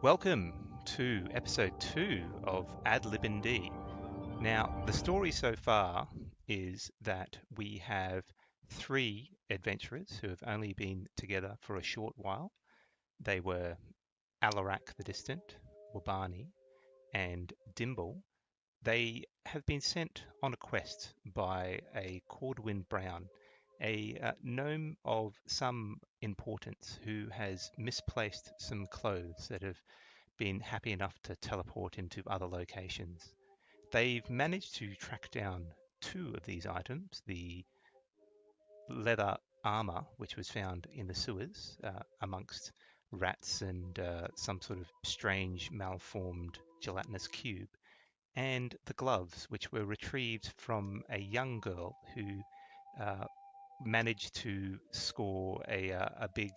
Welcome to episode 2 of ADlibnD. Now, the story so far is that we have 3 adventurers who have only been together for a short while. They were Alarak the Distant, Wabani, and Dimble. They have been sent on a quest by a Cordwind Brown, a gnome of some importance who has misplaced some clothes that have been happy enough to teleport into other locations. They've managed to track down 2 of these items, the leather armor, which was found in the sewers amongst rats and some sort of strange malformed gelatinous cube, and the gloves, which were retrieved from a young girl who managed to score a big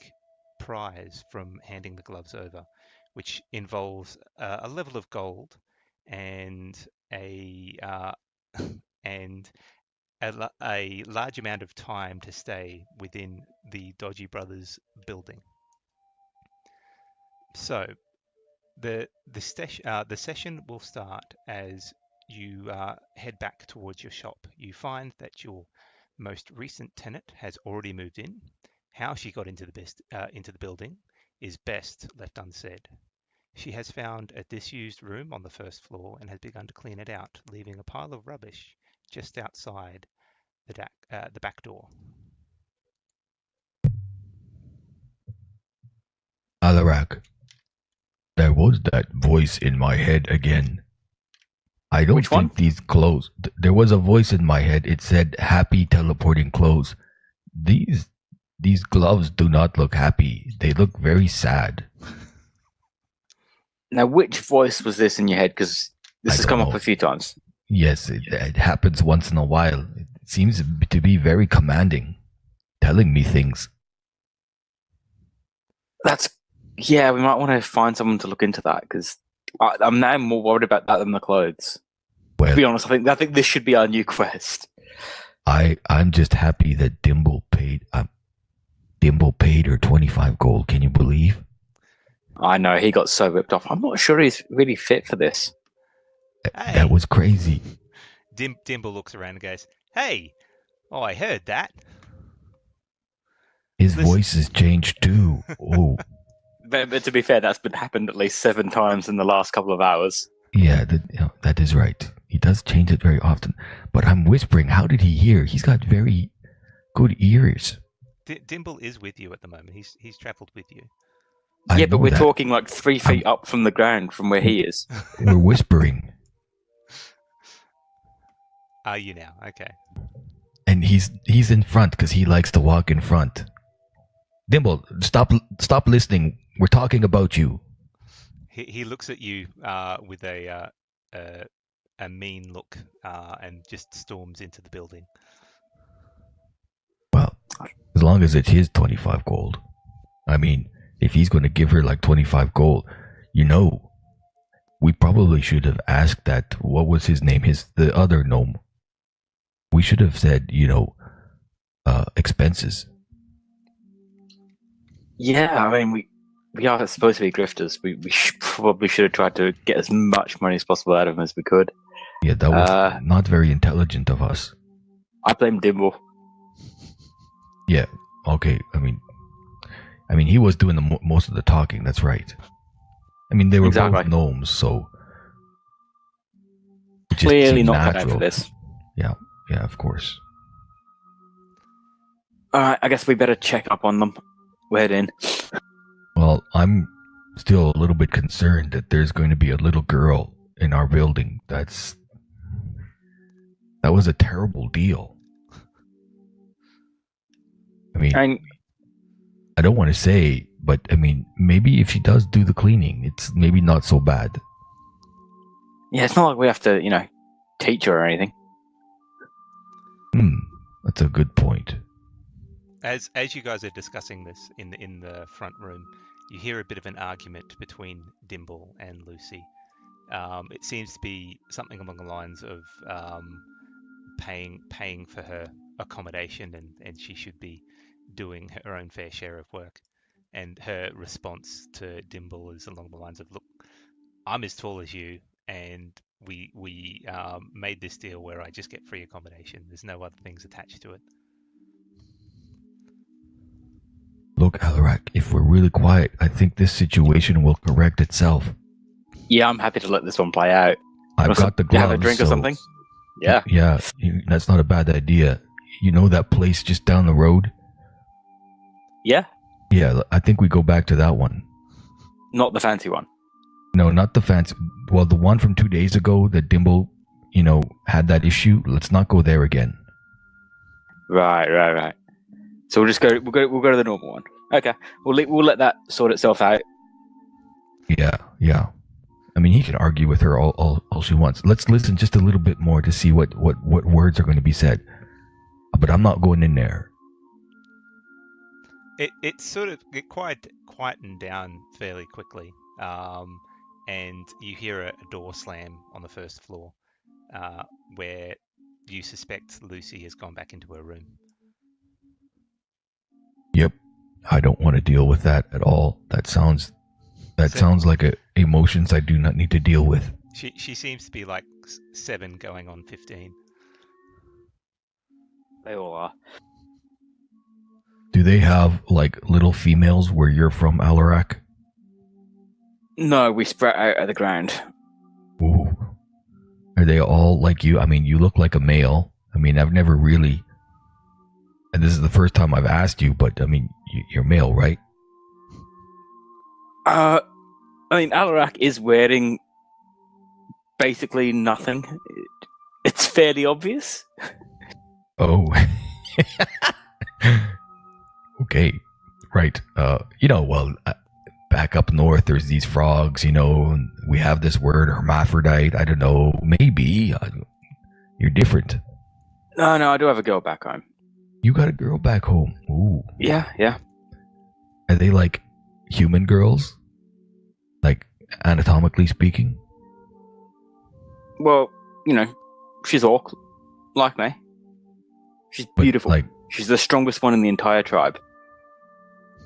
prize from handing the gloves over, which involves a level of gold and a and a large amount of time to stay within the Dodgy Brothers building. So the session will start as you head back towards your shop. You find that your most recent tenant has already moved in. How she got into the building is best left unsaid. She has found a disused room on the first floor and has begun to clean it out, leaving a pile of rubbish just outside the back door. Alarak, there was that voice in my head again. I don't Which one? think these clothes. There was a voice in my head. It said, "Happy teleporting clothes." These gloves do not look happy. They look very sad. Now, which voice was this in your head? Because this I has don't come up know. a few times. Yes, it happens once in a while. It seems to be very commanding, telling me things. Yeah, we might want to find someone to look into that because I'm now more worried about that than the clothes. To Well, be honest, I think this should be our new quest. I'm just happy that Dimble paid her 25 gold. Can you believe? I know, he got so ripped off. I'm not sure he's really fit for this. Hey. That was crazy. Dimble looks around and goes, "Hey, oh, I heard that." His Listen. voice has changed too. Oh. But to be fair, that's happened at least 7 times in the last couple of hours. Yeah, that is right. He does change it very often. But I'm whispering, how did he hear? He's got very good ears. Dimble is with you at the moment. He's travelled with you. Yeah, but we're talking like 3 feet up from the ground from where he is. We're whispering. Are you now? Okay. And he's in front because he likes to walk in front. Dimble, stop listening. We're talking about you. He looks at you with a mean look and just storms into the building. Well, as long as it's his 25 gold. I mean, if he's going to give her like 25 gold, we probably should have asked that. What was his name? The other gnome. We should have said, expenses. Yeah, I mean, we are supposed to be grifters. We probably should have tried to get as much money as possible out of him as we could. Yeah, that was not very intelligent of us. I blame Dimble. Yeah, okay. I mean, he was doing most of the talking. That's right. I mean, they were both gnomes, so clearly not cut out for this. Yeah, of course. All right, I guess we better check up on them. We're heading. Well, I'm still a little bit concerned that there's going to be a little girl in our building. That was a terrible deal. I mean, I don't want to say, but I mean, maybe if she does do the cleaning, it's maybe not so bad. Yeah, it's not like we have to, teach her or anything. That's a good point. As you guys are discussing this in the front room, you hear a bit of an argument between Dimble and Luci. It seems to be something along the lines of paying for her accommodation, and she should be doing her own fair share of work. And her response to Dimble is along the lines of, "Look, I'm as tall as you, and we made this deal where I just get free accommodation. There's no other things attached to it." Look, Alarak, if we're really quiet, I think this situation will correct itself. Yeah, I'm happy to let this one play out. I've got the gloves. Have a drink or something? Yeah. Yeah, that's not a bad idea. You know that place just down the road? Yeah? Yeah, I think we go back to that one. Not the fancy one. No, not the fancy. Well, the one from 2 days ago that Dimble, had that issue. Let's not go there again. Right. So we'll just go. We'll go to the normal one. Okay. We'll let that sort itself out. Yeah. I mean, he can argue with her all she wants. Let's listen just a little bit more to see what words are going to be said. But I'm not going in there. It sort of quietened down fairly quickly, and you hear a door slam on the first floor, where you suspect Luci has gone back into her room. Yep, I don't want to deal with that at all. That sounds like emotions I do not need to deal with. She seems to be like 7 going on 15. They all are. Do they have like little females where you're from, Alarak? No, we spread out of the ground. Ooh. Are they all like you? I mean, you look like a male. I mean, I've never really... And this is the first time I've asked you, but I mean, you're male, right? I mean, Alarak is wearing basically nothing. It's fairly obvious. Oh. Okay. Right. Back up north, there's these frogs, and we have this word, hermaphrodite. I don't know. Maybe. You're different. No, I do have a girl back home. You got a girl back home. Ooh. Yeah. Are they like human girls? Like, anatomically speaking? Well, she's orc, like me. She's beautiful. She's the strongest one in the entire tribe.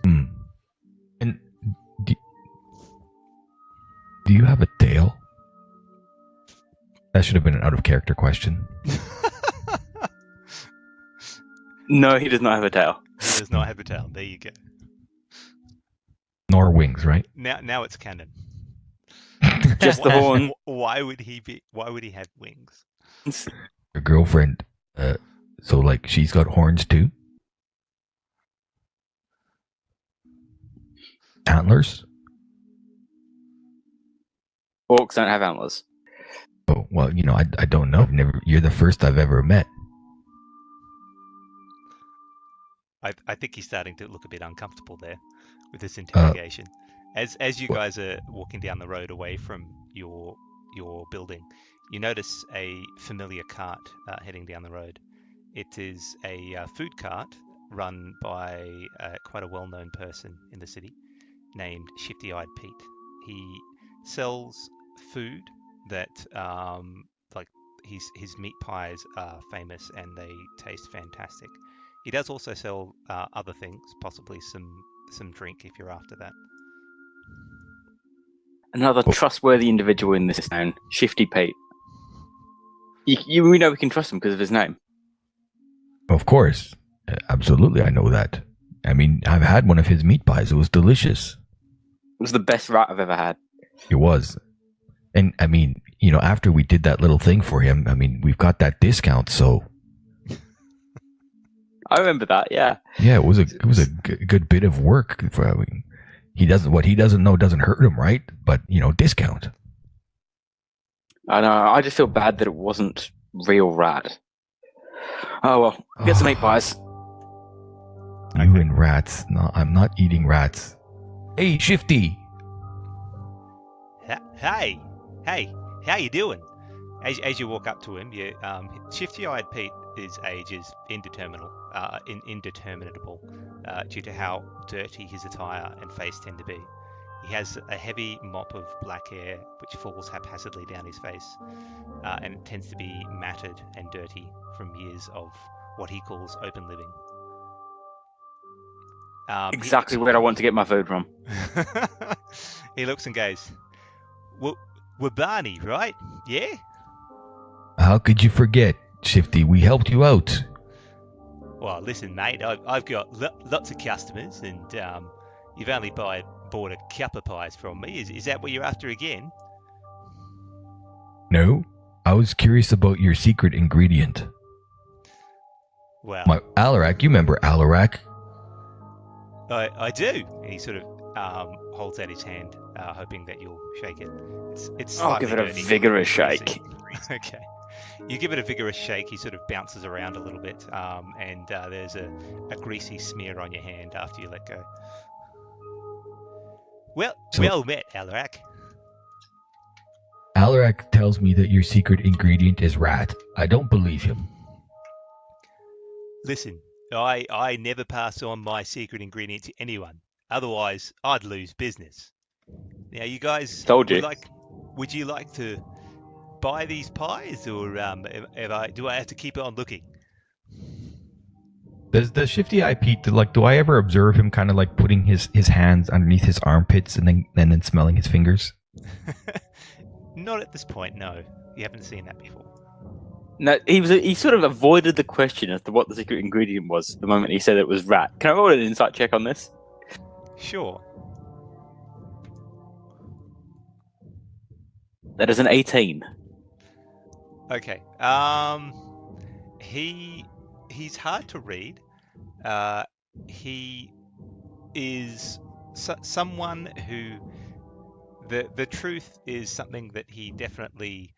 And do you have a tail? That should have been an out-of-character question. No, he does not have a tail. He does not have a tail. There you go. Nor wings, right? Now it's canon. Just the horn. Why would he have wings? Your girlfriend, so like she's got horns too? Antlers? Orcs don't have antlers. Oh, well, I don't know. You're the first I've ever met. I think he's starting to look a bit uncomfortable there with this interrogation. As you guys are walking down the road away from your building, you notice a familiar cart heading down the road. It is a food cart run by quite a well-known person in the city named Shifty-Eyed Pete. He sells food that, like his meat pies are famous and they taste fantastic. He does also sell other things, possibly some drink if you're after that. Another trustworthy individual in this town, Shifty Pete. We know we can trust him because of his name. Of course. Absolutely, I know that. I mean, I've had one of his meat pies. It was delicious. It was the best rat I've ever had. It was. And, I mean, after we did that little thing for him, I mean, we've got that discount, so... I remember that, yeah. Yeah, it was a good bit of work. What he doesn't know doesn't hurt him, right? But, discount. I know, I just feel bad that it wasn't real rat. Oh, well, get some meat pies. You and rats. No, I'm not eating rats. Hey, Shifty! Hey, how you doing? As you walk up to him, Shifty-Eyed Pete, his age is indeterminable due to how dirty his attire and face tend to be. He has a heavy mop of black hair which falls haphazardly down his face, and it tends to be matted and dirty from years of what he calls open living. Exactly where I want to get my food from. He looks and goes, we're Barney, right? Yeah? How could you forget, Shifty? We helped you out. Well, listen, mate, I've got lots of customers, and you've only bought a couple of pies from me. Is that what you're after again? No, I was curious about your secret ingredient. Well, Alarak, you remember Alarak? I do. And he sort of holds out his hand, hoping that you'll shake it. It's I'll give it a dirty, vigorous shake. Okay. You give it a vigorous shake. He sort of bounces around a little bit, and there's a greasy smear on your hand after you let go. Well met, Alarak. Alarak tells me that your secret ingredient is rat. I don't believe him. Listen, I never pass on my secret ingredient to anyone. Otherwise, I'd lose business. Now, you guys, Told you. Would you like to buy these pies, or do I have to keep on looking? Does Shifty Eye Pete, do I ever observe him kind of like putting his hands underneath his armpits and then smelling his fingers? Not at this point, no. You haven't seen that before. No, he sort of avoided the question as to what the secret ingredient was the moment he said it was rat. Can I roll an insight check on this? Sure. That is an 18. Okay. He's hard to read. He is someone who the truth is something that he definitely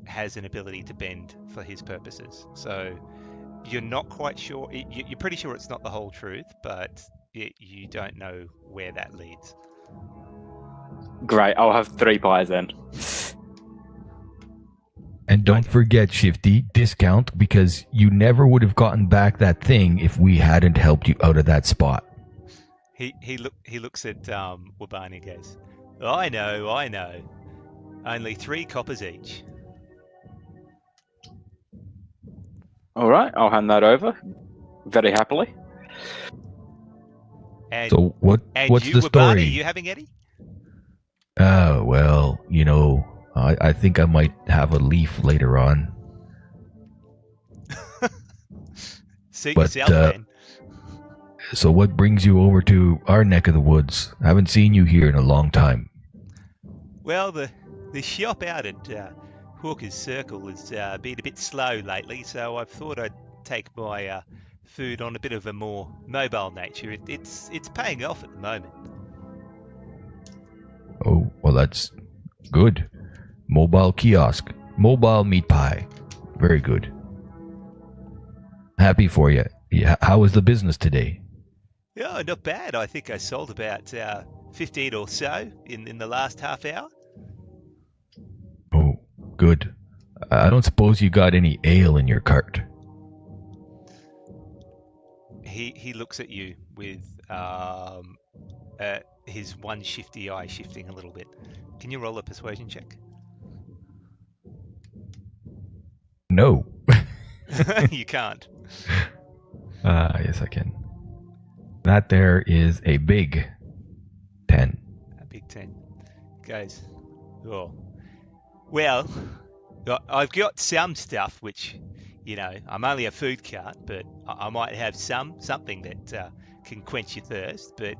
has an ability to bend for his purposes. So you're not quite sure. You're pretty sure it's not the whole truth, but you don't know where that leads. Great, I'll have 3 pies then. And don't forget, Shifty, discount, because you never would have gotten back that thing if we hadn't helped you out of that spot. He looks at Wabani and goes, I know. Only 3 coppers each. All right, I'll hand that over very happily. And, so what's the story? Wabani, you having any? Well, I think I might have a leaf later on. Suit yourself, man. So what brings you over to our neck of the woods? I haven't seen you here in a long time. Well, the shop out at Hawker's Circle has been a bit slow lately, so I've thought I'd take my food on a bit of a more mobile nature. It's paying off at the moment. Oh, well, that's good. Mobile kiosk. Mobile meat pie. Very good. Happy for you. Yeah, how was the business today? Yeah, not bad. I think I sold about 15 or so in the last half hour. Oh, good. I don't suppose you got any ale in your cart. He looks at you with his one shifty eye shifting a little bit. Can you roll a persuasion check? No. You can't. Yes, I can. That there is a big 10. A big 10. Goes, oh. Well, I've got some stuff which, I'm only a food cart, but I might have something that can quench your thirst. But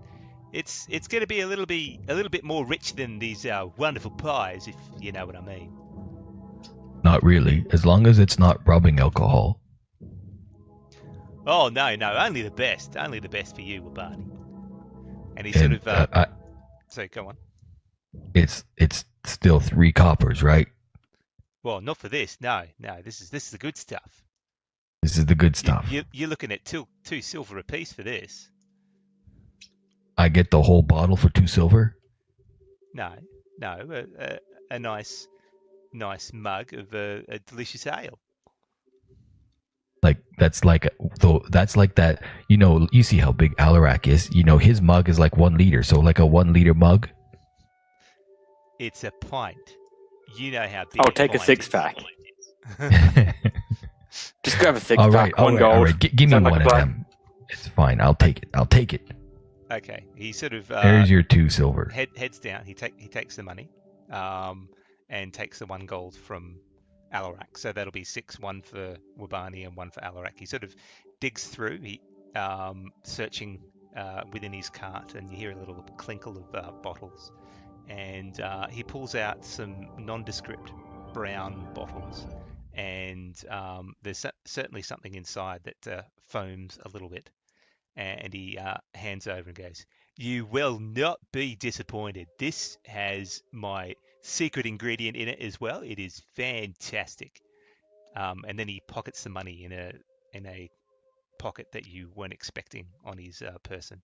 it's going to be a little bit more rich than these wonderful pies, if you know what I mean. Not really, as long as it's not rubbing alcohol. Oh, no, only the best for you, Wabani. And he sort of, so go on. It's still 3 coppers, right? Well, not for this, no, this is the good stuff. This is the good stuff. You're looking at 2 silver apiece for this. I get the whole bottle for 2 silver? No, a nice mug of a delicious ale. That's like that. You see how big Alarak is. His mug is like 1 liter, so like a 1 liter mug. It's a pint. You know how big. I'll take a 6-pack. Just grab a 6-pack. All right. Give me one of them. It's fine. I'll take it. Okay. He sort of There's your 2 silver. heads down. He takes the money, and takes the 1 gold from Alarak. So that'll be 6, 1 for Wabani and 1 for Alarak. He sort of digs through, searching within his cart, and you hear a little clinkle of bottles. And he pulls out some nondescript brown bottles, and there's certainly something inside that foams a little bit. And he hands over and goes, "You will not be disappointed. This has my secret ingredient in it as well. It is fantastic." And then he pockets the money in a pocket that you weren't expecting on his person.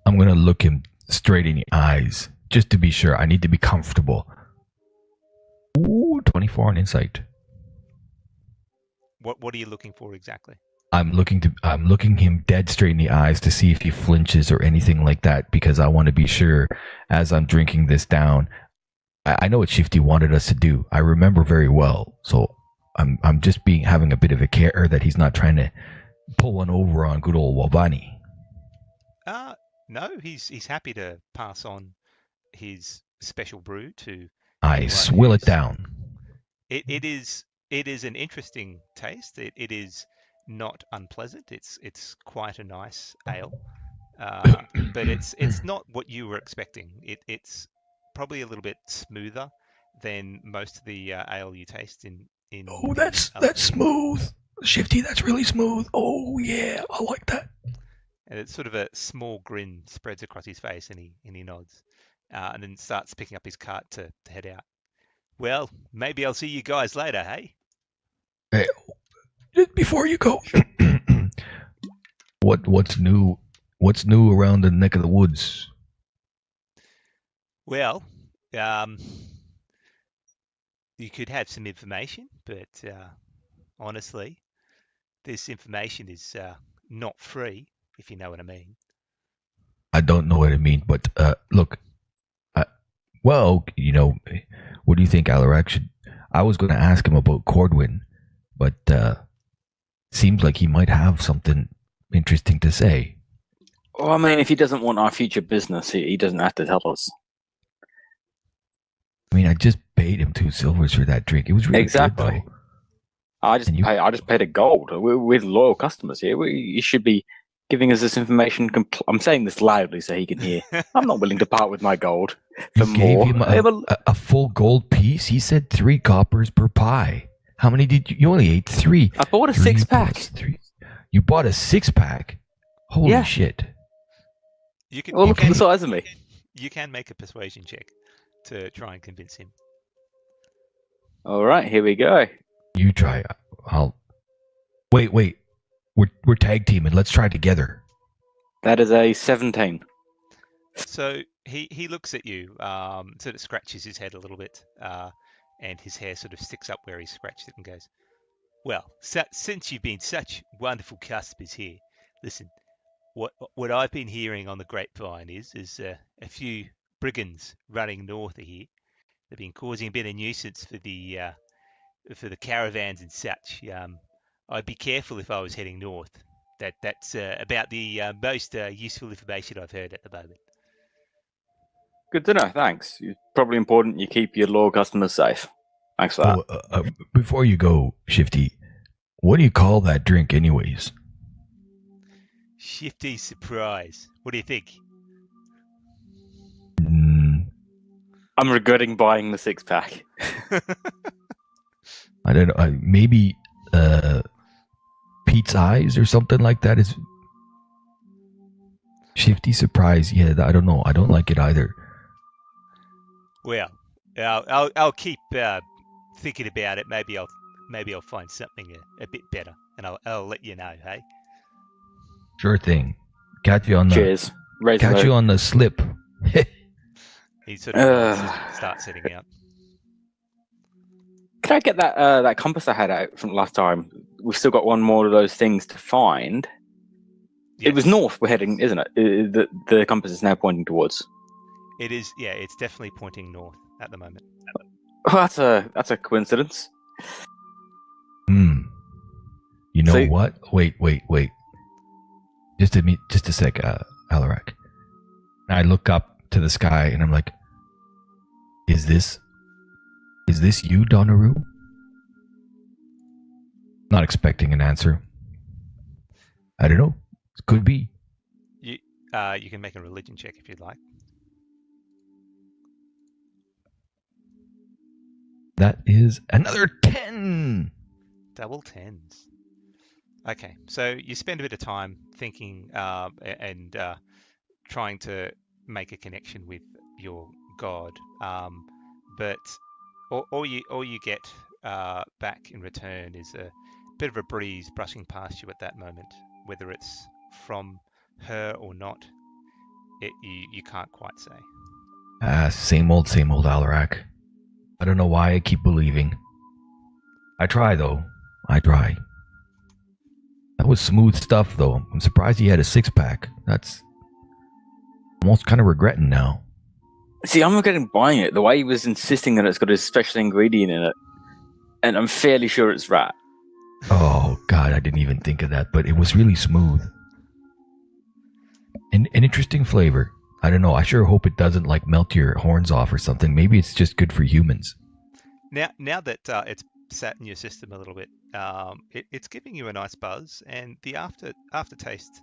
I'm going to look him straight in the eyes just to be sure. I need to be comfortable. Ooh, 24 on insight. What are you looking for exactly? I'm looking him dead straight in the eyes to see if he flinches or anything like that, because I want to be sure as I'm drinking this down. I know what Shifty wanted us to do. I remember very well. So I'm just having a bit of a care that he's not trying to pull one over on good old Wabani. No, he's happy to pass on his special brew to. I swill it down. It is an interesting taste. It is not unpleasant. It's quite a nice ale, but it's not what you were expecting. It's probably a little bit smoother than most of the ale you taste in. Oh, that's smooth, Shifty. That's really smooth. Oh yeah, I like that. And it's sort of a small grin spreads across his face, and he nods, and then starts picking up his cart to head out. Well, maybe I'll see you guys later, hey? Hey, before you go, what's new? What's new around the neck of the woods? Well, you could have some information, but honestly, this information is not free, if you know what I mean. I don't know what I mean, but look, well, what do you think, Alarak? I was going to ask him about Cordwin, but seems like he might have something interesting to say. Well, I mean, if he doesn't want our future business, he doesn't have to tell us. I mean, I just paid him 2 silvers for that drink. It was really exactly. good, though. I just paid a gold. We're loyal customers here. You should be giving us this information. I'm saying this loudly so he can hear. I'm not willing to part with my gold for You gave more. him a full gold piece. He said 3 coppers per pie. How many did you only ate 3? I bought a 6-pack. You bought a 6-pack? Holy shit. Look at the size of me. You can make a persuasion check to try and convince him. All right, here we go. You try. I'll wait. We're tag teaming. Let's try together. That is a 17. So he looks at you, sort of scratches his head a little bit, and his hair sort of sticks up where he scratched it, and goes, "Well, since you've been such wonderful customers here, listen. What I've been hearing on the grapevine is a few brigands running north of here. They've been causing a bit of nuisance for the caravans and such. I'd be careful if I was heading north. That's about the most useful information I've heard at the moment." Good to know. Thanks. It's probably important you keep your loyal customers safe. Thanks for that. Before you go, Shifty, what do you call that drink, anyways? Shifty surprise. What do you think? I'm regretting buying the 6-pack. I don't know. Maybe Pete's Eyes or something like that is Shifty surprise. Yeah, I don't know. I don't like it either. Well, I'll keep thinking about it. Maybe I'll find something a bit better, and I'll let you know. Hey. Sure thing. Catch you on the Cheers. Catch you on the slip. He sort of starts setting out. Can I get that compass I had out from last time? We've still got one more of those things to find. Yes. It was north we're heading, isn't it? The compass is now pointing towards. It is, yeah. It's definitely pointing north at the moment. Oh, that's a coincidence. You know what? Wait. Just a sec, Alarak. I look up to the sky and I'm like, is this you, Donaru? Not expecting an answer. I don't know. It could be. You can make a religion check if you'd like. That is another 10. Double tens. Okay, so you spend a bit of time thinking and trying to make a connection with your god, but all you get back in return is a bit of a breeze brushing past you at that moment. Whether it's from her or not, you can't quite say. Same old Alarak. I don't know why I keep believing. I try, though. I try. That was smooth stuff, though. I'm surprised he had a six-pack. That's almost kind of regretting now. See, I'm regretting buying it. The way he was insisting that it's got a special ingredient in it, and I'm fairly sure it's rat. Oh, God, I didn't even think of that, but it was really smooth. An interesting flavor. I don't know. I sure hope it doesn't, like, melt your horns off or something. Maybe it's just good for humans. Now that it's sat in your system a little bit, it's giving you a nice buzz, and the aftertaste.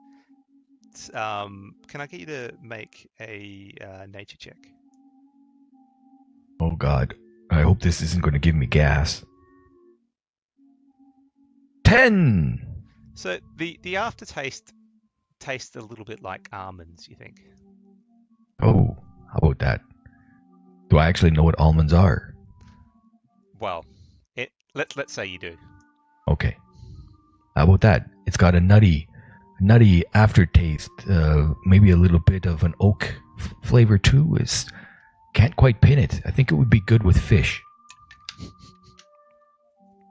Can I get you to make a nature check? Oh, God. I hope this isn't going to give me gas. 10! So the aftertaste tastes a little bit like almonds, you think? Oh, how about that? Do I actually know what almonds are? Well, let's say you do. Okay. How about that? It's got a nutty aftertaste. Maybe a little bit of an oak flavor too. Can't quite pin it. I think it would be good with fish.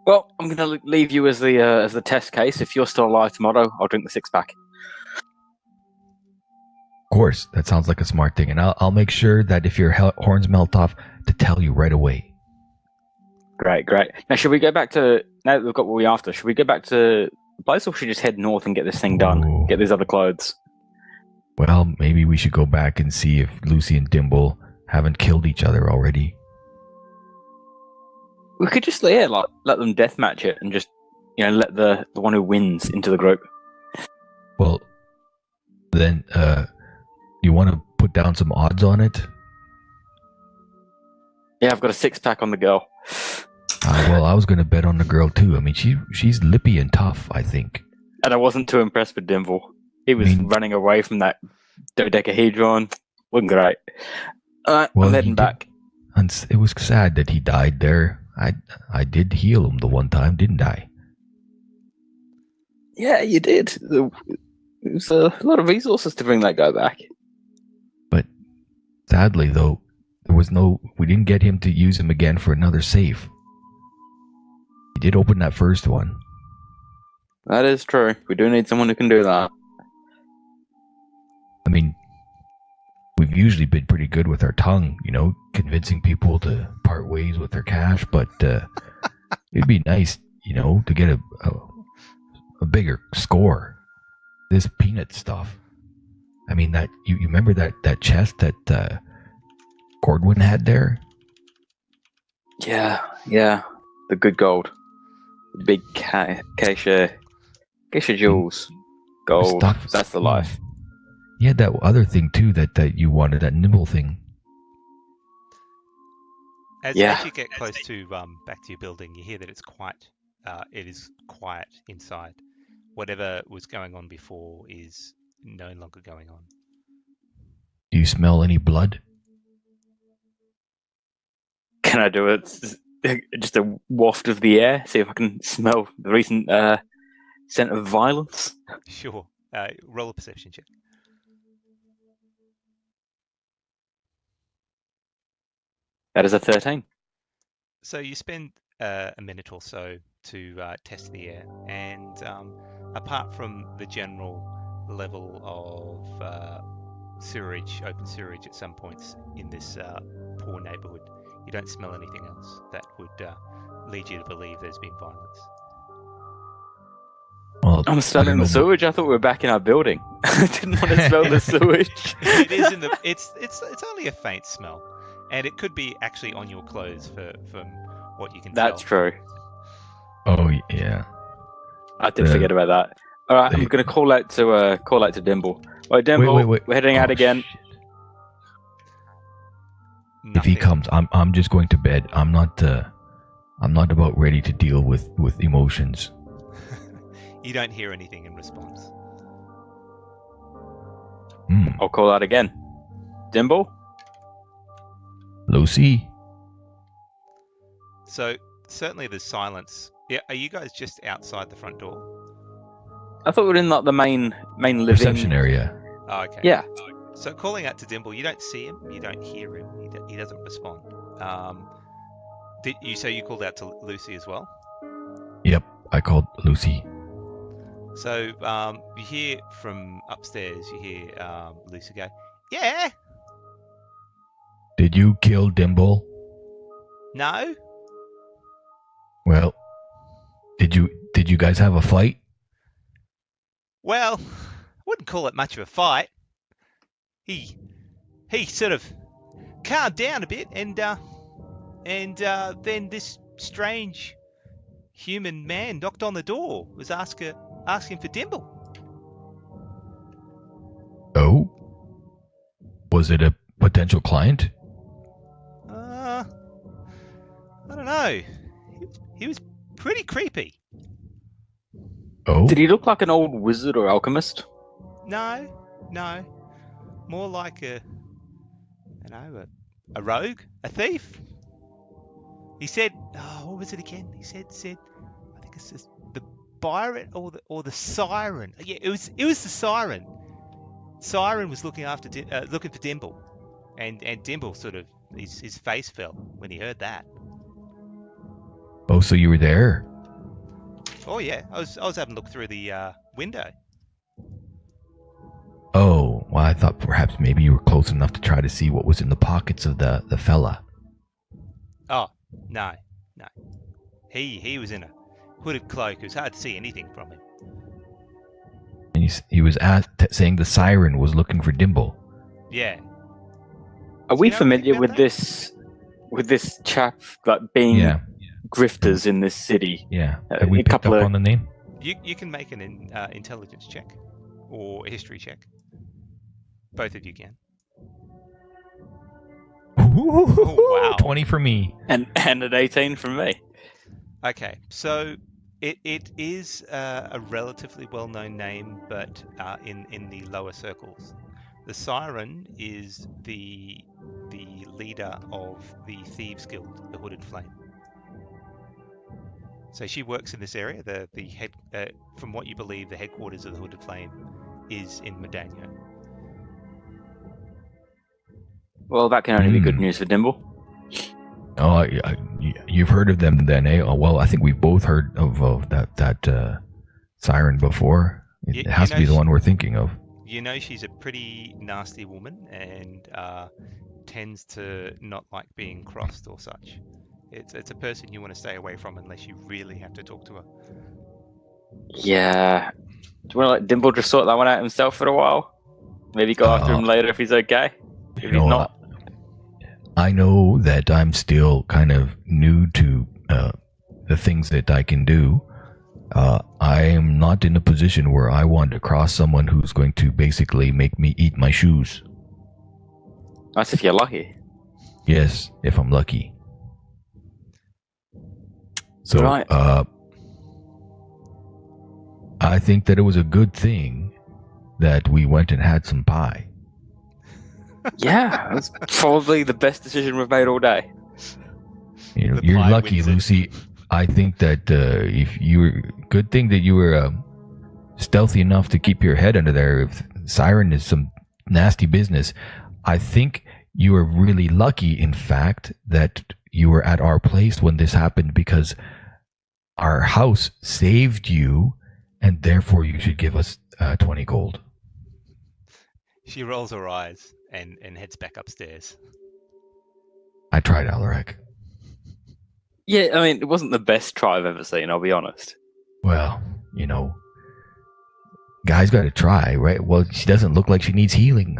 Well, I'm going to leave you as the test case. If you're still alive tomorrow, I'll drink the six-pack. Of course, that sounds like a smart thing, and I'll make sure that if your horns melt off, to tell you right away. Great. Now, should we go back to, now that we've got what we're after, should we go back to the place, or should we just head north and get this thing done? Ooh. Get these other clothes? Well, maybe we should go back and see if Luci and Dimble haven't killed each other already. We could just let them deathmatch it and just, let the one who wins into the group. Well, then, you want to put down some odds on it? Yeah, I've got a six-pack on the girl. Well, I was going to bet on the girl too. I mean, she's lippy and tough, I think. And I wasn't too impressed with Dimble. He was running away from that dodecahedron. Wasn't great. I'm heading back. And it was sad that he died there. I did heal him the one time, didn't I? Yeah, you did. It was a lot of resources to bring that guy back. But sadly, though, we didn't get him to use him again for another safe. He did open that first one. That is true. We do need someone who can do that. I mean, we've usually been pretty good with our tongue, convincing people to part ways with their cash, but it'd be nice, to get a bigger score. This peanut stuff. I mean, that you remember that chest that Cordwin had there? Yeah. The good gold. The big Geisha jewels. Gold. Stuff. That's the life. He had that other thing too that you wanted, that nibble thing. As you get close to back to your building, you hear that it is quiet inside. Whatever was going on before is no longer going on. Do you smell any blood? Can I do it? Just a waft of the air, see if I can smell the recent scent of violence. Sure. Roll a perception check. That is a 13. So you spend a minute or so to test the air, and apart from the general level of open sewerage at some points in this poor neighbourhood, you don't smell anything else that would lead you to believe there's been violence. Well, Well, I'm smelling the sewage. I thought we were back in our building. I didn't want to smell the sewage. It is in the. It's only a faint smell, and it could be actually on your clothes from what you can tell. That's true. Oh yeah. I did forget about that. All right, I'm going to call out to Dimble. All right, Dimble, Wait. we're heading out again. Shit. If he comes, I'm just going to bed. I'm not about ready to deal with emotions. You don't hear anything in response. I'll call out again. Dimble? Luci? So certainly there's silence. Yeah, are you guys just outside the front door? I thought we were in like the main living Reception area. Oh, okay. Yeah. So calling out to Dimble, you don't see him, you don't hear him, he doesn't respond. Did you say you called out to Luci as well? Yep, I called Luci. So you hear from upstairs, you hear Luci go, "Yeah." Did you kill Dimble? No. Well, did you guys have a fight? Well, I wouldn't call it much of a fight. He sort of calmed down a bit, and then this strange human man knocked on the door, was asking for Dimble. Oh? Was it a potential client? I don't know. He was pretty creepy. Oh? Did he look like an old wizard or alchemist? No. More like a rogue, a thief. He said, "Oh, what was it again?" He said, I think it's just the Byron or the Siren. Yeah, it was the Siren. Siren was looking for Dimble, and Dimble sort of his face fell when he heard that. Oh, so you were there? Oh yeah, I was having a look through the window. Oh, well, I thought perhaps maybe you were close enough to try to see what was in the pockets of the fella. Oh, no. He was in a hooded cloak. It was hard to see anything from him. And he was saying the Siren was looking for Dimble. Yeah. Are we familiar with this chap being grifters in this city? Yeah. Have we picked up on the name? You can make an intelligence check or a history check. Both of you can. Oh, wow. 20 for me. And an 18 from me. Okay, so it is a relatively well-known name, but in the lower circles. The Siren is the leader of the Thieves Guild, the Hooded Flame. So she works in this area. The head, from what you believe, the headquarters of the Hooded Flame is in Modaño. Well, that can only be good news for Dimble. Oh, you've heard of them then, eh? Oh, well, I think we've both heard of that Siren before. It has to be the one we're thinking of. You know she's a pretty nasty woman and tends to not like being crossed or such. It's a person you want to stay away from unless you really have to talk to her. Yeah. Do you want to let Dimble just sort that one out himself for a while? Maybe go after him later if he's okay? If he's not. I know that I'm still kind of new to the things that I can do. I am not in a position where I want to cross someone who's going to basically make me eat my shoes. That's if you're lucky. Yes, if I'm lucky. So, right. I think that it was a good thing that we went and had some pie. Yeah, that's probably the best decision we've made all day. You're lucky, Luci. I think that if you were, good thing that you were stealthy enough to keep your head under there. If Siren is some nasty business, I think you were really lucky, in fact, that you were at our place when this happened, because our house saved you, and therefore you should give us 20 gold. She rolls her eyes and heads back upstairs. I tried, Alaric. Yeah, I mean, it wasn't the best try I've ever seen, I'll be honest. Well, you know, Guy's got to try, right? Well, she doesn't look like she needs healing.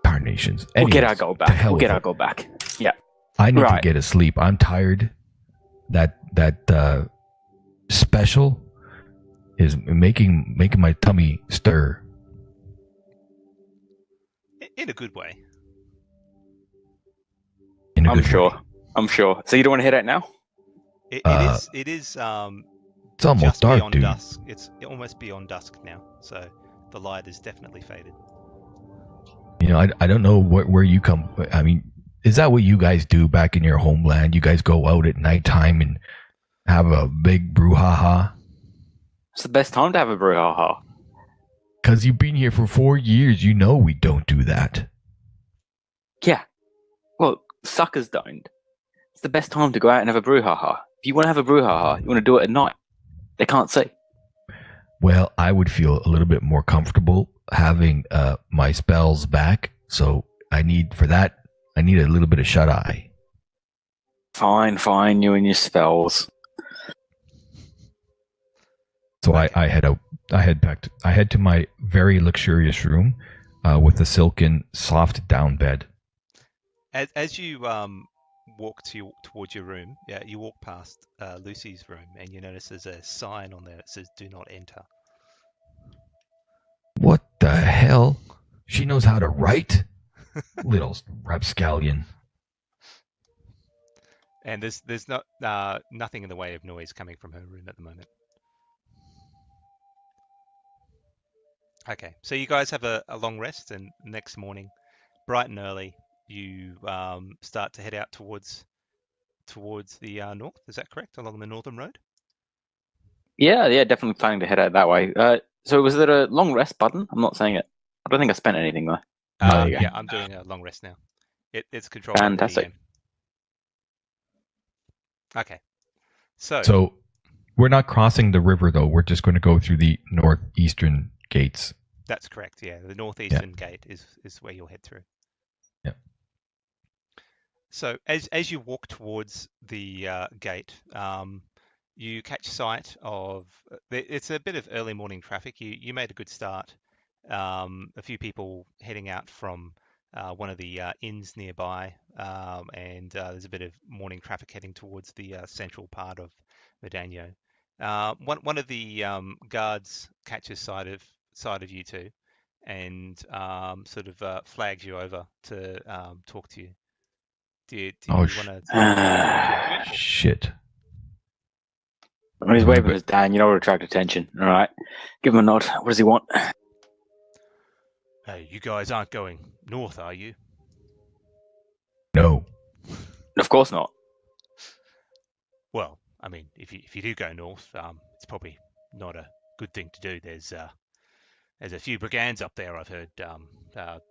Carnations. We'll get our Anyways, gold to back. hell We'll with get our it. gold back. Yeah. I need to Right. get a sleep. I'm tired. That special is making my tummy stir. In a good way. In a I'm good sure. way. I'm sure. So you don't want to head out now? It is It's almost just dark, beyond dude. dusk. It's almost beyond dusk now, so the light is definitely faded. You know, I don't know where you come. I mean, is that what you guys do back in your homeland? You guys go out at nighttime and have a big brouhaha? It's the best time to have a brouhaha. Because you've been here for 4 years. You know we don't do that. Yeah. Well, suckers don't. It's the best time to go out and have a brouhaha. If you want to have a brouhaha, you want to do it at night. They can't see. Well, I would feel a little bit more comfortable having my spells back. So I need a little bit of shut eye. Fine, you and your spells. So I head to my very luxurious room with a silken soft down bed. As you walk towards your room, you walk past Lucy's room, and you notice there's a sign on there that says "Do not enter." What the hell? She knows how to write? Little rapscallion. And there's not nothing in the way of noise coming from her room at the moment. Okay, so you guys have a long rest, and next morning, bright and early, you start to head out towards the north. Is that correct? Along the northern road? Yeah, definitely planning to head out that way. So was there a long rest button? I'm not saying it. I don't think I spent anything though. There you go. Yeah, I'm doing a long rest now. It's controlled by the Fantastic. DM. Okay. So we're not crossing the river though. We're just going to go through the northeastern gates. That's correct. Yeah, the northeastern gate is where you'll head through. Yeah. So as you walk towards the gate, you catch sight of it's a bit of early morning traffic. You made a good start. A few people heading out from one of the inns nearby, and there's a bit of morning traffic heading towards the central part of Modaño. One of the guards catches sight of you two, and sort of flags you over to talk to you. Do you want to? Shit. When he's waving his Dan, you know, to attract attention. All right, give him a nod. What does he want? Hey, you guys aren't going north, are you? No. Of course not. Well, I mean, if you do go north, it's probably not a good thing to do. There's a few brigands up there, I've heard,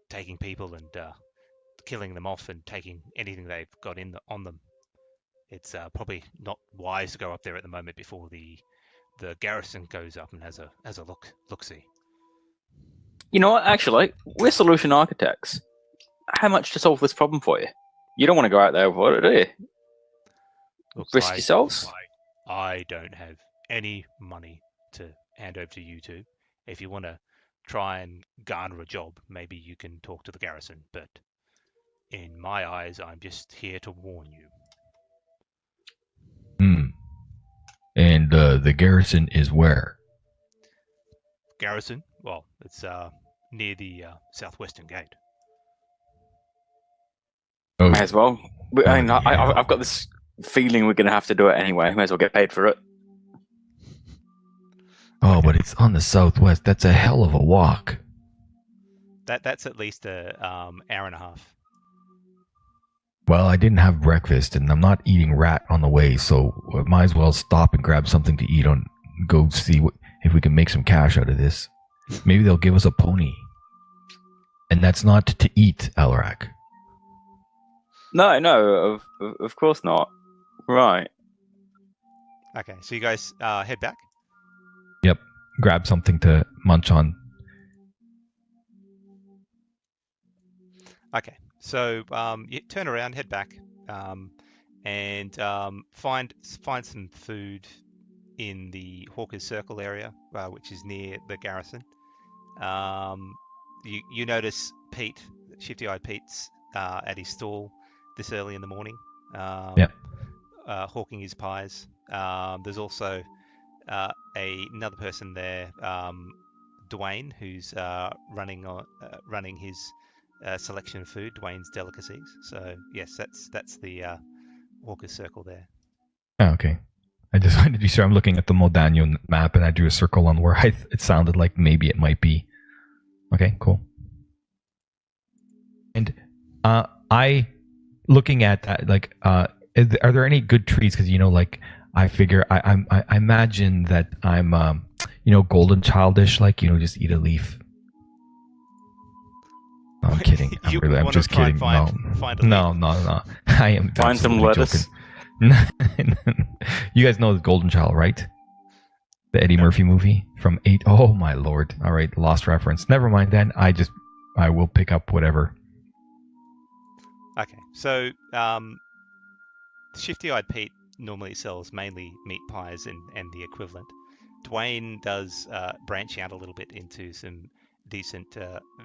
taking people and killing them off and taking anything they've got on them. It's probably not wise to go up there at the moment before the garrison goes up and has a look-see. You know what? Actually, we're solution architects. How much to solve this problem for you? You don't want to go out there with it, do you? Look, Risk yourselves? I don't have any money to hand over to you two. If you want to try and garner a job, maybe you can talk to the garrison. But in my eyes, I'm just here to warn you. And the garrison is where? Garrison? Well, it's near the southwestern gate. Oh, May as well. I've got this feeling we're going to have to do it anyway. May as well get paid for it. Oh, but it's on the southwest. That's a hell of a walk. That's at least a hour and a half. Well, I didn't have breakfast, and I'm not eating rat on the way, so I might as well stop and grab something to eat on. Go see if we can make some cash out of this. Maybe they'll give us a pony. And that's not to eat, Alarak. No, of course not. Right. Okay, so you guys head back? Yep. Grab something to munch on. Okay, so you turn around, head back, and find some food in the Hawker's Circle area, which is near the garrison. You notice Pete, shifty-eyed Pete's at his stall this early in the morning, hawking his pies. There's also another person there, Dwayne, who's running his selection of food, Dwayne's Delicacies. So yes, that's the Hawker's Circle there. Oh, okay. I just wanted to be sure. I'm looking at the Modaño map, and I drew a circle on where it sounded like maybe it might be. Okay, cool. And I looking at that, are there any good trees? Because I figure I imagine that I'm golden childish, just eat a leaf. No, I'm kidding. I'm just kidding. No. I am find some lettuce. You guys know the Golden Child, right? The Eddie Murphy movie from 8. Oh my lord! All right, lost reference. Never mind then. I will pick up whatever. Okay, so shifty-eyed Pete normally sells mainly meat pies and the equivalent. Dwayne does branch out a little bit into some decent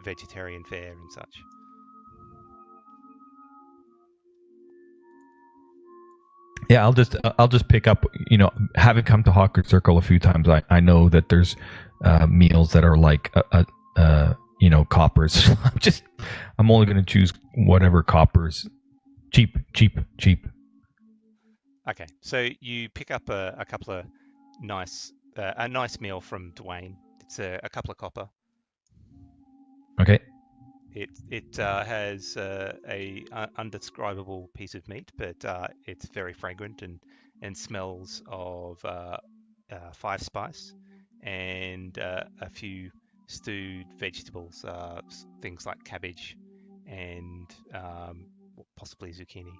vegetarian fare and such. Yeah, I'll just pick up. Having come to Hawker Circle a few times, I know that there's meals that are like coppers. I'm only going to choose whatever coppers, cheap. Okay, so you pick up a couple of nice meal from Dwayne. It's a couple of copper. Okay. It has a undescribable piece of meat, but it's very fragrant and smells of 5 spice and a few stewed vegetables, things like cabbage and possibly zucchini.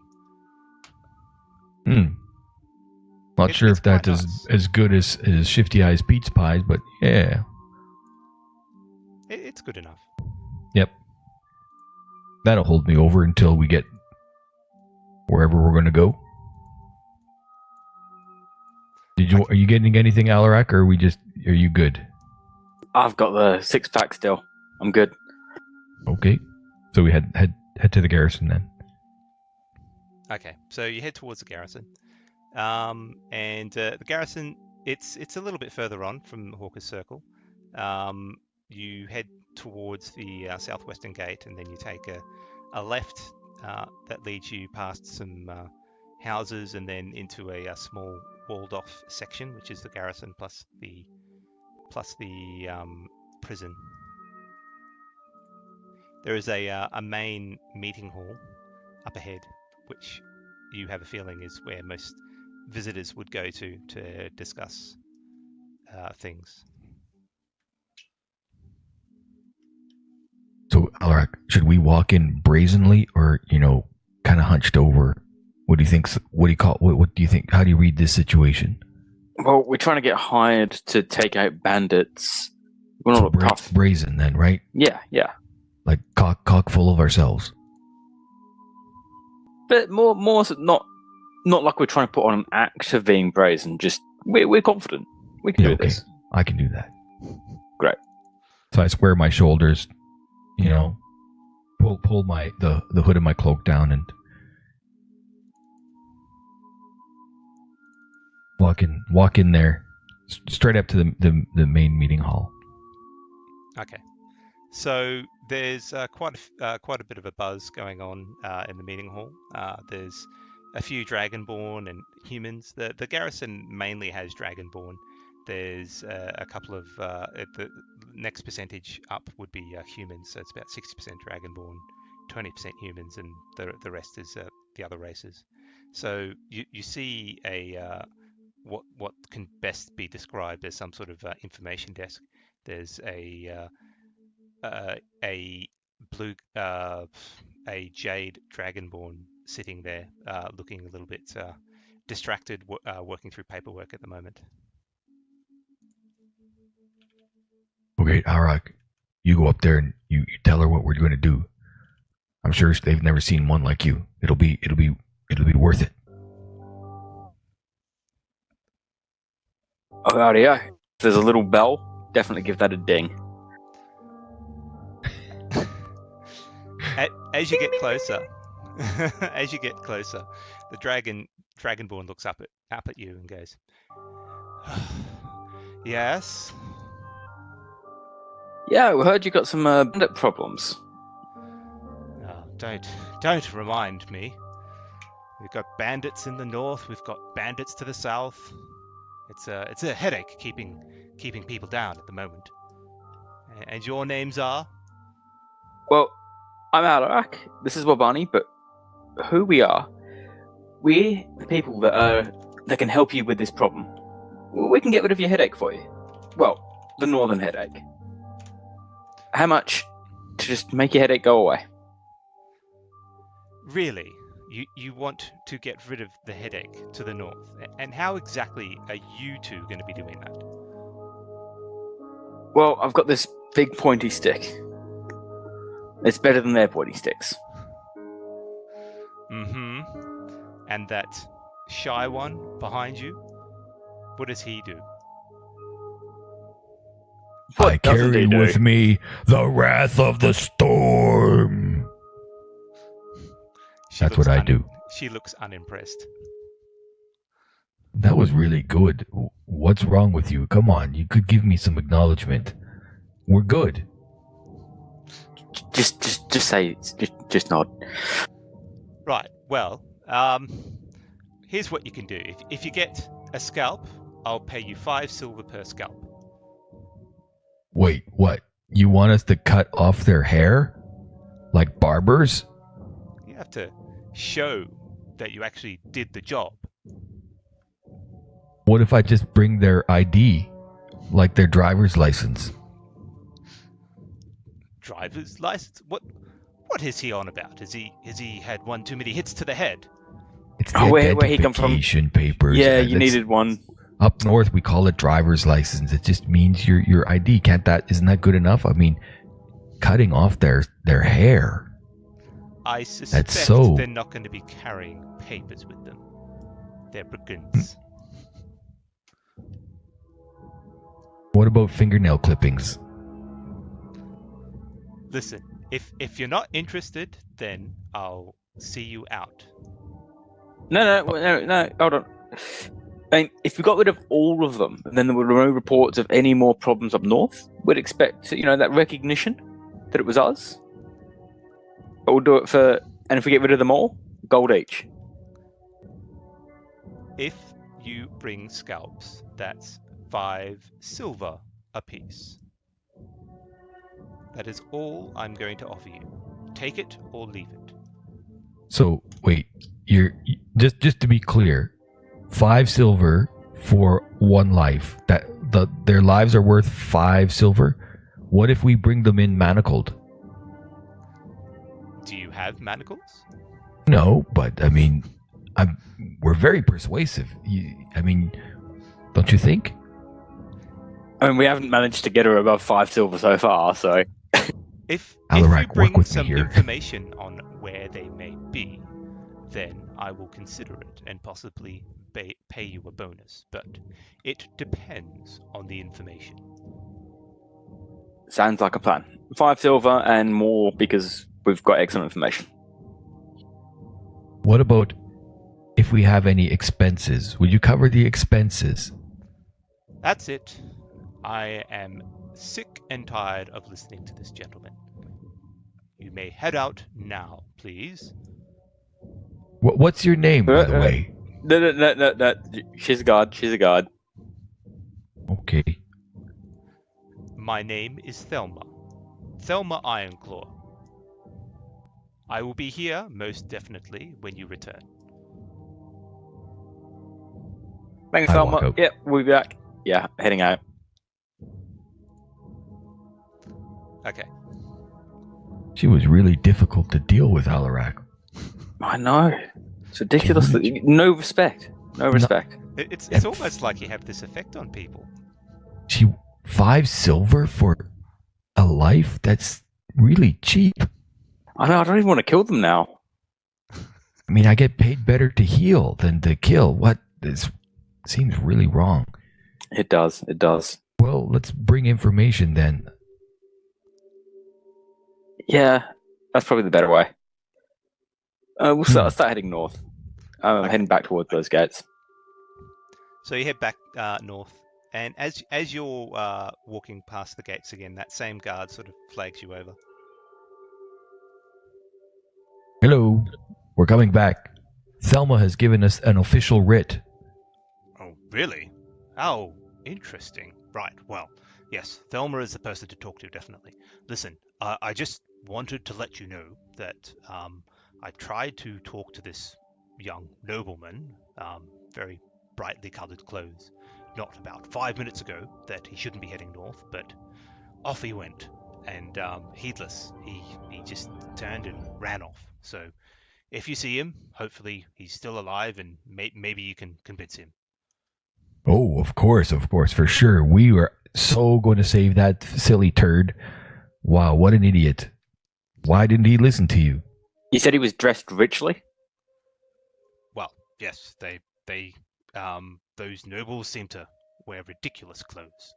Not sure if that is as good as Shifty Eyes Pete's pies, but yeah. It's good enough. Yep. That'll hold me over until we get wherever we're going to go. Are you getting anything, Alarak, or are you good? I've got the 6-pack still. I'm good. Okay. So we head to the garrison then. Okay. So you head towards the garrison. And the garrison, it's a little bit further on from Hawker's Circle. You head towards the southwestern gate, and then you take a left that leads you past some houses and then into a small walled-off section, which is the garrison plus the prison. There is a main meeting hall up ahead, which you have a feeling is where most visitors would go to discuss things. So, Alarak, should we walk in brazenly or, kind of hunched over? What do you think? What do you think? How do you read this situation? Well, we're trying to get hired to take out bandits. We're not tough. Brazen then, right? Yeah. Like cock full of ourselves. But more not like we're trying to put on an act of being brazen. Just we're confident. We can do this. I can do that. Great. So I square my shoulders, pull the hood of my cloak down and walk in there, straight up to the main meeting hall. Okay. So there's quite a bit of a buzz going on in the meeting hall. There's a few Dragonborn and humans. The garrison mainly has Dragonborn. There's a couple of the next percentage up would be humans, so it's about 60% Dragonborn, 20% humans, and the rest is the other races. So you see what can best be described as some sort of information desk. There's a jade Dragonborn sitting there, looking a little bit distracted, working through paperwork at the moment. Okay, Arak, you go up there and you tell her what we're going to do. I'm sure they've never seen one like you. It'll be worth it. Alrighty, if there's a little bell, definitely give that a ding. As you get closer, the dragonborn looks up at you and goes, "Yes." Yeah, we heard you got some bandit problems. Oh, don't remind me. We've got bandits in the north. We've got bandits to the south. It's a headache keeping people down at the moment. And your names are? Well, I'm Alarak. This is Wabani, but who we are, we're the people that can help you with this problem. We can get rid of your headache for you. Well, the northern headache. How much to just make your headache go away? Really? You want to get rid of the headache to the north? And how exactly are you two going to be doing that? Well, I've got this big pointy stick. It's better than their pointy sticks. Mm-hmm. And that shy one behind you? What does he do? What I carry with me the wrath of the storm. That's what I do. She looks unimpressed. That was really good. What's wrong with you? Come on, you could give me some acknowledgement. We're good. Just say, just nod. Right. Well, here's what you can do. If you get a scalp, I'll pay you 5 silver per scalp. Wait, what? You want us to cut off their hair? Like barbers? You have to show that you actually did the job. What if I just bring their ID? Like their driver's license? Driver's license? What is he on about? Has he had one too many hits to the head? It's the where he come from? identification papers. Yeah, you needed one. Up north, we call it driver's license. It just means your ID. Isn't that good enough? I mean, cutting off their hair. I suspect they're not going to be carrying papers with them. They're brigands. What about fingernail clippings? Listen, if you're not interested, then I'll see you out. No, hold on. I mean, if we got rid of all of them, and then there were no reports of any more problems up north, we'd expect, that recognition that it was us. But we'll do it and if we get rid of them all, gold each. If you bring scalps, that's 5 silver apiece. That is all I'm going to offer you. Take it or leave it. So wait, you're just to be clear, 5 silver for 1 life. Their lives are worth 5 silver. What if we bring them in manacled? Do you have manacles? No, but I mean, we're very persuasive. Don't you think? I mean, we haven't managed to get her above 5 silver so far, so. If you bring work with some me here. information on where they may be, then I will consider it and possibly pay you a bonus. But it depends on the information. Sounds like a plan. 5 silver and more because we've got excellent information. What about if we have any expenses? Would you cover the expenses? That's it. I am sick and tired of listening to this gentleman. You may head out now, please. What's your name, by the way? No. She's a god. Okay. My name is Thelma. Thelma Ironclaw. I will be here most definitely when you return. Thanks, Thelma. Yeah, we'll be back. Yeah, heading out. Okay. She was really difficult to deal with, Alarak. I know. It's ridiculous. No respect. No respect. It's almost like you have this effect on people. 5 silver for a life? That's really cheap. I know. I don't even want to kill them now. I mean, I get paid better to heal than to kill. This seems really wrong. It does. It does. Well, let's bring information then. Yeah, that's probably the better way. We'll start heading north. I'm Okay. heading back towards those gates. So you head back north, and as you're walking past the gates again, that same guard sort of flags you over. Hello, we're coming back. Thelma has given us an official writ. Oh, really? Oh, interesting. Right, well, yes, Thelma is the person to talk to, definitely. Listen, I just wanted to let you know that I tried to talk to this young nobleman, very brightly coloured clothes, not about 5 minutes ago, that he shouldn't be heading north, but off he went, and heedless, he just turned and ran off. So if you see him, hopefully he's still alive, and maybe you can convince him. Oh, of course, for sure. We were so going to save that silly turd. Wow, what an idiot. Why didn't he listen to you? You said he was dressed richly? Well, yes, those nobles seem to wear ridiculous clothes.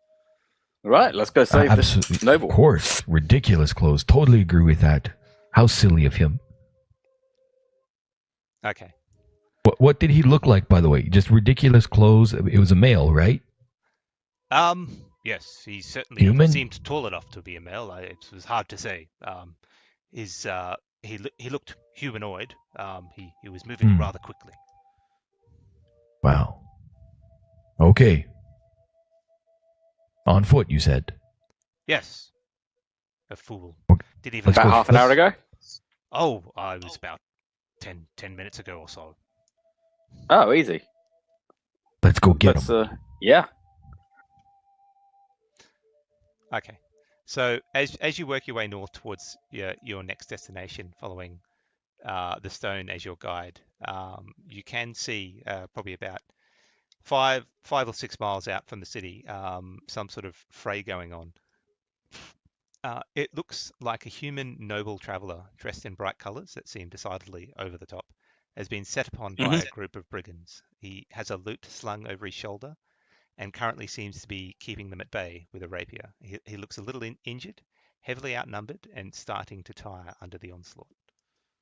Right, let's go save this noble. Of course, ridiculous clothes. Totally agree with that. How silly of him. Okay. What did he look like, by the way? Just ridiculous clothes. It was a male, right? Yes, he certainly Human? seemed tall enough to be a male. It was hard to say. He looked humanoid. He was moving rather quickly. Wow. Okay. On foot, you said. Yes. A fool. Did even About half an hour ago? Oh, I was about 10 minutes ago or so. Oh, easy. Let's go get him. Yeah. Okay. So as you work your way north towards your next destination, following the stone as your guide, you can see probably about 5 or 6 miles out from the city, some sort of fray going on. It looks like a human noble traveller dressed in bright colours that seem decidedly over the top has been set upon by a group of brigands. He has a lute slung over his shoulder and currently seems to be keeping them at bay with a rapier. He looks a little injured, heavily outnumbered, and starting to tire under the onslaught.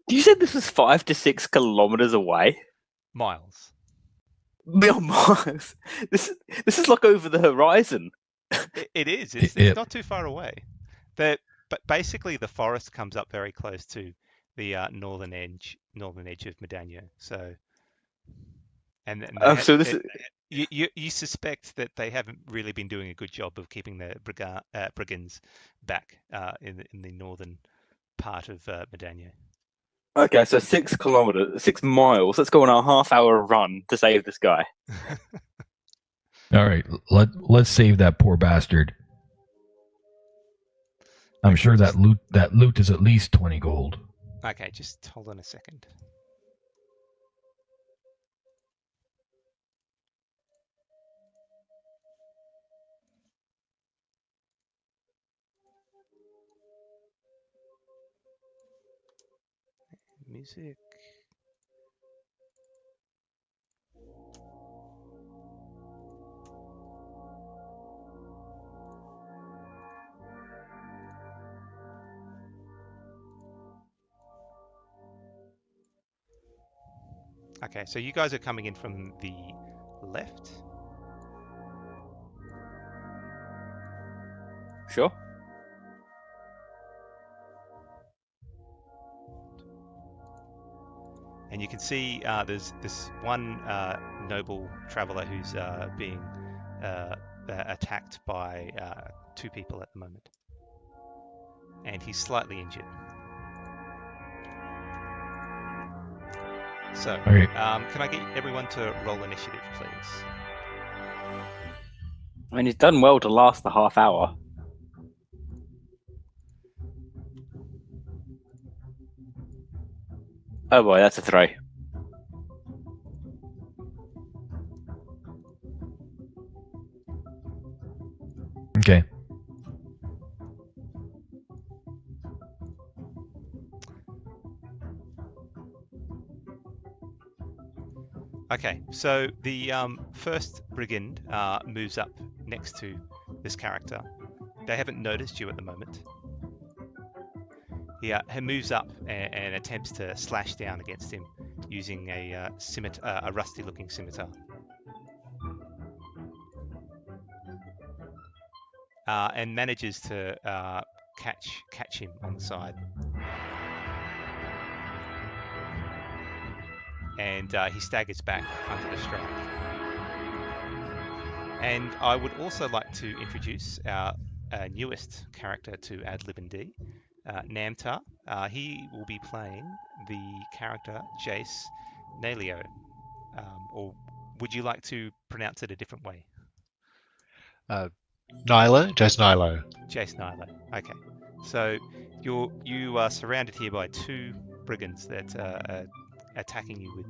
You said this was 5 to 6 kilometers away? Miles. Miles. This is like over the horizon. It is. It's not too far away. But basically, the forest comes up very close to the northern edge of Modaño. So, you suspect that they haven't really been doing a good job of keeping the brigands back in the northern part of Modaño. Okay, so 6 kilometers, 6 miles. Let's go on a half-hour run to save this guy. All right, let's save that poor bastard. I'm sure that loot is at least 20 gold. Okay, just hold on a second. Music. Okay, so you guys are coming in from the left. Sure. And you can see there's this one noble traveller who's being attacked by 2 people at the moment. And he's slightly injured. So, Okay. can I get everyone to roll initiative, please? I mean, he's done well to last the half hour. Oh boy, that's a 3. Okay. Okay, so the first brigand moves up next to this character. They haven't noticed you at the moment. He moves up and attempts to slash down against him using a rusty-looking scimitar. And manages to catch him on the side. And he staggers back under the strike. And I would also like to introduce our newest character to ADlibnD, Namtar. He will be playing the character Jace Nalio. Or would you like to pronounce it a different way? Nylo? Jace Nylo. Jace Nylo. Okay. So you are surrounded here by two brigands that are attacking you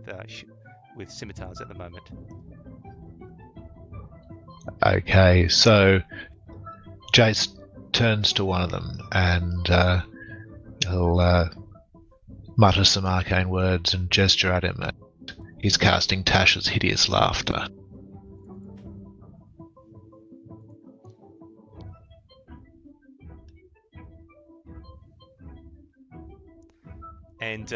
with scimitars at the moment. Okay, so Jace turns to one of them and he'll mutter some arcane words and gesture at him. He's casting Tasha's hideous laughter. And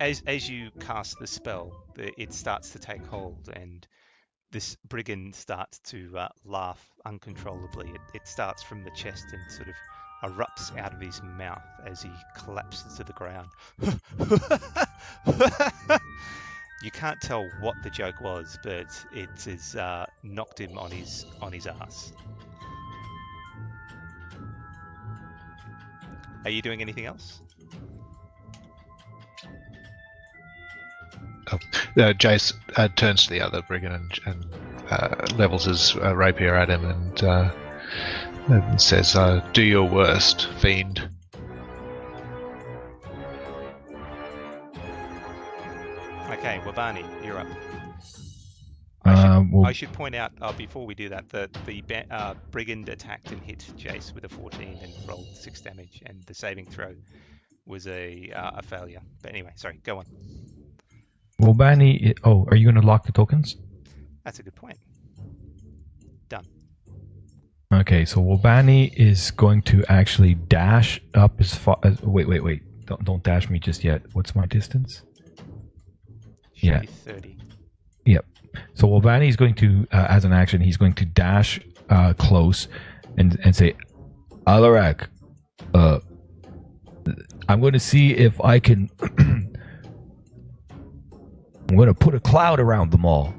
as you cast the spell, it starts to take hold, and this brigand starts to laugh uncontrollably. It starts from the chest and sort of erupts out of his mouth as he collapses to the ground. You can't tell what the joke was, but it has knocked him on his ass. Are you doing anything else? Jace turns to the other brigand and levels his rapier at him and says, "Do your worst, fiend." Okay, Wabani, you're up. I should point out before we do that that the brigand attacked and hit Jace with a 14 and rolled 6 damage, and the saving throw was a failure. But anyway, sorry, go on. Wobani, are you going to lock the tokens? That's a good point. Done. Okay, so Wobani is going to actually dash up as far as... Wait. Don't dash me just yet. What's my distance? Should be 30. Yep. So Wobani is going to, as an action, he's going to dash close and say, Alarak, I'm going to see if I can... I'm going to put a cloud around them all.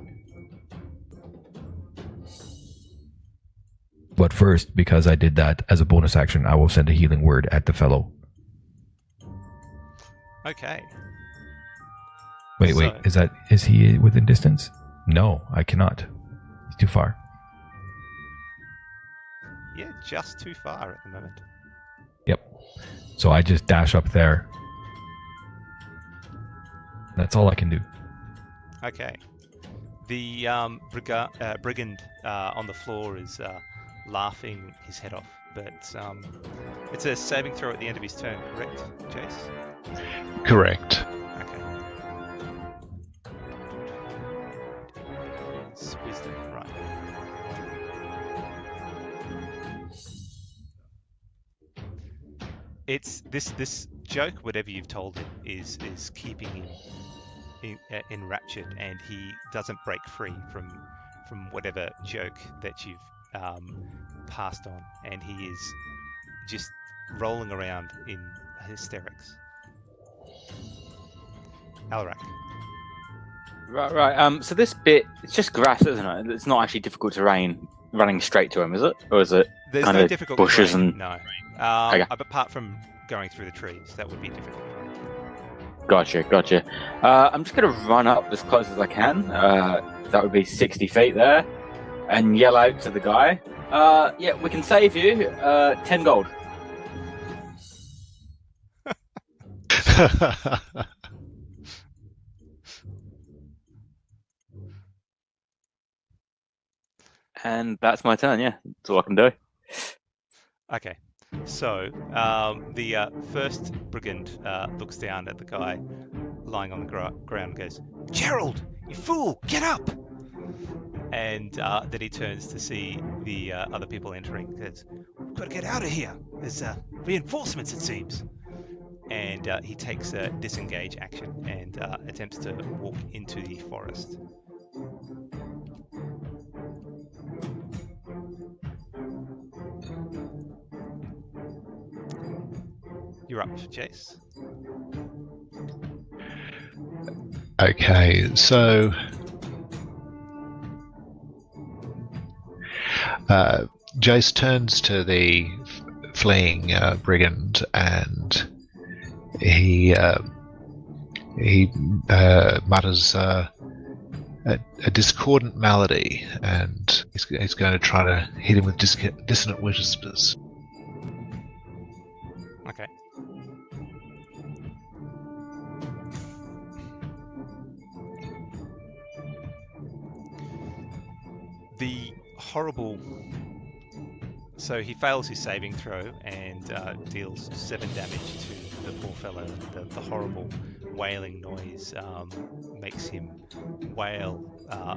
But first, because I did that as a bonus action, I will send a healing word at the fellow. Okay. Wait. Is he within distance? No, I cannot. He's too far. Yeah, just too far at the moment. Yep. So I just dash up there. That's all I can do. Okay. The brigand on the floor is laughing his head off, but it's a saving throw at the end of his turn, correct, Jace? Correct. Okay. It's wisdom, right. It's this joke, whatever you've told him, is keeping him enraptured, and he doesn't break free from whatever joke that you've passed on, and he is just rolling around in hysterics. Alrak. Right. So this bit, it's just grass, isn't it? It's not actually difficult terrain running straight to him, is it? Or is it There's kind no of difficult bushes terrain, and... no. Okay. Apart from going through the trees, that would be difficult. Gotcha. I'm just going to run up as close as I can. That would be 60 feet there. And yell out to the guy. Yeah, we can save you 10 gold. And that's my turn, yeah. That's all I can do. Okay, so the first brigand looks down at the guy lying on the ground and goes, Gerald, you fool, get up! And then he turns to see the other people entering. He says, "We've got to get out of here. There's reinforcements, it seems." And he takes a disengage action and attempts to walk into the forest. You're up, Jace. Okay, so Jace turns to the fleeing brigand and he mutters a discordant melody, and he's going to try to hit him with dissonant whispers. Okay. The horrible... So he fails his saving throw and deals 7 damage to the poor fellow. The horrible wailing noise makes him wail,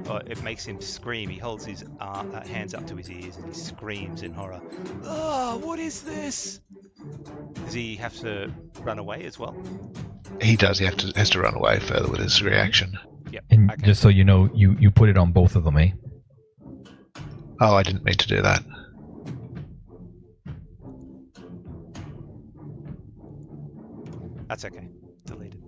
or it makes him scream. He holds his hands up to his ears and he screams in horror. "Oh, what is this?" Does he have to run away as well? He does. He has to run away further with his reaction. Yep. And Okay. just so you know, you put it on both of them, eh? Oh, I didn't mean to do that. That's okay. Deleted.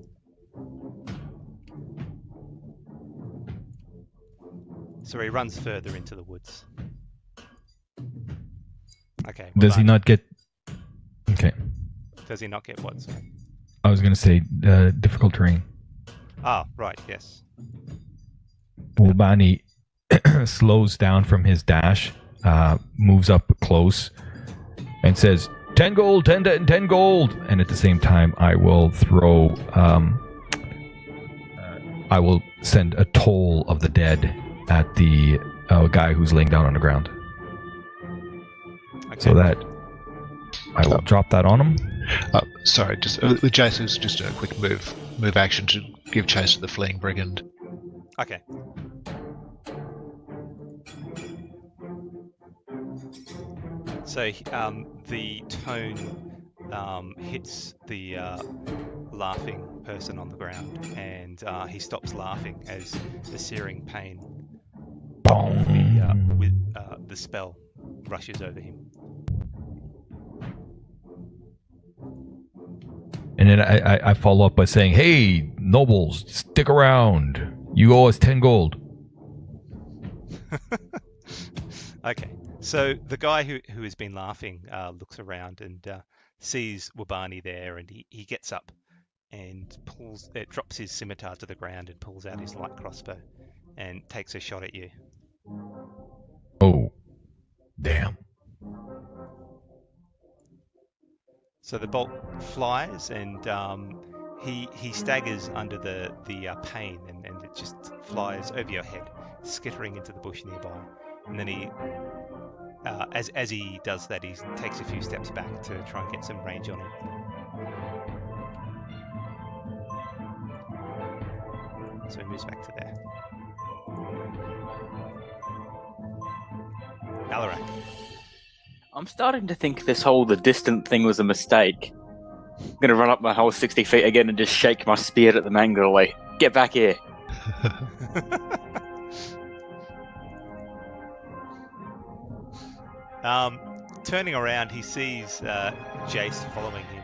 So he runs further into the woods. Okay. Does he not get... Okay. Does he not get what? Sorry? I was going to say difficult terrain. Ah, right. Yes. Wobani slows down from his dash, moves up close, and says, 10 gold, 10 gold! And at the same time, I will throw... I will send a toll of the dead at the guy who's laying down on the ground. Okay. So that... I will drop that on him. Sorry, just with Jason's just a quick move action to give chase to the fleeing brigand. Okay. So the tone hits the laughing person on the ground, and he stops laughing as the searing pain with the spell rushes over him. And then I follow up by saying, "Hey, nobles, stick around. You owe us 10 gold." Okay, so the guy who has been laughing looks around and sees Wobani there, and he gets up and drops his scimitar to the ground and pulls out his light crossbow and takes a shot at you. Oh, damn. So the bolt flies, and he staggers under the pain, and it just flies over your head, skittering into the bush nearby. And then he, as he does that, he takes a few steps back to try and get some range on him. So he moves back to there. Alarak. I'm starting to think the distant thing was a mistake. I'm gonna run up my whole 60 feet again and just shake my spear at the Mangalaway. Get back here. Turning around, he sees Jace following him,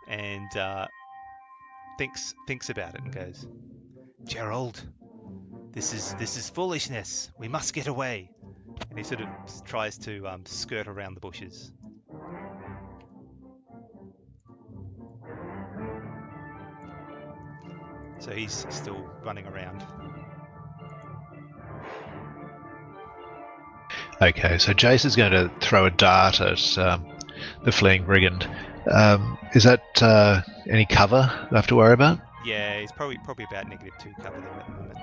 and thinks about it and goes, "Gerald, this is foolishness. We must get away." And he sort of tries to skirt around the bushes. So he's still running around. Okay, so Jace is going to throw a dart at the fleeing brigand. Is that any cover I have to worry about? Yeah, he's probably about -2 cover there at the moment.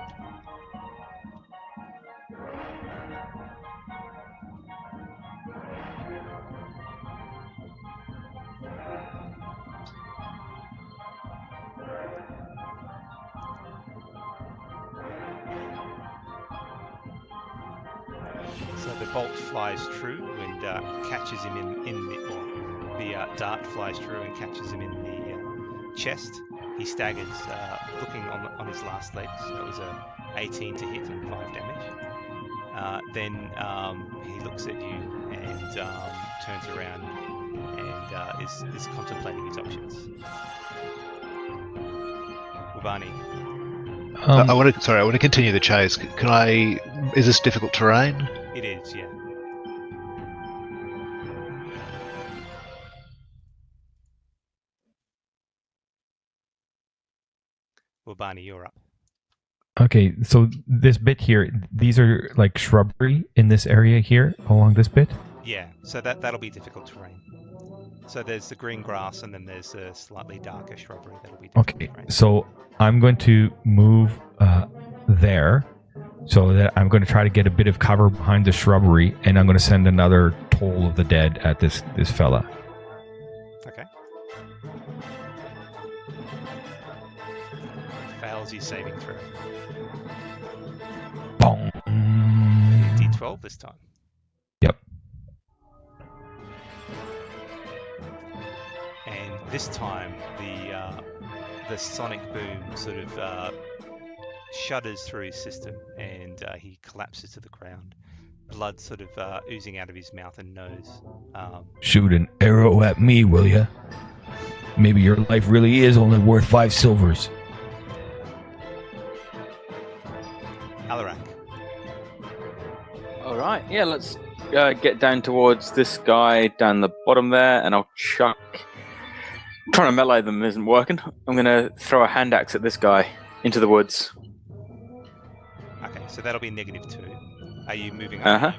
the bolt flies true and catches him in the dart flies through and catches him in the chest. He staggers, looking on his last legs. That was a 18 to hit and 5 damage. Then he looks at you and turns around and is contemplating his options. Wabani. I want to continue the chase. Can I? Is this difficult terrain? It is, yeah. Wabani, you're up. Okay, so this bit here, these are like shrubbery in this area here along this bit? Yeah, so that'll be difficult terrain. So there's the green grass and then there's a slightly darker shrubbery that'll be difficult terrain. So I'm going to move there so that I'm going to try to get a bit of cover behind the shrubbery, and I'm going to send another toll of the dead at this fella. Okay. Fails your saving throw. Boom. D12 this time. Yep. And this time the sonic boom sort of shudders through his system, and he collapses to the ground. Blood sort of oozing out of his mouth and nose. Shoot an arrow at me, will ya? Maybe your life really is only worth 5 silvers. Alarak. Alright, yeah, let's get down towards this guy down the bottom there, and I'll chuck... Trying to melee them isn't working. I'm going to throw a hand axe at this guy into the woods. Okay, so that'll be -2. Are you moving up? Uh-huh.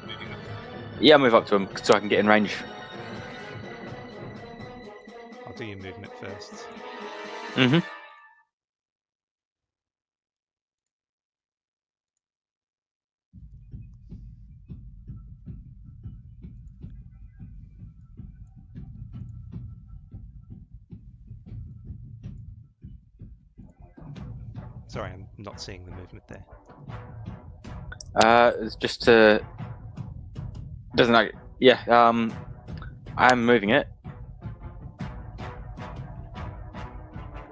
Yeah, I'll move up to him so I can get in range. I'll do your movement first. Mm-hmm. Sorry, I'm not seeing the movement there. It's just to... Doesn't like... Yeah, I'm moving it.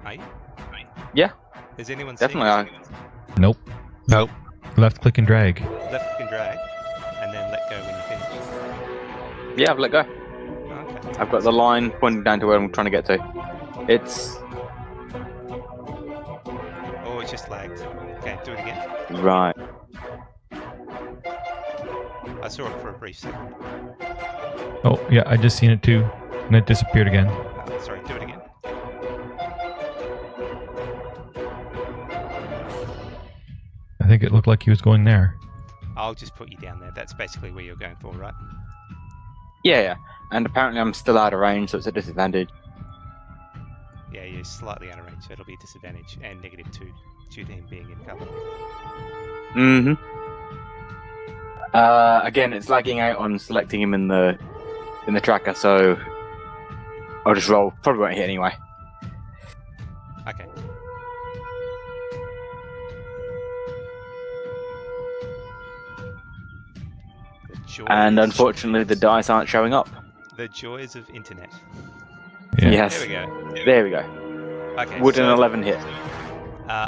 Are you? Yeah. Is anyone Definitely. seeing this? Nope. Nope. Left click and drag. Left click and drag, and then let go when you finish. Yeah, I've let go. Okay. I've got the line pointing down to where I'm trying to get to. It's... Oh, it just lagged. Okay, do it again. Right. I saw it for a brief second. Oh, yeah, I just seen it too. And it disappeared again. Sorry, do it again. I think it looked like he was going there. I'll just put you down there. That's basically where you're going for, right? Yeah. And apparently I'm still out of range, so it's a disadvantage. Yeah, you're slightly out of range, so it'll be a disadvantage, and -2 due to him being in cover. Mm-hmm. Again, it's lagging out on selecting him in the tracker, so I'll just roll. Probably won't hit anyway. Okay. And unfortunately, the dice aren't showing up. The joys of internet. Yeah. Yes. There we go. There we go. Okay. Would so, an 11 hit?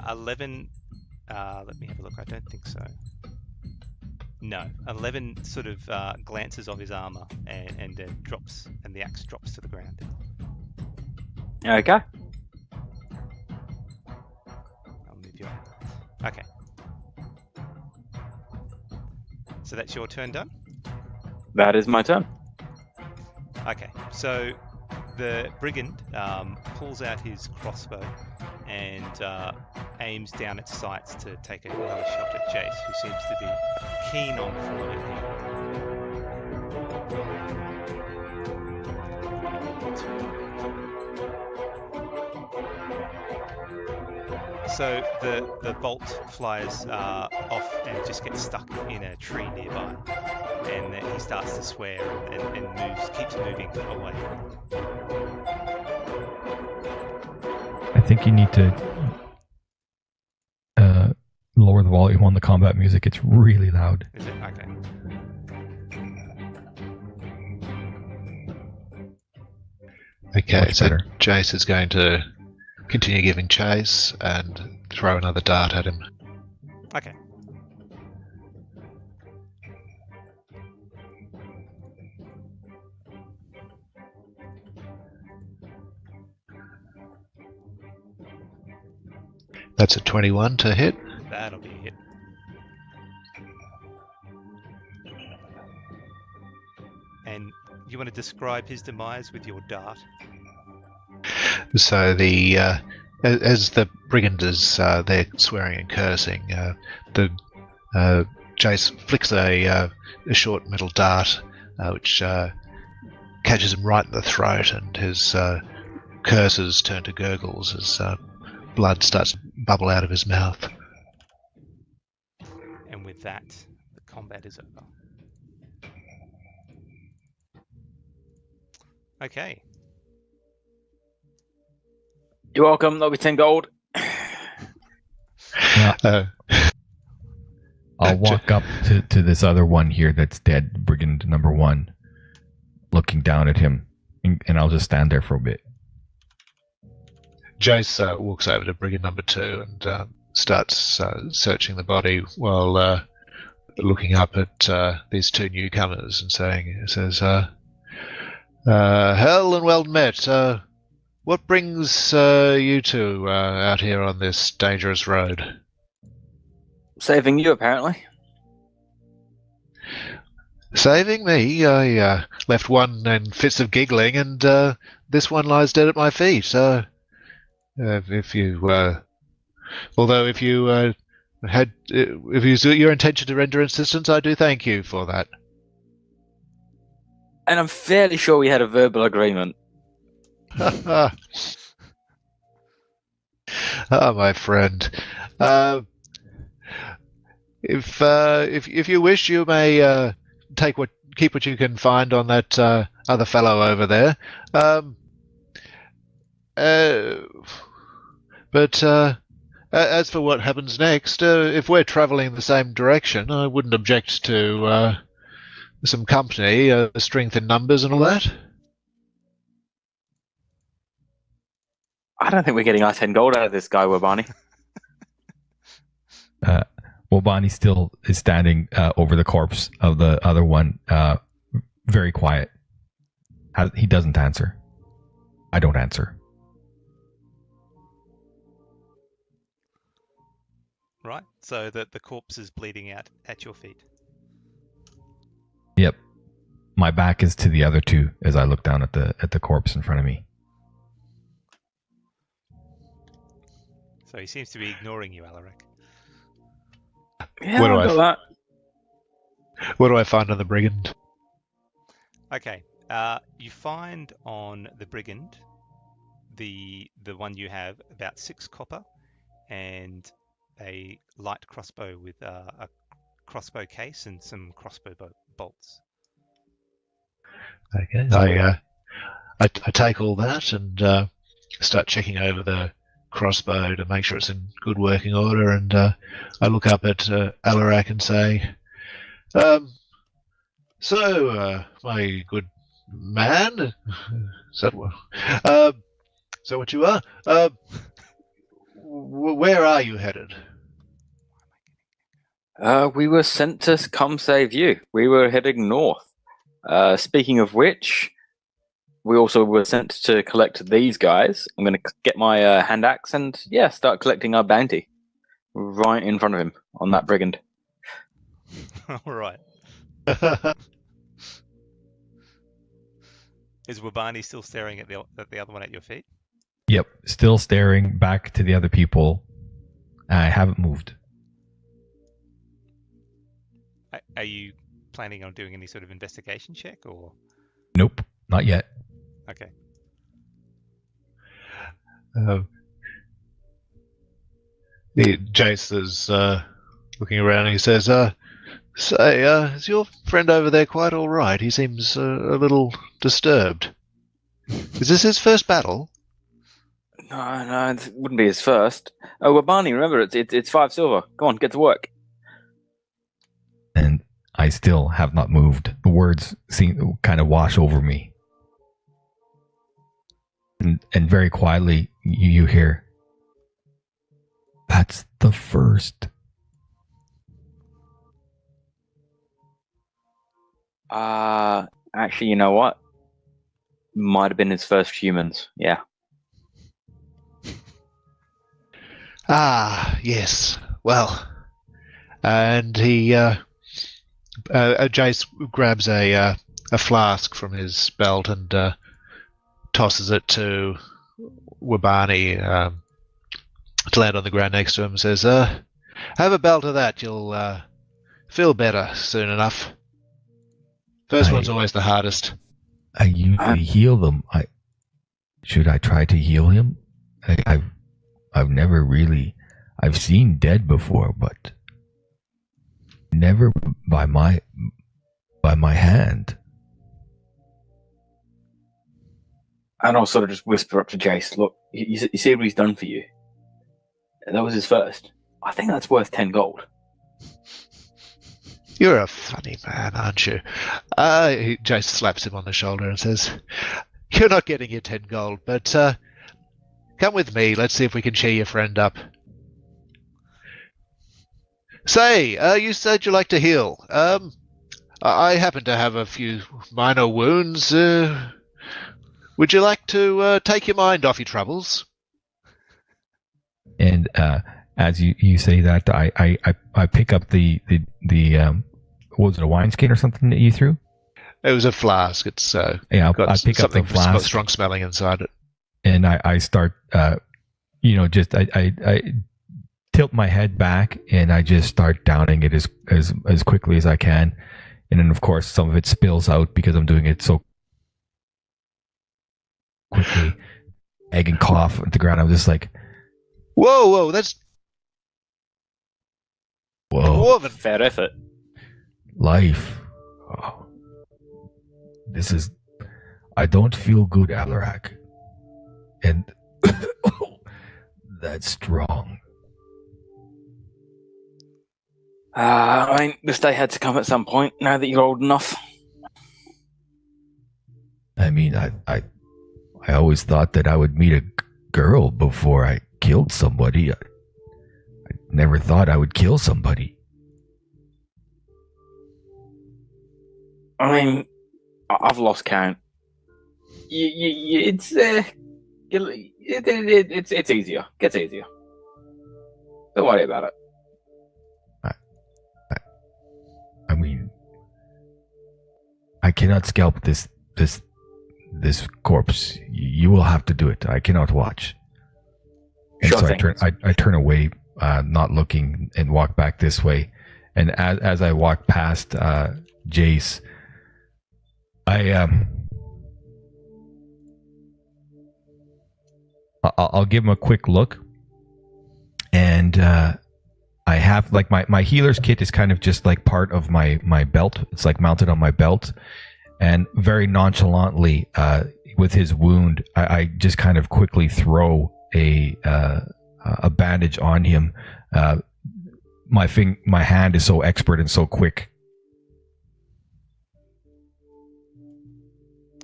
11. Let me have a look. I don't think so. No. 11 sort of glances off his armor and drops, and the axe drops to the ground. Okay. I'll move you up. Okay. So that's your turn done? That is my turn. Okay, so the brigand pulls out his crossbow and aims down its sights to take another shot at Jace, who seems to be keen on following him. So the bolt flies off and just gets stuck in a tree nearby, and then he starts to swear and keeps moving away. I think you need to lower the volume on the combat music. It's really loud. Is it? Okay. Okay, Much so better. Jace is going to continue giving chase and throw another dart at him. Okay. That's a 21 to hit. That'll be a hit. And you want to describe his demise with your dart? So the as the brigand is they're swearing and cursing, the Jace flicks a short metal dart, which catches him right in the throat, and his curses turn to gurgles as blood starts to bubble out of his mouth. And with that, the combat is over. Okay. You're welcome. That'll be 10 gold. Uh, I'll walk up to this other one here that's dead, brigand number 1, looking down at him, and I'll just stand there for a bit. Jace walks over to brigand number 2 and starts searching the body while looking up at these two newcomers and says, "Hell and well met. What brings you two out here on this dangerous road?" Saving you, apparently. Saving me? I left one in fits of giggling, and this one lies dead at my feet. If you, although if you had, if it was your intention to render assistance, I do thank you for that. And I'm fairly sure we had a verbal agreement. Ah, my friend. If you wish, you may keep what you can find on that other fellow over there. But as for what happens next, if we're travelling in the same direction, I wouldn't object to some company, strength in numbers and all that. I don't think we're getting our 10 gold out of this guy, Wabani. Bonnie still is standing over the corpse of the other one, very quiet. He doesn't answer. I don't answer. Right, so the corpse is bleeding out at your feet. Yep. My back is to the other two as I look down at the corpse in front of me. So he seems to be ignoring you, Alarak. Yeah, What do I got that. What do I find on the brigand? Okay, you find on the brigand, the one you have, about 6 copper and a light crossbow with a crossbow case and some crossbow bolts. Okay, I take all that and start checking over the crossbow to make sure it's in good working order, and I look up at Alarak and say, "So, my good man, so what you are? Where are you headed?" We were sent to come save you. We were heading north. Speaking of which, we also were sent to collect these guys. I'm going to get my hand axe and, start collecting our bounty. Right in front of him, on that brigand. All right. Is Wabani still staring at the other one at your feet? Yep, still staring back to the other people. I haven't moved. Are you planning on doing any sort of investigation check, or? Nope, not yet. Okay. Jace is looking around and he says, "Say, is your friend over there quite all right? He seems a little disturbed. Is this his first battle?" No, it wouldn't be his first. Oh, Wabani, remember, it's 5 silver. Go on, get to work. And I still have not moved. The words seem kind of wash over me. And very quietly, you hear, "That's the first." Actually, you know what? Might have been his first humans. Yeah. Ah, yes. Well, and he Jace grabs a flask from his belt and tosses it to Wabani to land on the ground next to him. Says, "Have a belt of that. You'll feel better soon enough. First one's always the hardest." I usually heal them. Should I try to heal him? I've never really. I've seen dead before, but never by my hand. And I'll sort of just whisper up to Jace, "Look, you see what he's done for you? That was his first. I think that's worth 10 gold." You're a funny man, aren't you? Jace slaps him on the shoulder and says, "You're not getting your 10 gold, but come with me. Let's see if we can cheer your friend up." Say, you said you like to heal. I happen to have a few minor wounds. Would you like to take your mind off your troubles? And as you say that, I pick up the what was it, a wineskin or something that you threw? It was a flask. It's I got pick up the something flask, strong smelling inside it. and I start, I tilt my head back and I just start downing it as quickly as I can, and then of course some of it spills out because I'm doing it so quickly. Egg and cough at the ground. I'm just like, Whoa, that's whoa, dwarven. Fair effort. life. Oh, this is. I don't feel good, Alarak, and that's strong. I mean, this day had to come at some point. Now that you're old enough. I mean, I always thought that I would meet a girl before I killed somebody. I never thought I would kill somebody. I mean, I've lost count. It's easier. Gets easier. Don't worry about it. I mean, I cannot scalp this corpse. You will have to do it. I cannot watch. And Sure so thing. I turn away, not looking, and walk back this way. And as I walk past Jace, I'll give him a quick look, and I have like my healer's kit is kind of just like part of my belt. It's like mounted on my belt, and very nonchalantly, with his wound, I just kind of quickly throw a bandage on him. My hand is so expert and so quick.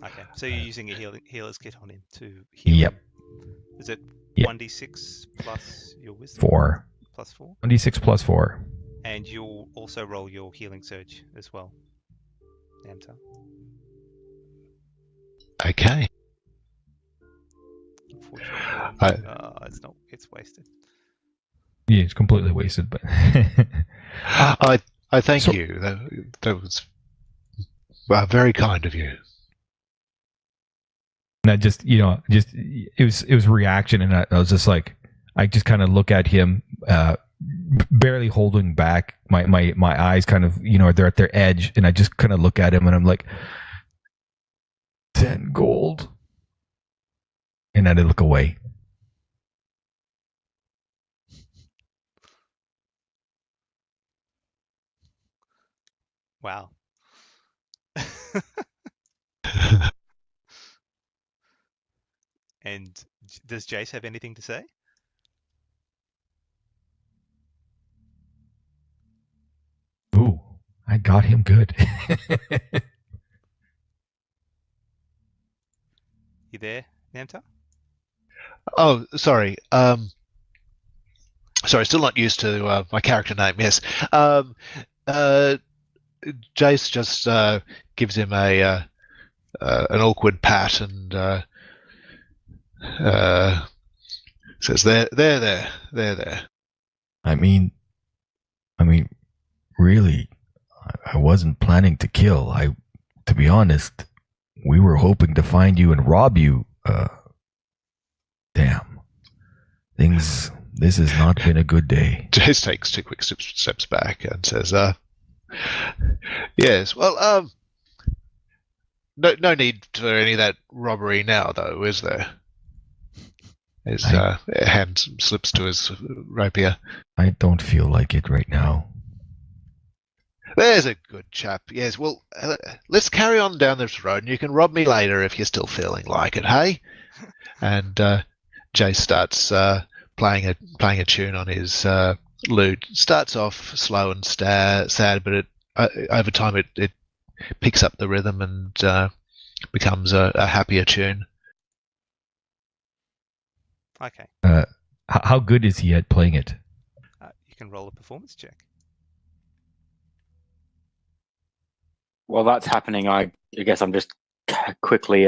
Okay, so you're using a healer's kit on him to heal. Yep. Him. Is it Yep. 1d6 plus your wisdom? 4. Plus 4? 1d6 plus 4. And you'll also roll your healing surge as well. Namta. Okay. Unfortunately, it's wasted. Yeah, it's completely wasted, but I thank So- you. That was very kind of you. and I just it was reaction, and I was just like, I just kind of look at him, barely holding back. My eyes kind of they're at their edge, and I just kind of look at him, and I'm like, 10 gold, and then I look away. Wow. And does Jace have anything to say? Ooh, I got him good. You there, Namta? Oh, sorry. Sorry, still not used to my character name. Yes. Uh, Jace just gives him an awkward pat and says, "There." I mean, really, I wasn't planning to kill. To be honest, we were hoping to find you and rob you. Damn. This has not been a good day. Jace takes 2 quick steps back and says, "Yes, well, no need for any of that robbery now, though, is there?" His hand slips to his rapier. I don't feel like it right now. There's a good chap. Yes, well, let's carry on down this road, and you can rob me later if you're still feeling like it, hey? And Jace starts playing a tune on his lute. Starts off slow and sad, but over time it picks up the rhythm and becomes a happier tune. Okay. How good is he at playing it? You can roll a performance check. While that's happening, I guess I'm just quickly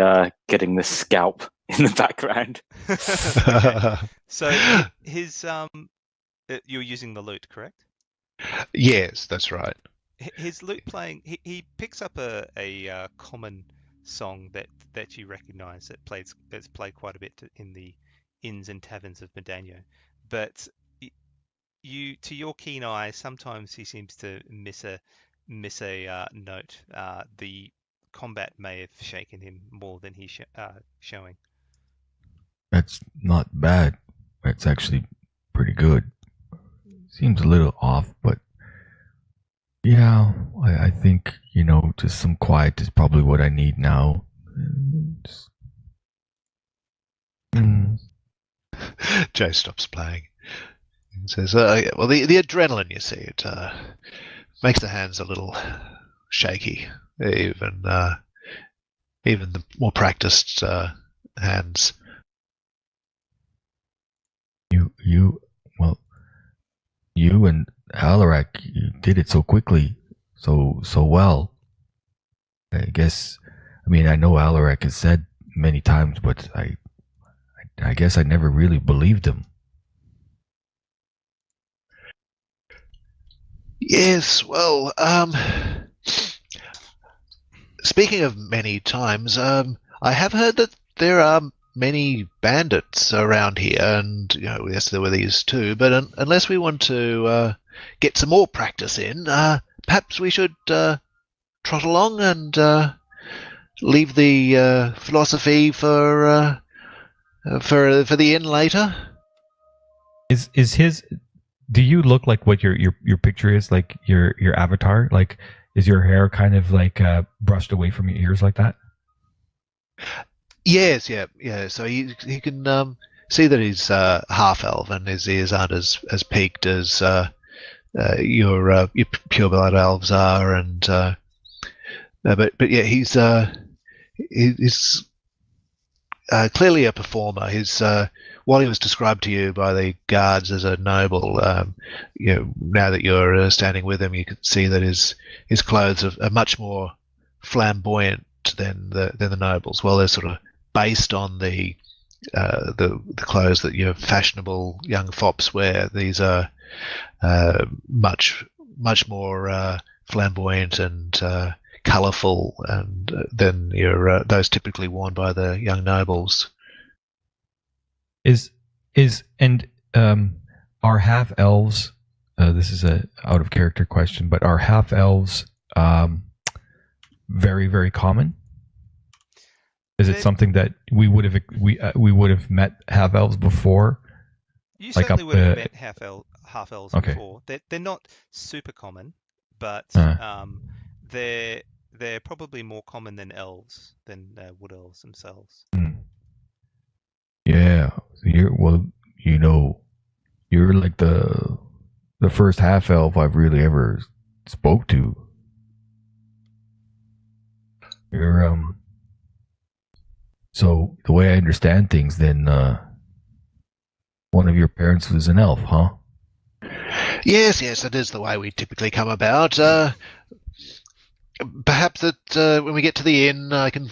getting the scalp in the background. Okay. So his you're using the lute, correct? Yes, that's right. His lute playing, he picks up a common song that you recognise that's played quite a bit in the inns and taverns of Modaño, but to your keen eye, sometimes he seems to miss a note. The combat may have shaken him more than he's showing. That's not bad. That's actually pretty good. Seems a little off, but yeah, I think, just some quiet is probably what I need now. Joe stops playing and says, well, the adrenaline, you see, it makes the hands a little shaky, even the more practiced hands. You and Alarak, you did it so quickly, so well. I guess, I know Alarak has said many times, but I guess I never really believed him. Yes, well, speaking of many times, I have heard that there are many bandits around here, and yes, there were these too. But unless we want to get some more practice in, perhaps we should trot along and leave the philosophy for the inn later. Is his? Do you look like what your picture is, like your avatar? Like, is your hair kind of like brushed away from your ears like that? Yes, yeah. So he can see that he's half elf, and his ears aren't as peaked as your pure blood elves are, and but yeah, he's clearly a performer. While he was described to you by the guards as a noble, now that you're standing with him, you can see that his clothes are much more flamboyant than the nobles. Well, they're sort of based on the clothes that your fashionable young fops wear. These are much more flamboyant and colourful, and than those typically worn by the young nobles. Are half elves? This is a out of character question, but are half elves very, very common? Is it something that we would have met half elves before? You certainly would have met half elves before. They're not super common, but they're probably more common than elves, than wood elves themselves. Yeah, you're like the first half elf I've really ever spoke to. You're so the way I understand things, then One of your parents was an elf, huh? Yes, that is the way we typically come about. Perhaps that when we get to the inn, I can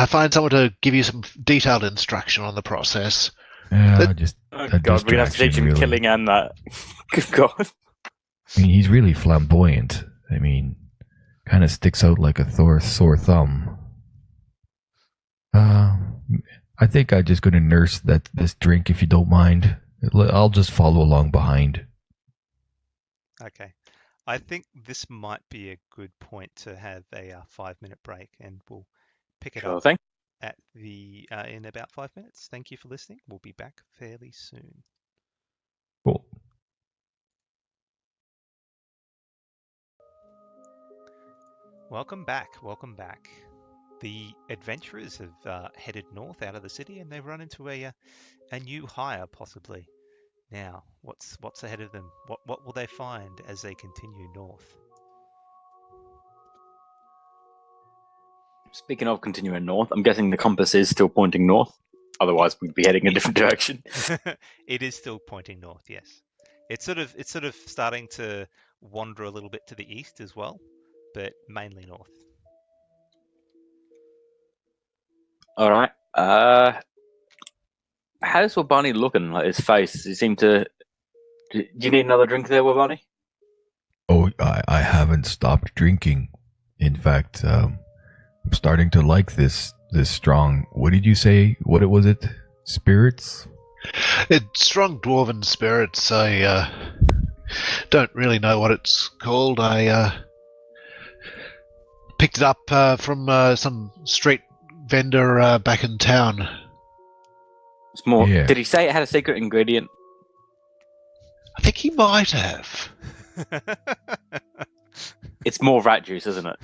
find someone to give you some detailed instruction on the process. Yeah, just Oh a god, we're gonna have to teach distraction, him really. killing and that. Good god. I mean, he's really flamboyant. I mean, kind of sticks out like a sore thumb. I think I'm just going to nurse this drink, if you don't mind. I'll just follow along behind. Okay. I think this might be a good point to have a 5-minute break, and we'll pick it Sure up thing. at the in about 5 minutes. Thank you for listening. We'll be back fairly soon. Cool. Welcome back. Welcome back. The adventurers have headed north out of the city, and they've run into a new hire, possibly. Now, what's ahead of them? What will they find as they continue north? Speaking of continuing north, I'm guessing the compass is still pointing north. Otherwise, we'd be heading a different direction. It is still pointing north, yes. It's sort of starting to wander a little bit to the east as well, but mainly north. All right. How's Wabani looking? Like his face? Does he seem to? Do you need another drink there, Wabani? Oh, I haven't stopped drinking. In fact, I'm starting to like this strong. What did you say? What was it? Spirits? It's strong dwarven spirits. I don't really know what it's called. I picked it up from some street vendor back in town. It's more. Yeah. Did he say it had a secret ingredient? I think he might have. It's more rat juice, isn't it?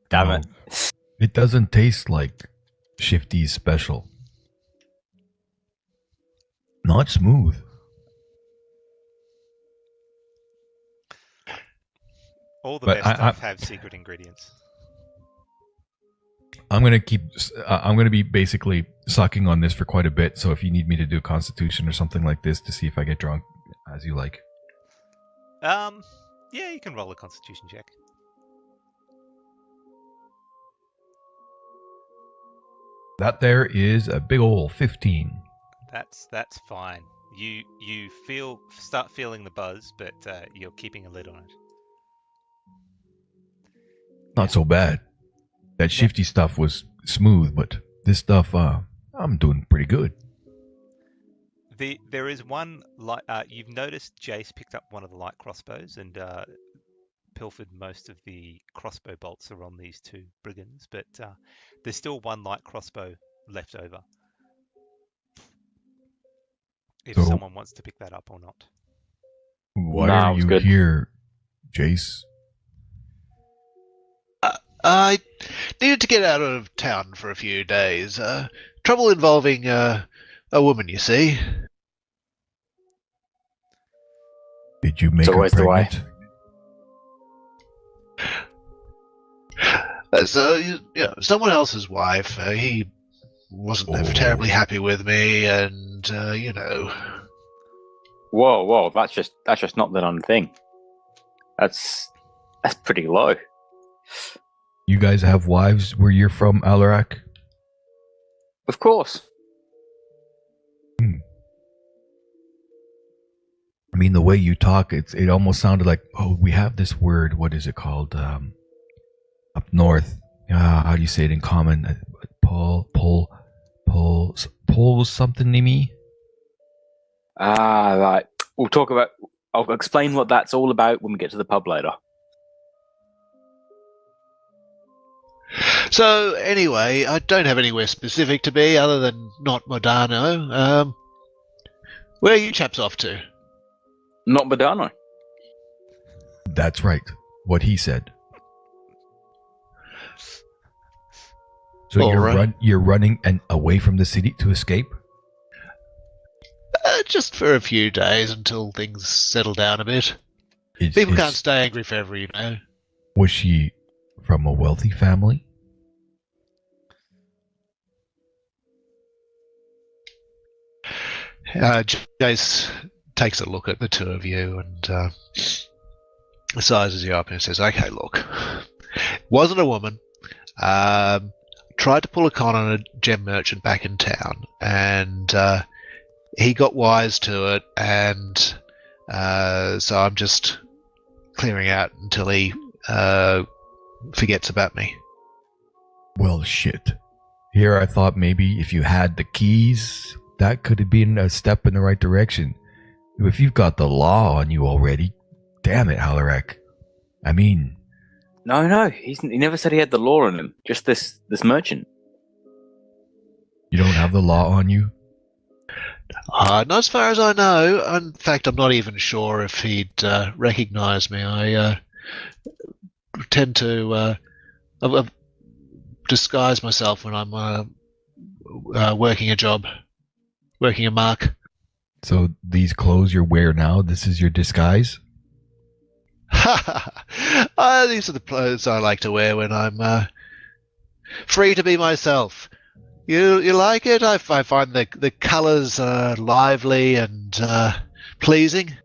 Damn No, it. it doesn't taste like Shifty's special. Not smooth. All the But best stuff have secret ingredients. I'm gonna be basically sucking on this for quite a bit. So if you need me to do a constitution or something like this to see if I get drunk, as you like. Yeah, you can roll a constitution check. That there is a big ol' 15. That's fine. You start feeling the buzz, but you're keeping a lid on it. Not so bad. That Shifty stuff was smooth, but this stuff, I'm doing pretty good. There is one light. You've noticed Jace picked up one of the light crossbows and pilfered most of the crossbow bolts are on these two brigands, but there's still one light crossbow left over. If So- someone wants to pick that up or not. Why Nah, are it was you good. here, Jace? I needed to get out of town for a few days. Trouble involving a woman, you see. Did you make It's her always the way. pregnant? So, someone else's wife. He wasn't ever terribly happy with me, and Whoa! That's just not the done thing. That's pretty low. You guys have wives where you're from, Alarak? Of course. I mean, the way you talk, it almost sounded like, oh, we have this word. What is it called? Up north. How do you say it in common? Pull something to me? Right. I'll explain what that's all about when we get to the pub later. So, anyway, I don't have anywhere specific to be other than not Modaño. Where are you chaps off to? Not Modaño. That's right. What he said. So All right. you're running away from the city to escape? Just for a few days until things settle down a bit. Is- People is- can't stay angry forever, you know. Was she from a wealthy family? Jace takes a look at the two of you and sizes you up and says, "Okay, look, wasn't a woman. Tried to pull a con on a gem merchant back in town, and he got wise to it, and so I'm just clearing out until he forgets about me." Well, shit. Here I thought maybe if you had the keys, that could have been a step in the right direction. If you've got the law on you already, damn it, Halarek. I mean... No, he never said he had the law on him. Just this merchant. You don't have the law on you? Not as far as I know. In fact, I'm not even sure if he'd recognise me. I tend to disguise myself when I'm working a job, working a mark. So these clothes you wear now, this is your disguise? These are the clothes I like to wear when I'm free to be myself. You like it? I find the colours lively and pleasing.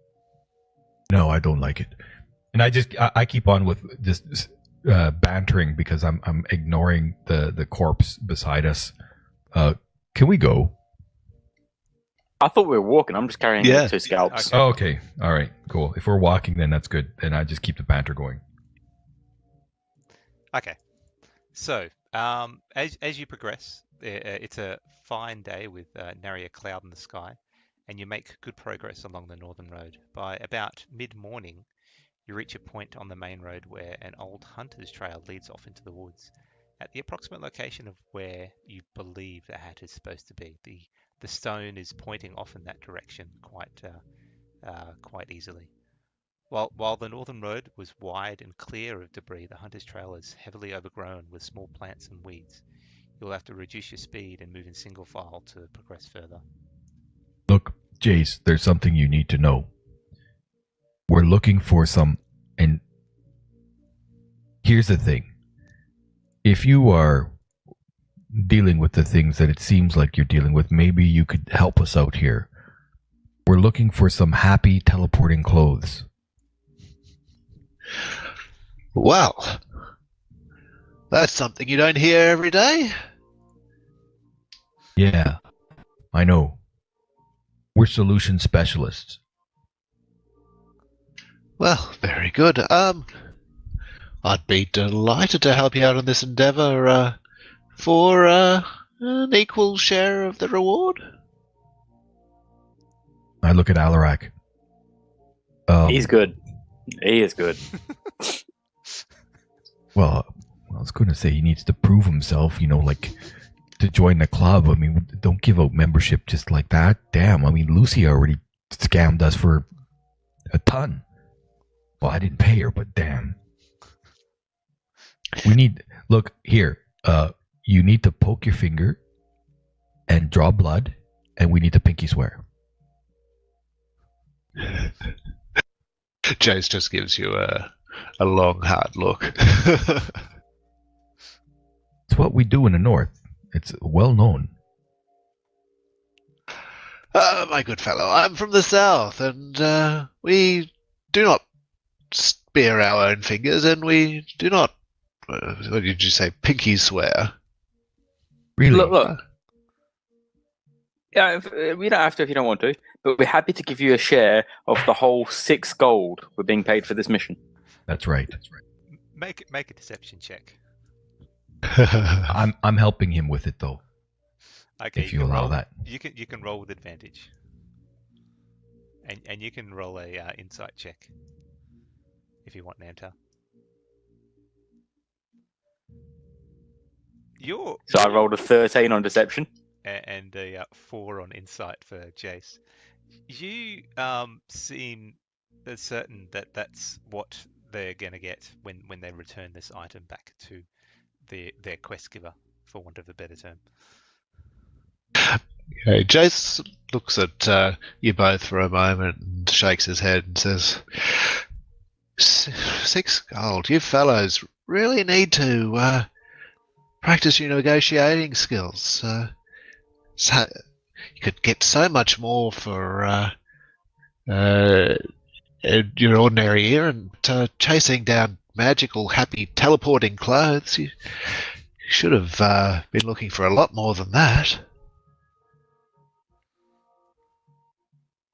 No, I don't like it. And I keep on with just bantering because I'm ignoring the corpse beside us. Can we go? I thought we were walking. I'm just carrying 2 scalps. Okay. Oh, okay. All right. Cool. If we're walking, then that's good. Then I just keep the banter going. Okay. So, as you progress, it's a fine day with nary a cloud in the sky, and you make good progress along the northern road. By about mid-morning, you reach a point on the main road where an old hunter's trail leads off into the woods, at the approximate location of where you believe the hat is supposed to be. The stone is pointing off in that direction quite easily. While the northern road was wide and clear of debris, the hunter's trail is heavily overgrown with small plants and weeds. You'll have to reduce your speed and move in single file to progress further. Look, Jace, there's something you need to know. We're looking for some... And here's the thing. If you are dealing with the things that it seems like you're dealing with, maybe you could help us out here. We're looking for some happy teleporting clothes. Well, that's something you don't hear every day. Yeah, I know. We're solution specialists. Well, very good. I'd be delighted to help you out on this endeavour for an equal share of the reward. I look at Alarak. He's good. He is good. Well, I was going to say he needs to prove himself, like to join the club. I mean, don't give out membership just like that. Damn, I mean, Luci already scammed us for a ton. Well, I didn't pay her, but damn. Look, here, you need to poke your finger and draw blood, and we need to pinky swear. Jace just gives you a long, hard look. It's what we do in the North. It's well known. My good fellow, I'm from the South, and we do not spear our own fingers, and we do not, what did you say, pinky swear. Really? Look. Yeah, we don't have to if you don't want to, but we're happy to give you a share of the whole 6 gold we're being paid for this mission. That's right. Make a deception check. I'm helping him with it though. Okay, if you allow roll, that. you can roll with advantage, and you can roll a insight check if you want, Nanta. So I rolled a 13 on deception. And a 4 on insight for Jace. You seem certain that that's what they're going to get when they return this item back to their quest giver, for want of a better term. Okay, Jace looks at you both for a moment and shakes his head and says, 6 gold, you fellows really need to practice your negotiating skills. You could get so much more for your ordinary errand. Chasing down magical, happy, teleporting clothes. You should have been looking for a lot more than that.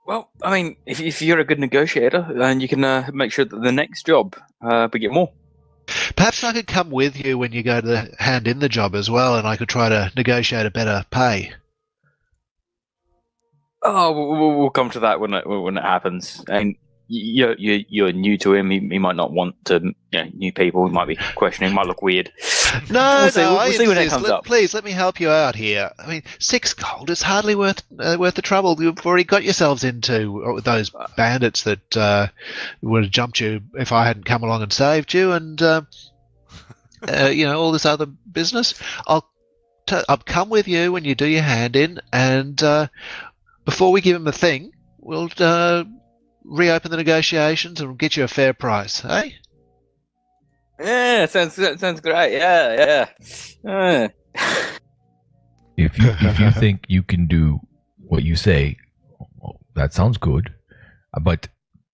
Well, I mean, if you're a good negotiator, then you can make sure that the next job we get more. Perhaps I could come with you when you go to hand in the job as well, and I could try to negotiate a better pay. Oh, we'll come to that when it happens. And you're new to him. He might not want to. New people. He might be questioning. Might look weird. No, we'll see when it comes up. Please let me help you out here. I mean, 6 gold is hardly worth the trouble. You've already got yourselves into those bandits that would have jumped you if I hadn't come along and saved you, and all this other business. I'll come with you when you do your hand in, and before we give him a thing, we'll reopen the negotiations and get you a fair price, eh? Yeah, sounds great. Yeah. If you think you can do what you say, that sounds good. But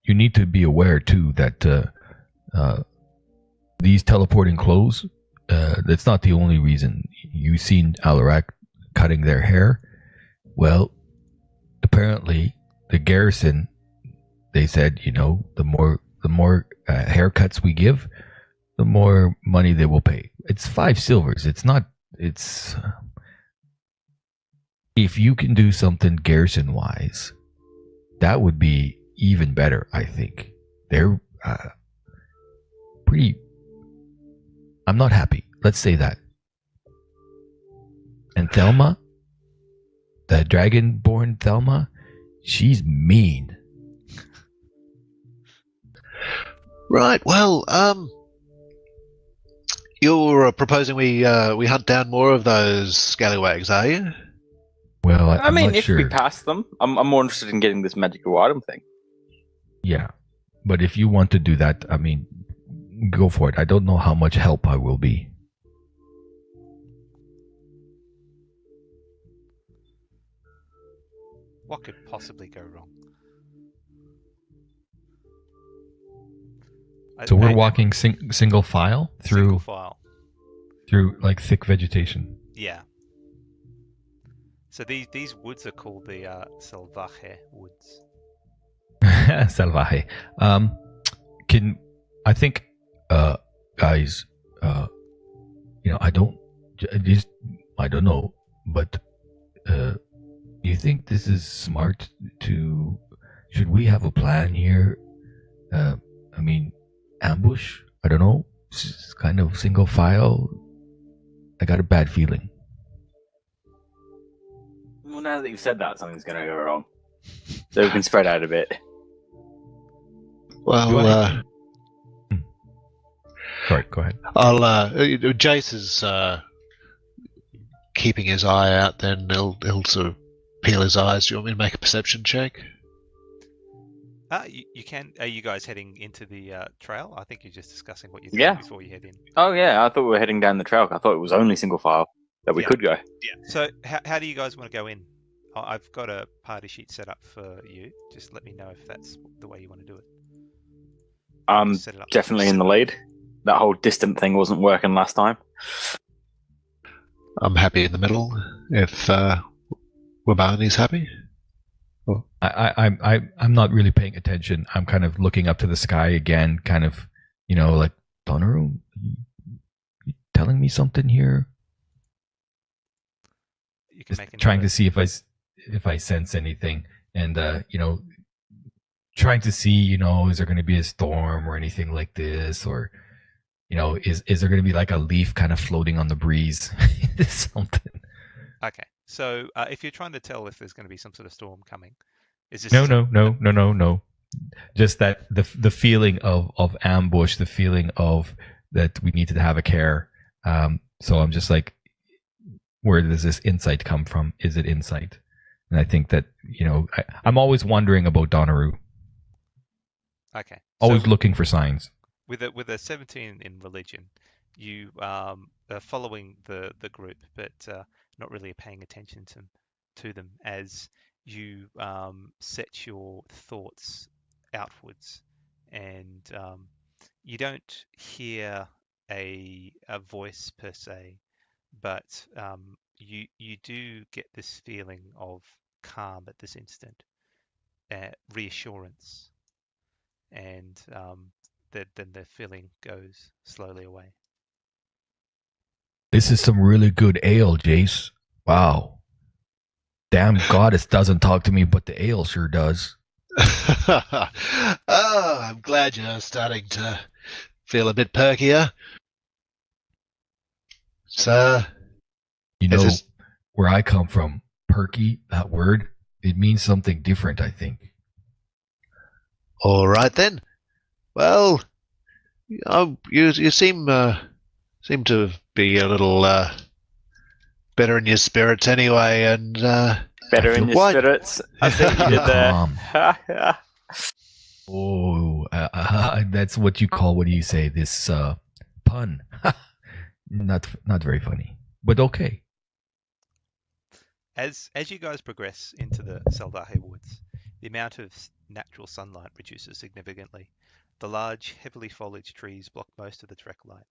you need to be aware too that these teleporting clothes, that's not the only reason. You've seen Alarak cutting their hair. Well, apparently the garrison, they said, the more haircuts we give, the more money they will pay. It's 5 silvers. It's if you can do something garrison wise, that would be even better. I think they're pretty. I'm not happy. Let's say that. And Thelma, the dragonborn Thelma, she's mean. Right. Well, you're proposing we hunt down more of those scallywags, are you? Well, I mean, not if sure. we pass them, I'm more interested in getting this magical item thing. Yeah, but if you want to do that, I mean, go for it. I don't know how much help I will be. What could possibly go wrong? So we're walking single file through like thick vegetation. Yeah. So these woods are called the Salvaje Woods. Salvaje. Guys, I don't know, but you think this is smart should we have a plan here? I mean, ambush? I don't know. It's kind of single file. I got a bad feeling. Well, now that you've said that, something's going to go wrong. So we can spread out a bit. Well, Sorry, go ahead. Jace is keeping his eye out. Then he'll sort of peel his eyes. Do you want me to make a perception check? You can. Are you guys heading into the trail? I think you're just discussing what you're doing before you head in. Oh yeah, I thought we were heading down the trail. I thought it was only single file that we could go. Yeah. So how do you guys want to go in? I've got a party sheet set up for you. Just let me know if that's the way you want to do it. I'm definitely in the lead. That whole distant thing wasn't working last time. I'm happy in the middle. If Wabani's happy. I'm not really paying attention. I'm kind of looking up to the sky again, kind of, like, Donaru, you telling me something here? You can Just trying to see if I sense anything, and trying to see, is there going to be a storm or anything like this, or is there going to be like a leaf kind of floating on the breeze? Something. Okay. So if you're trying to tell if there's going to be some sort of storm coming, is this no. Just that the feeling of ambush, the feeling of that we need to have a care. So I'm just like, where does this insight come from? Is it insight? And I think that I'm always wondering about Donaru. Okay. Always looking for signs. With a 17 in religion, you are following the group, but not really paying attention to them. to them as you set your thoughts outwards, and you don't hear a voice per se, but you do get this feeling of calm at this instant, reassurance, and then the feeling goes slowly away. This is some really good ale, Jace. Wow. Damn goddess doesn't talk to me, but the ale sure does. Oh, I'm glad you're starting to feel a bit perkier. So, You is know, this where I come from, perky, that word, it means something different, I think. all right then? Well, you seem to be a little better in your spirits anyway, and Better I in feel your What? spirits. I see what you did there. calm. Oh, that's what you call, what do you say, this pun. Not very funny, but okay. As you guys progress into the Salvaje Woods, the amount of natural sunlight reduces significantly. The large, heavily foliaged trees block most of the direct light.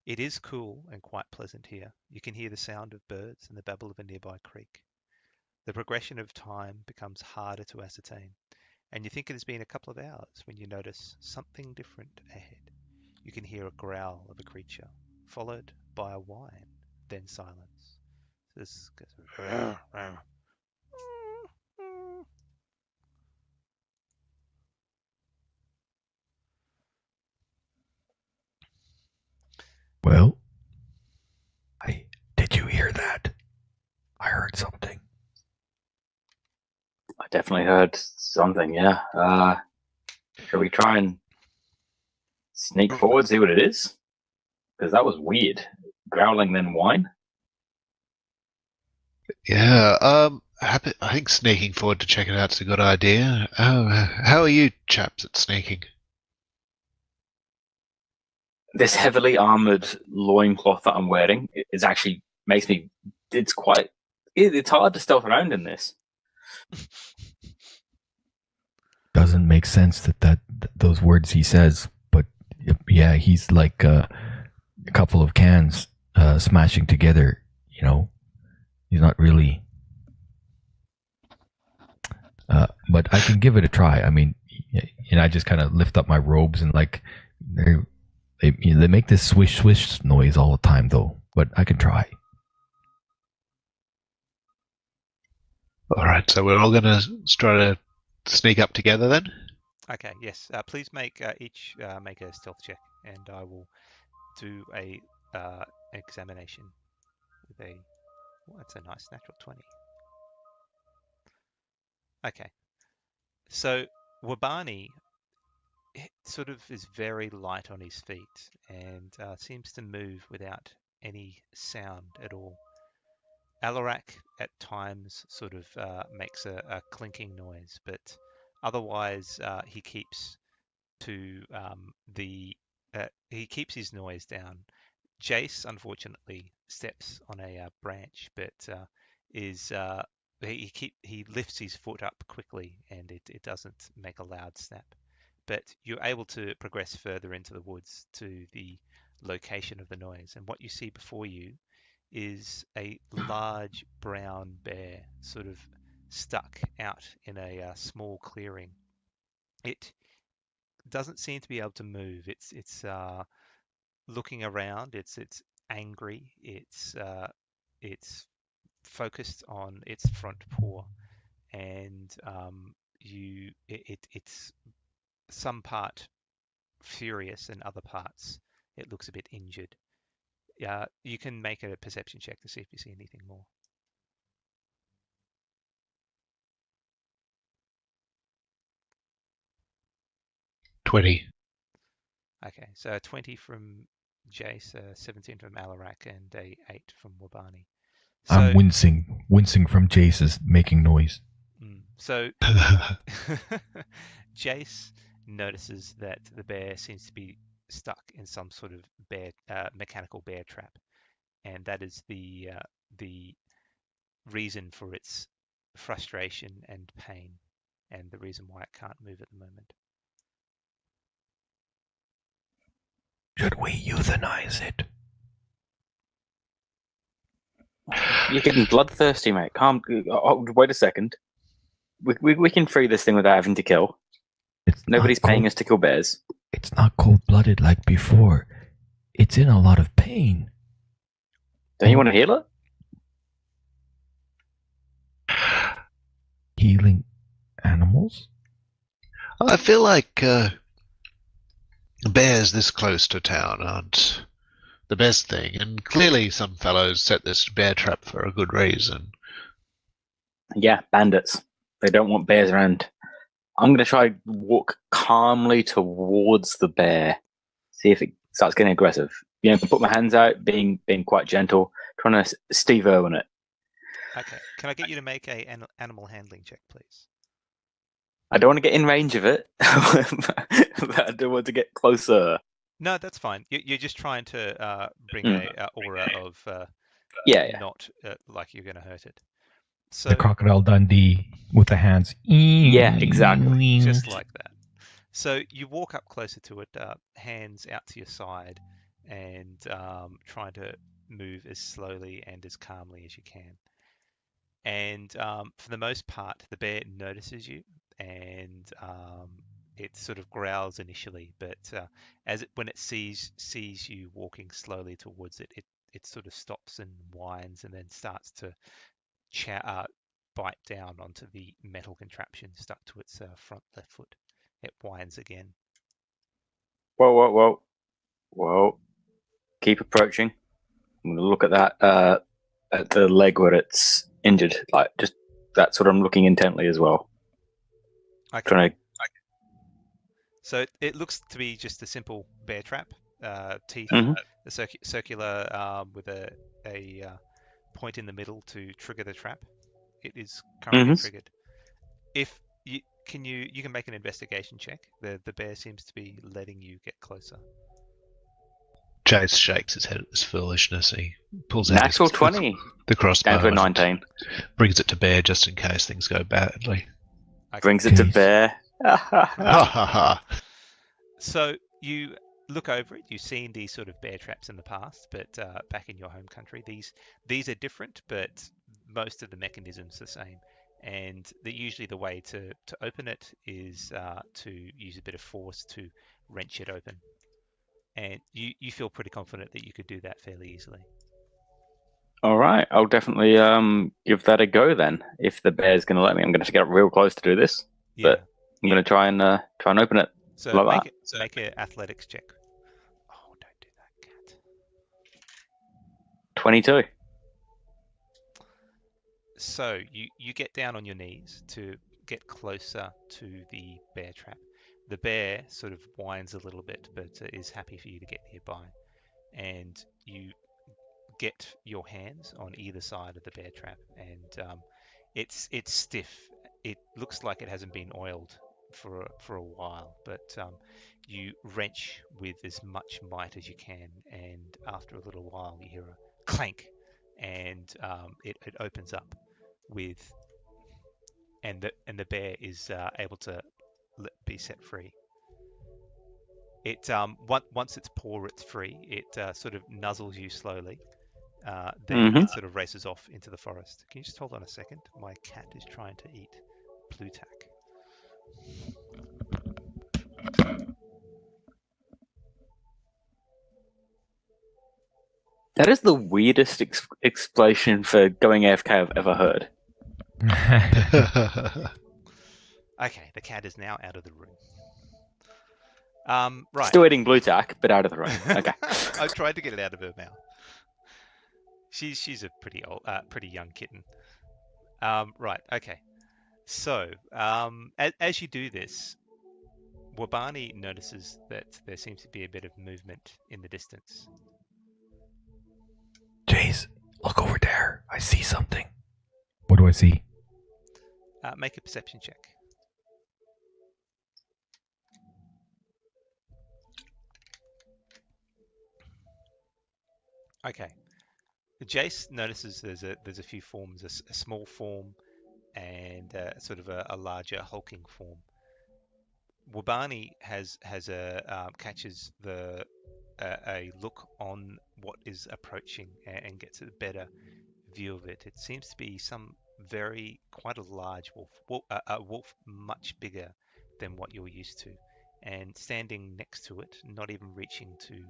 It is cool and quite pleasant here. You can hear the sound of birds and the babble of a nearby creek. The progression of time becomes harder to ascertain, and you think it has been a couple of hours when you notice something different ahead. You can hear a growl of a creature, followed by a whine, then silence. This goes. Well, did you hear that? I heard something. I definitely heard something, yeah. Shall we try and sneak forward, see what it is? Because that was weird. Growling, then whine. yeah, I think sneaking forward to check it out's a good idea. How are you chaps at sneaking? This heavily armored loincloth that I'm wearing is actually makes me. It's quite. It's hard to stealth around in this. Doesn't make sense that those words he says, but yeah, he's like a couple of cans smashing together. You know, he's not really. But I can give it a try. I mean, I just kind of lift up my robes and like they make this swish swish noise all the time though. But I can try. All right, so we're all going to try to sneak up together then? Okay, yes. Please make each make a stealth check, and I will do a examination with a. Oh, that's a nice natural 20. Okay, so Wabani sort of is very light on his feet and seems to move without any sound at all. Alarak at times sort of makes a clinking noise, but otherwise he keeps to he keeps his noise down. Jace unfortunately steps on a branch, but he lifts his foot up quickly and it doesn't make a loud snap. But you're able to progress further into the woods to the location of the noise, and what you see before you is a large brown bear sort of stuck out in a small clearing. It doesn't seem to be able to move. It's looking around. It's angry. It's focused on its front paw, and it's some part furious and other parts it looks a bit injured. You can make a perception check to see if you see anything more. 20. Okay, so 20 from Jace, 17 from Alarak, and a 8 from Wabani. So, I'm wincing from Jace's making noise. So Jace notices that the bear seems to be stuck in some sort of mechanical bear trap, and that is the reason for its frustration and pain, and the reason why it can't move at the moment. Should we euthanize it? You're getting bloodthirsty, mate. Wait a second. We can free this thing without having to kill. Nobody's paying us to kill bears. It's not cold-blooded like before. It's in a lot of pain. Don't you want to heal it? Healing animals? I feel like bears this close to town aren't the best thing, and clearly some fellows set this bear trap for a good reason. Yeah, bandits. They don't want bears around. I'm going to try walk calmly towards the bear, see if it starts getting aggressive. Put my hands out, being quite gentle, trying to Steve Irwin it. Okay. Can I get you to make an animal handling check, please? I don't want to get in range of it, but I do want to get closer. No, that's fine. You're just trying to bring a aura of not like you're going to hurt it. So the Crocodile Dundee with the hands. Yeah, exactly. Just like that. So you walk up closer to it, hands out to your side, and trying to move as slowly and as calmly as you can. And for the most part, the bear notices you, and it sort of growls initially, but when it sees you walking slowly towards it, it sort of stops and whines, and then starts to bite down onto the metal contraption stuck to its front left foot. It whines again. Whoa. Keep approaching. I'm going to look at that, at the leg where it's injured. Like, just that's what I'm looking intently as well. Okay. So it looks to be just a simple bear trap. Teeth, the circular with a point in the middle to trigger the trap. It is currently triggered. If you can make an investigation check. The bear seems to be letting you get closer. Jace shakes his head at this foolishness. He pulls out natural 20. The crossbow. Down to a 19. Brings it to bear just in case things go badly. Okay. Brings it to bear. So you look over it. You've seen these sort of bear traps in the past, but back in your home country, these are different, but most of the mechanisms are the same. And usually the way to open it is to use a bit of force to wrench it open. And you feel pretty confident that you could do that fairly easily. All right, I'll definitely give that a go then. If the bear's going to let me, I'm going to get up real close to do this. Yeah. But I'm going to try and open it. So like make an athletics check. Oh, don't do that, cat. 22. So you get down on your knees to get closer to the bear trap. The bear sort of whines a little bit, but is happy for you to get nearby. And you get your hands on either side of the bear trap, and it's stiff. It looks like it hasn't been oiled for a while, but you wrench with as much might as you can, and after a little while you hear a clank, and it opens up and the bear is able to be set free. It once its paw it's free, it sort of nuzzles you slowly. Then it sort of races off into the forest. Can you just hold on a second? My cat is trying to eat Plutak. That is the weirdest explanation for going AFK I've ever heard. Okay, the cat is now out of the room. Right. Still eating blue tack, but out of the room. Okay. I tried to get it out of her mouth. She's a pretty young kitten. Right. Okay. So as you do this, Wabani notices that there seems to be a bit of movement in the distance. Jace, look over there. I see something. What do I see? Make a perception check. Okay. Jace notices there's a few forms, a small form and sort of a larger hulking form. Wabani catches a look on what is approaching and gets a better view of it. It seems to be quite a large wolf, a wolf much bigger than what you're used to, and standing next to it, not even reaching to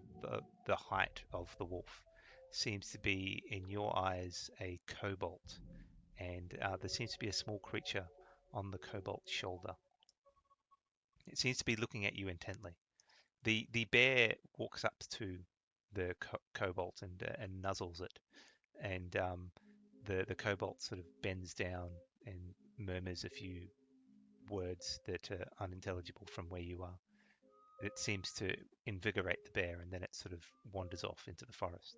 the height of the wolf, seems to be, in your eyes, a kobold, and there seems to be a small creature on the kobold's shoulder. It seems to be looking at you intently. The bear walks up to the kobold and nuzzles it, and the kobold sort of bends down and murmurs a few words that are unintelligible from where you are. It seems to invigorate the bear, and then it sort of wanders off into the forest.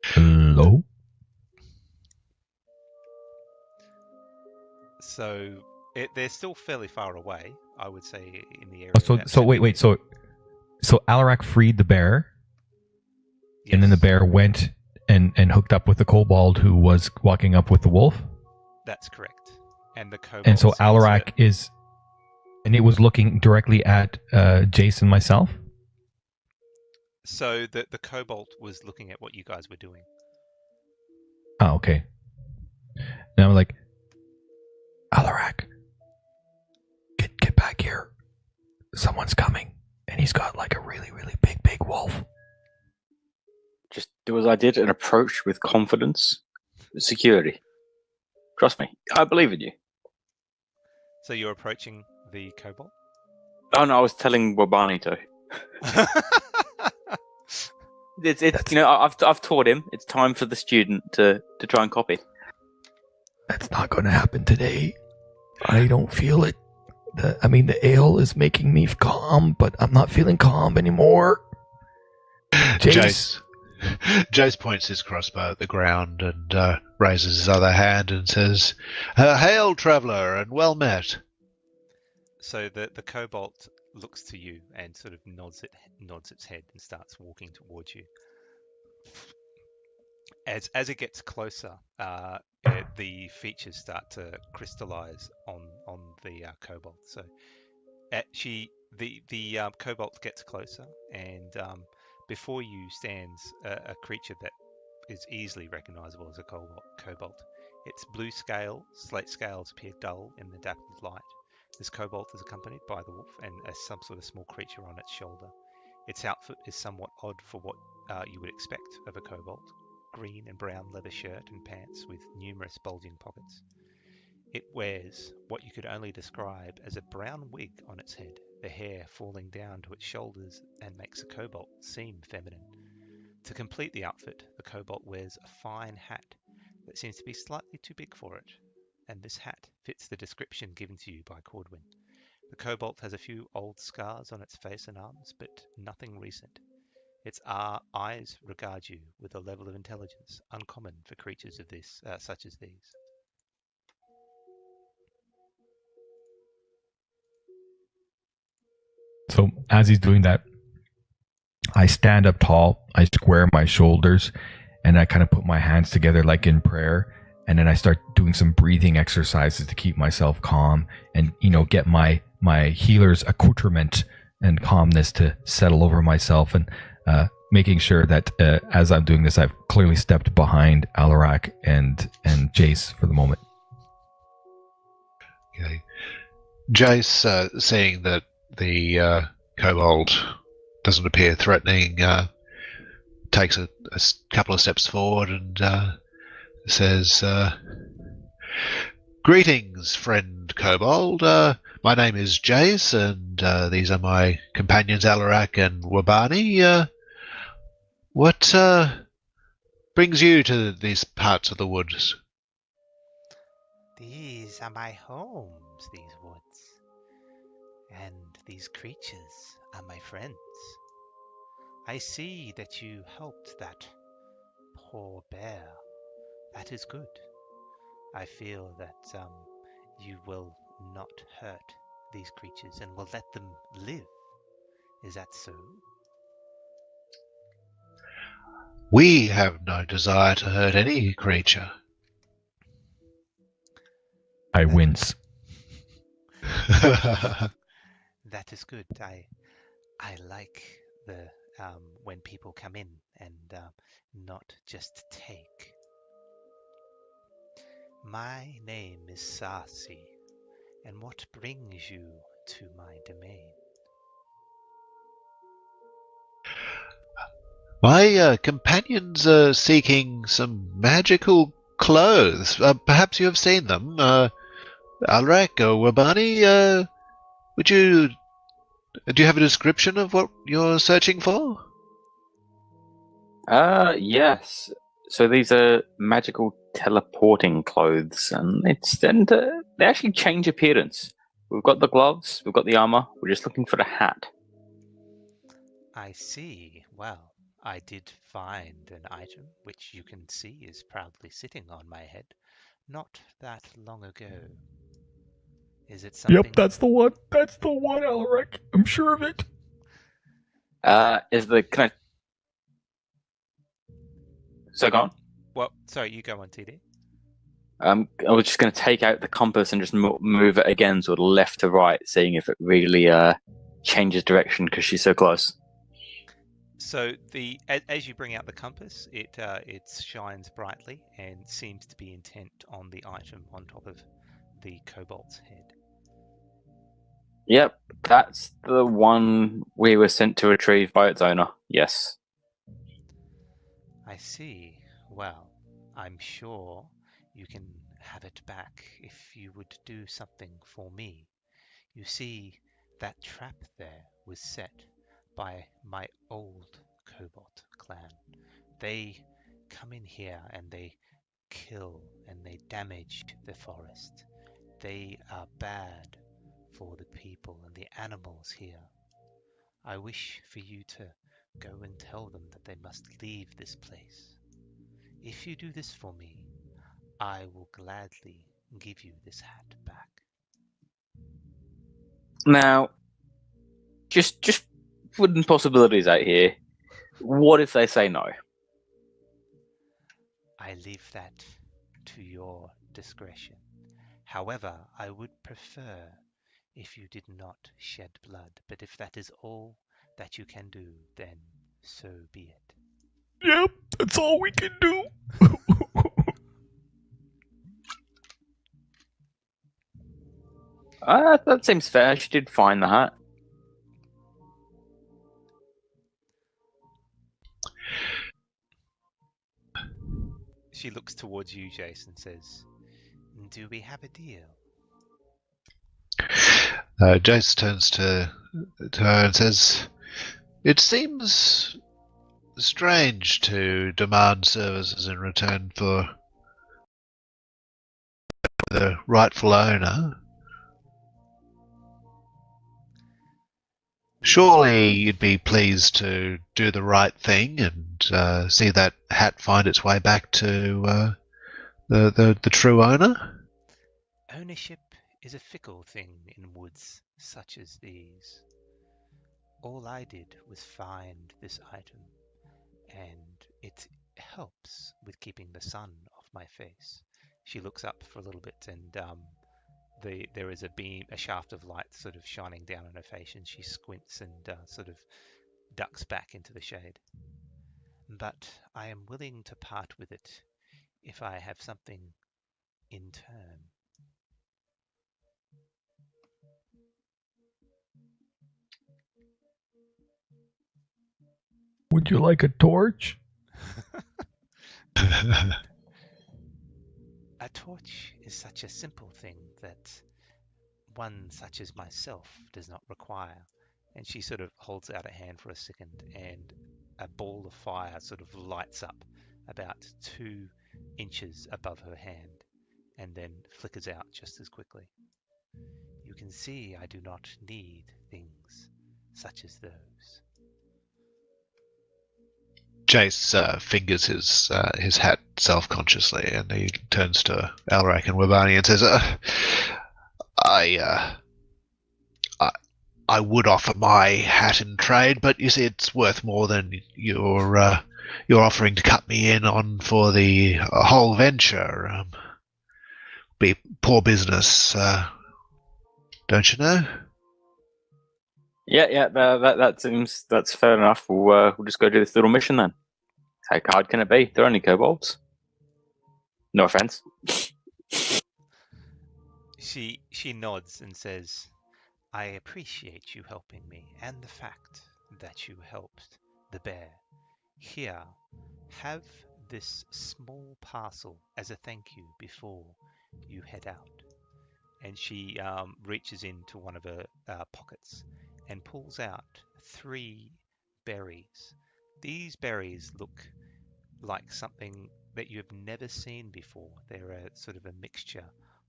Hello? So they're still fairly far away, I would say, in the area. Wait. So Alarak freed the bear, Yes. and then the bear went and hooked up with the kobold who was walking up with the wolf? That's correct. And the kobold. And so Alarak and it was looking directly at Jason and myself? So the kobold was looking at what you guys were doing. Oh, okay. And I'm like, Alarak, get back here. Someone's coming. And he's got like a really, really big wolf. Just do as I did and approach with confidence, security. Trust me, I believe in you. So you're approaching the kobold? Oh no, I was telling Wabani to. It's I've taught him. It's time for the student to try and copy. That's not going to happen today. I don't feel it. The ale is making me calm, but I'm not feeling calm anymore. Jace points his crossbow at the ground and raises his other hand and says, "Hail, traveller, and well met." So the kobold looks to you and sort of nods its head and starts walking towards you. As it gets closer, the features start to crystallize on the kobold. So the kobold gets closer, and before you stands a creature that is easily recognizable as a kobold. Its blue slate scales appear dull in the dappled light. This kobold is accompanied by the wolf and some sort of small creature on its shoulder. Its outfit is somewhat odd for what you would expect of a kobold. Green and brown leather shirt and pants with numerous bulging pockets. It wears what you could only describe as a brown wig on its head, the hair falling down to its shoulders and makes a kobold seem feminine. To complete the outfit, the kobold wears a fine hat that seems to be slightly too big for it, and this hat fits the description given to you by Cordwin. The kobold has a few old scars on its face and arms, but nothing recent. Its eyes regard you with a level of intelligence uncommon for creatures of such as these. So as he's doing that, I stand up tall, I square my shoulders, and I kind of put my hands together like in prayer, and then I start doing some breathing exercises to keep myself calm and, get my healer's accoutrement and calmness to settle over myself, and making sure that as I'm doing this, I've clearly stepped behind Alarak and Jace for the moment. Okay. Jace, seeing that the kobold doesn't appear threatening, takes a couple of steps forward and says, "Greetings, friend kobold. My name is Jace, and these are my companions Alarak and Wabani. What brings you to these parts of the woods?" These are my homes, these woods, and these creatures are my friends. I see that you helped that poor bear. That is good. I feel that you will not hurt these creatures and will let them live. Is that so? We have no desire to hurt any creature. I wince. That is good. I like the when people come in and not just take. My name is Sarsi, and what brings you to my domain? My companions are seeking some magical clothes. Perhaps you have seen them. Alrak or Wabani, do you have a description of what you're searching for? Yes. So these are magical teleporting clothes, and they actually change appearance. We've got the gloves, we've got the armor. We're just looking for the hat. I see. Well, I did find an item which you can see is proudly sitting on my head not that long ago. Is it something? Yep, that's the one. That's the one, Alrek. I'm sure of it. Can I? So go on. Well, sorry, you go on, TD. I was just going to take out the compass and just move it again, sort of left to right, seeing if it really changes direction because she's so close. So as you bring out the compass, it shines brightly and seems to be intent on the item on top of the kobold's head. Yep, that's the one we were sent to retrieve by its owner. Yes. I see. Well, I'm sure you can have it back if you would do something for me. You see, that trap there was set by my old Cobalt clan. They come in here and they kill and they damage the forest. They are bad for the people and the animals here. I wish for you to go and tell them that they must leave this place. If you do this for me, I will gladly give you this hat back. Now, just putting possibilities out here. What if they say no? I leave that to your discretion. However, I would prefer if you did not shed blood, but if that is all that you can do, then so be it. Yep, that's all we can do. That seems fair. She did find the hat. She looks towards you, Jason, and says, "Do we have a deal?" Jace turns to her and says, "It seems strange to demand services in return for the rightful owner. Surely you'd be pleased to do the right thing and see that hat find its way back to the true owner?" Ownership is a fickle thing in woods such as these. All I did was find this item, and it helps with keeping the sun off my face. She looks up for a little bit, and there is a shaft of light sort of shining down on her face, and she squints and sort of ducks back into the shade. But I am willing to part with it if I have something in turn. Would you like a torch? A torch is such a simple thing that one such as myself does not require. And she sort of holds out a hand for a second, and a ball of fire sort of lights up about 2 inches above her hand and then flickers out just as quickly. You can see I do not need things such as those. Jace fingers his hat self-consciously, and he turns to Alrak and Wabani and says, I would offer my hat in trade, but you see, it's worth more than you're offering to cut me in on for the whole venture. Be poor business, don't you know? Yeah. That seems that's fair enough. We'll just go do this little mission then. How hard can it be? They're only kobolds. No offense. She nods and says, "I appreciate you helping me, and the fact that you helped the bear. Here, have this small parcel as a thank you before you head out." And she reaches into one of her pockets and pulls out 3 berries. These berries look like something that you have never seen before. They're a sort of a mixture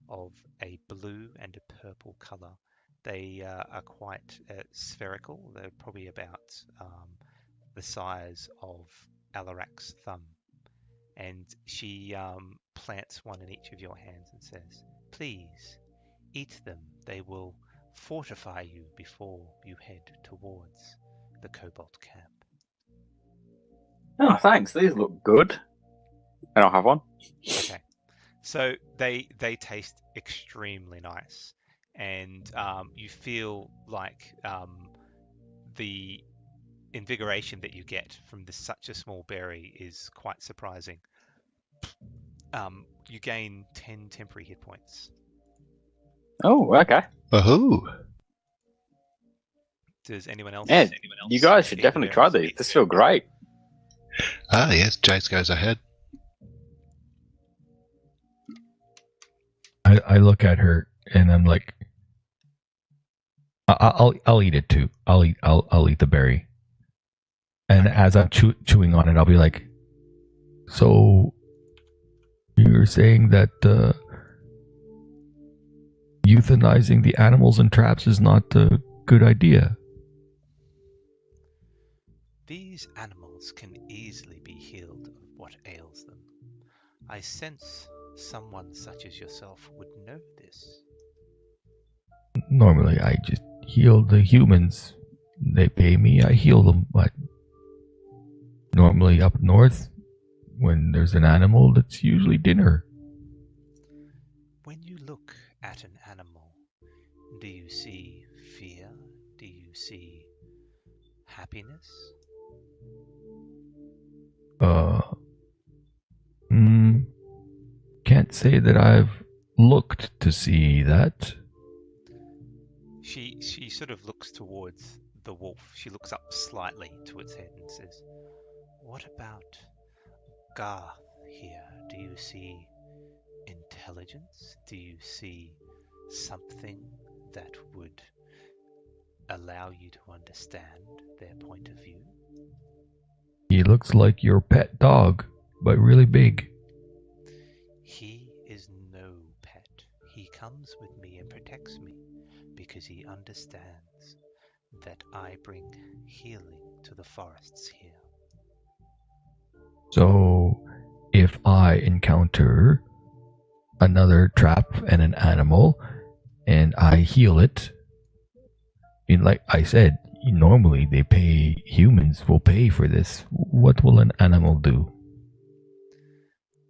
of a blue and a purple color. They are quite spherical. They're probably about the size of Alarak's thumb. And she plants one in each of your hands and says, "Please, eat them. They will fortify you before you head towards the Cobalt camp." Oh, thanks. These look good. And I'll have one. Okay. So they taste extremely nice, and you feel like the invigoration that you get from such a small berry is quite surprising. You gain 10 temporary hit points. Oh, okay. Woohoo! Does anyone else? Yeah, you guys should definitely try these. This feel great. Ah, yes, Jace goes ahead. I look at her and I'm like, I'll eat it too. I'll eat the berry. And as I'm chewing on it, I'll be like, "So you're saying that euthanizing the animals and traps is not a good idea?" These animals can easily be healed of what ails them. I sense someone such as yourself would know this. Normally, I just heal the humans. They pay me, I heal them. But normally up north, when there's an animal, it's usually dinner. When you look at an animal, do you see fear? Do you see happiness? Can't say that I've looked to see that. She sort of looks towards the wolf. She looks up slightly to its head and says, "What about Garth here? Do you see intelligence? Do you see something that would allow you to understand their point of view?" He looks like your pet dog, but really big. He is no pet. He comes with me and protects me because he understands that I bring healing to the forests here. So, if I encounter another trap and an animal, and I heal it, and like I said, normally they pay, humans will pay for this. What will an animal do?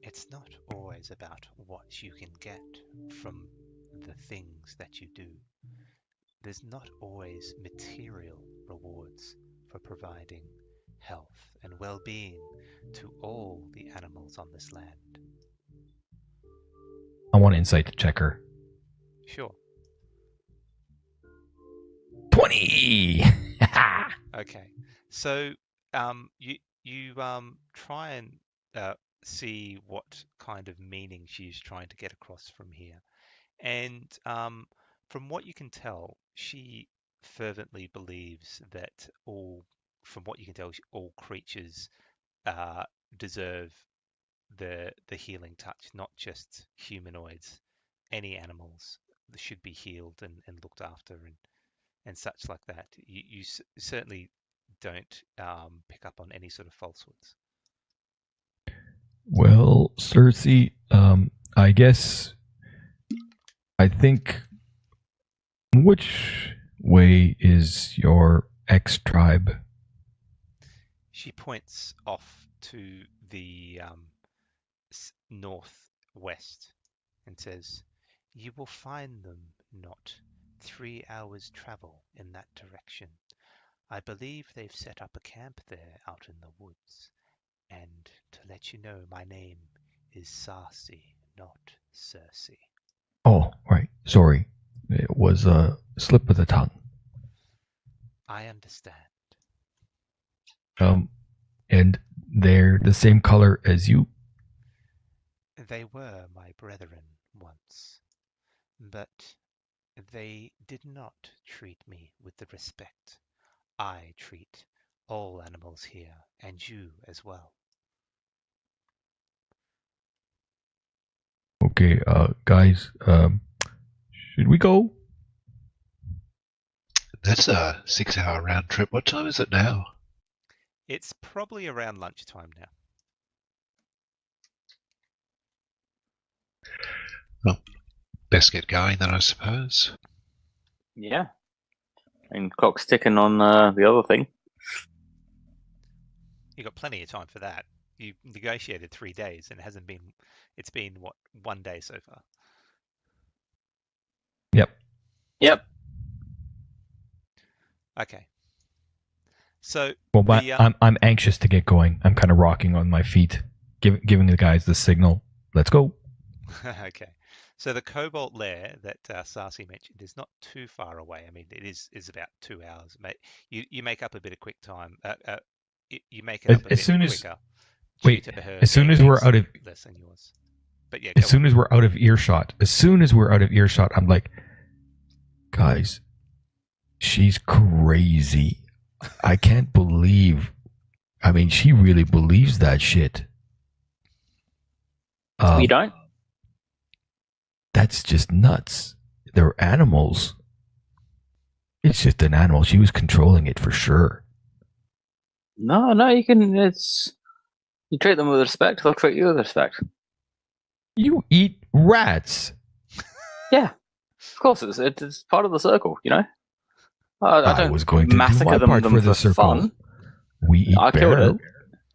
It's not always about what you can get from the things that you do. There's not always material rewards for providing health and well-being to all the animals on this land. I want insight to check her. Sure. 20! Okay. So you try and see what kind of meaning she's trying to get across from here. And from what you can tell, she fervently believes that from what you can tell, all creatures deserve the healing touch, not just humanoids. Any animals should be healed and looked after and such like that. You certainly don't pick up on any sort of falsehoods. Well, Cersei, I guess I think which way is your ex-tribe? She points off to the northwest and says, "You will find them not 3 hours travel in that direction. I believe they've set up a camp there out in the woods. And to let you know, my name is Sarsi, not Cersei." Oh, right. Sorry. It was a slip of the tongue. I understand. And they're the same color as you? They were my brethren once, but they did not treat me with the respect I treat all animals here, and you as well. Okay, guys, should we go? That's a 6-hour round trip. What time is it now? It's probably around lunchtime now. Well, best get going then, I suppose. Yeah. And clock's ticking on the other thing. You got plenty of time for that. You negotiated 3 days, and it's been what, 1 day so far. Yep. Okay. So Well, but I'm anxious to get going. I'm kind of rocking on my feet, giving the guys the signal. Let's go. Okay. So the cobalt lair that Sarsi mentioned is not too far away. I mean, it is about 2 hours. You make up a bit of quick time. You make it up a bit quicker. Wait, as soon as we're out of less than yours. But yeah, as soon as we're out of earshot, I'm like, guys, she's crazy. I can't believe. I mean, she really believes that shit. You don't? That's just nuts. They're animals. It's just an animal. She was controlling it for sure. No, you can. You treat them with respect, they'll treat you with respect. You eat rats. Yeah, of course it's part of the circle, you know. I don't was going to massacre do my part them for the for circle. fun. We eat I killed bear it.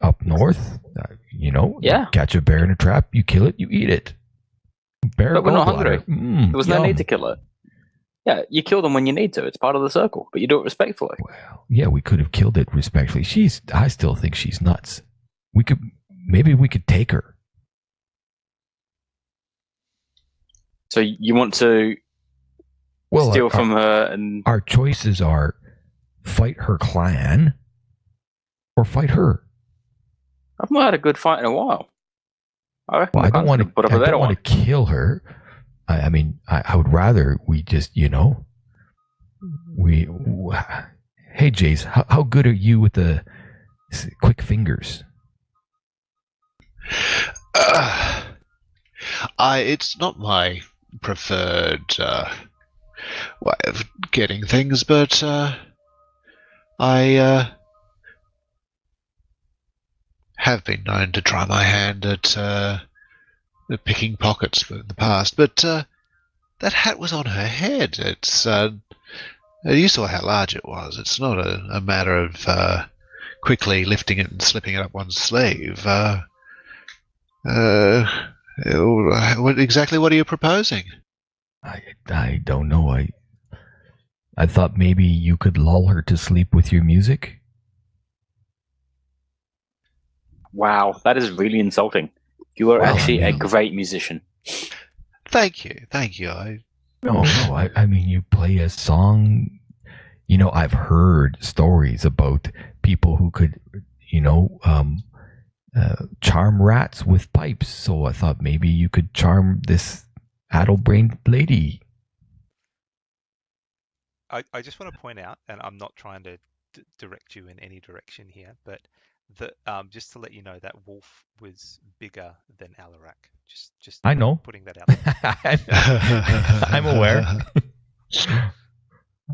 up north. You Yeah. catch a bear in a trap, you kill it, you eat it. Bear But we're not gallbladder. hungry. There was no Yum. need to kill it. Yeah, you kill them when you need to. It's part of the circle, but you do it respectfully. Well, yeah, we could have killed it respectfully. I still think she's nuts. Maybe we could take her. So you want to steal from her and... Our choices are fight her clan or fight her. I've not had a good fight in a while. I don't want to kill her. I mean, I would rather we just, hey, Jace, how good are you with the quick fingers? It's not my preferred way of getting things, but I have been known to try my hand at picking pockets in the past. But that hat was on her head. You saw how large it was. It's not a matter of quickly lifting it and slipping it up one's sleeve. What are you proposing? I don't know. I thought maybe you could lull her to sleep with your music. Wow, that is really insulting. You are actually a great musician. Thank you. No. I mean, you play a song. I've heard stories about people who could, charm rats with pipes. So I thought maybe you could charm this addle-brained lady. I just want to point out, and I'm not trying to direct you in any direction here, but just to let you know, that wolf was bigger than Alarak. Just I know. Putting that out. I'm aware.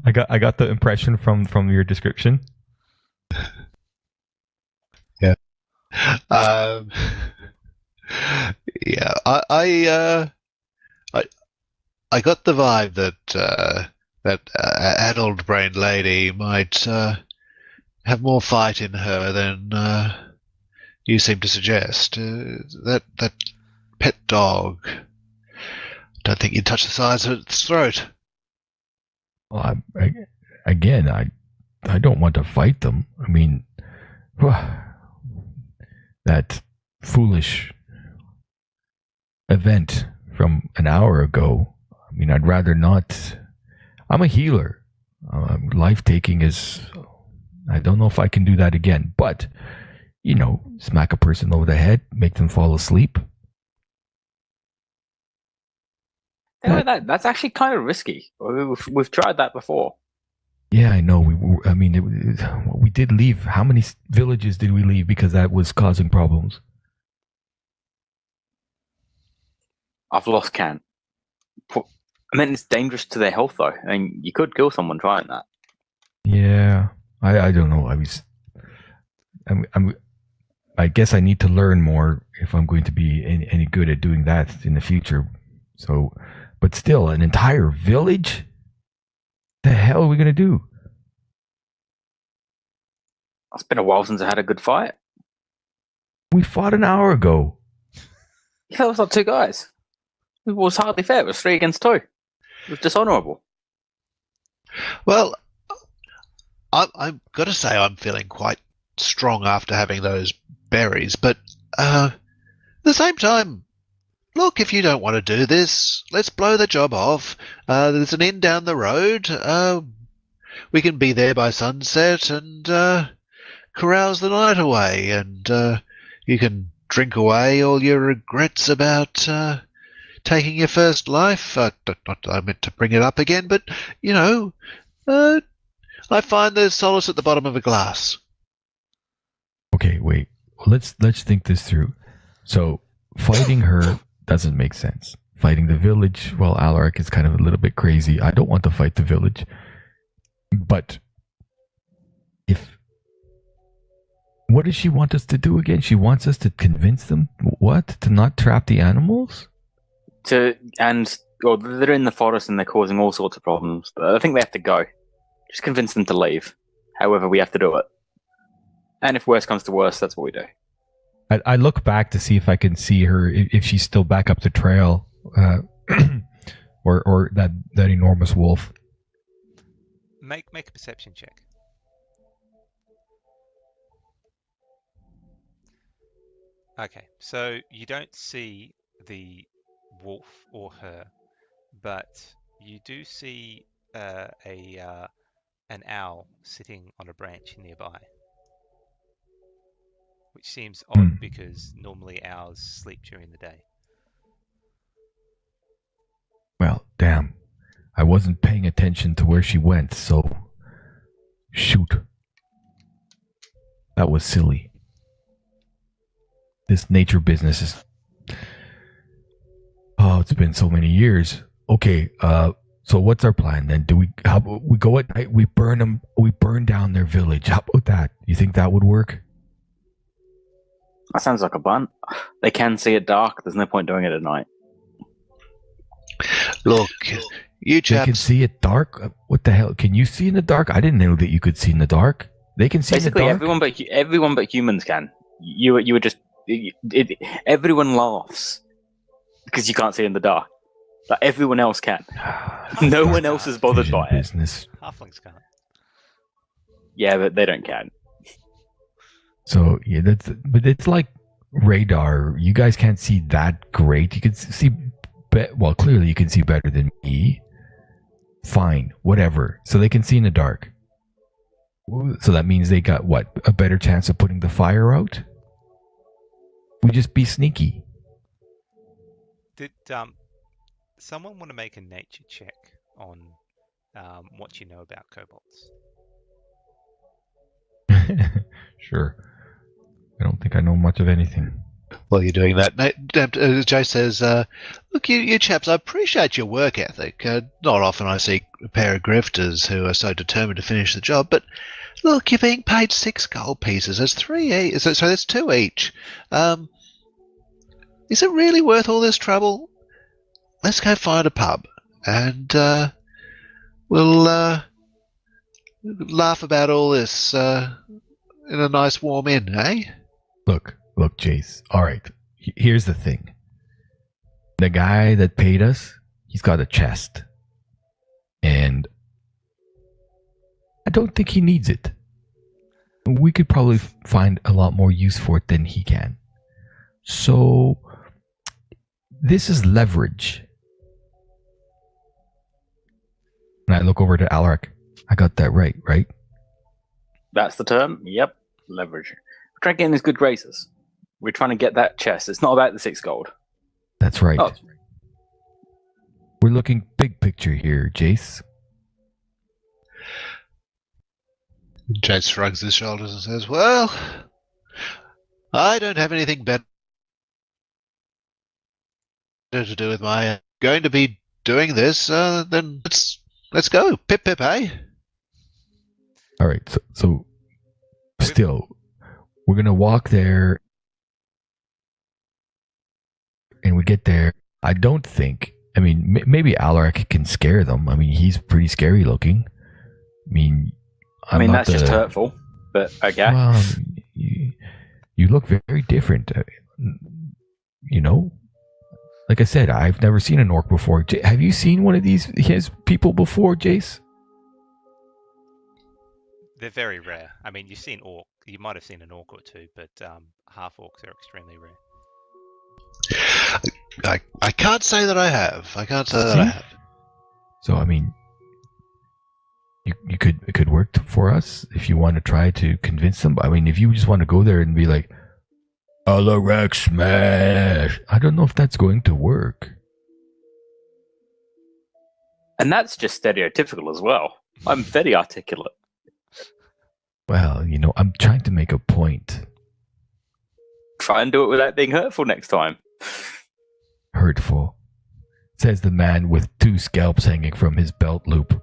I got the impression from your description. Yeah. Yeah. I got the vibe that that addled-brained lady might have more fight in her than you seem to suggest. That pet dog. Don't think you'd touch the size of its throat. Well, I don't want to fight them. I mean, that foolish event from an hour ago. I mean, I'd rather not. I'm a healer. Life taking is. I don't know if I can do that again. But, smack a person over the head, make them fall asleep. That's actually kind of risky. We've tried that before. Yeah, I know. We did leave. How many villages did we leave because that was causing problems? I've lost count. I mean, it's dangerous to their health, though. I mean, you could kill someone trying that. Yeah, I don't know. I guess I need to learn more if I'm going to be any good at doing that in the future. So, but still, an entire village? The hell are we gonna do? It's been a while since I had a good fight. We fought an hour ago. Yeah, that was like 2 guys. It was hardly fair. It was 3 against 2. It was dishonourable. Well, I've got to say I'm feeling quite strong after having those berries, but at the same time, look, if you don't want to do this, let's blow the job off. There's an inn down the road. We can be there by sunset and carouse the night away, and you can drink away all your regrets about taking your first life. Not that I meant to bring it up again, but, I find there's solace at the bottom of a glass. Okay, wait. Let's think this through. So, fighting her doesn't make sense. Fighting the village, well, Alaric is kind of a little bit crazy. I don't want to fight the village. But what does she want us to do again? She wants us to convince them what? To not trap the animals? They're in the forest and they're causing all sorts of problems. But I think they have to go. Just convince them to leave. However, we have to do it. And if worse comes to worse, that's what we do. I look back to see if I can see her, if she's still back up the trail, or that enormous wolf. Make a perception check. Okay, so you don't see the wolf or her, but you do see an owl sitting on a branch nearby, which seems odd because normally owls sleep during the day. Well, damn. I wasn't paying attention to where she went, so... Shoot. That was silly. This nature business is... Oh, it's been so many years. Okay, so what's our plan then? We go at night, we burn down their village. How about that? You think that would work? That sounds like a bun. They can see it dark. There's no point doing it at night. Look, you chaps... They can see it dark? What the hell? Can you see in the dark? I didn't know that you could see in the dark. They can see Basically, in the dark? everyone but humans can. You were just... everyone laughs because you can't see in the dark. But everyone else can. No one else is bothered by it. Halflings can't. Yeah, but they don't count. So, yeah, but it's like radar. You guys can't see that great. You can see... Well, clearly you can see better than me. Fine, whatever. So they can see in the dark. So that means they got, what, a better chance of putting the fire out? We just be sneaky. Did someone want to make a nature check on what you know about kobolds? Sure. I don't think I know much of anything. While you're doing that, Jay says, look, you chaps, I appreciate your work ethic. Not often I see a pair of grifters who are so determined to finish the job, but look, you're being paid 6 gold pieces. That's 3 each. So that's 2 each. Is it really worth all this trouble? Let's go find a pub, and we'll laugh about all this in a nice warm inn, eh? Look, Jace. All right. Here's the thing. The guy that paid us, he's got a chest. And I don't think he needs it. We could probably find a lot more use for it than he can. So, this is leverage. And I look over to Alaric. I got that right? That's the term? Yep. Leverage. We're trying to get in his good graces. We're trying to get that chest. It's not about the 6 gold. That's right. Oh. We're looking big picture here, Jace. Jace shrugs his shoulders and says, well, I don't have anything better to do with my going to be doing this, then let's go. Pip, eh? All right, so still, we're going to walk there, and we get there. I don't think, I mean, maybe Alaric can scare them. I mean, he's pretty scary looking. I mean, that's just hurtful, but okay. Well, you look very different. You know? Like I said, I've never seen an orc before. Have you seen one of his people before, Jace? They're very rare. I mean, you've seen orc. You might have seen an orc or two, but half orcs are extremely rare. I can't say that I have. I can't say that I have. So, I mean, it could work for us if you want to try to convince them. I mean, if you just want to go there and be like, Alaric smash. I don't know if that's going to work. And that's just stereotypical as well. I'm very articulate. Well, I'm trying to make a point. Try and do it without being hurtful next time. Hurtful, says the man with 2 scalps hanging from his belt loop.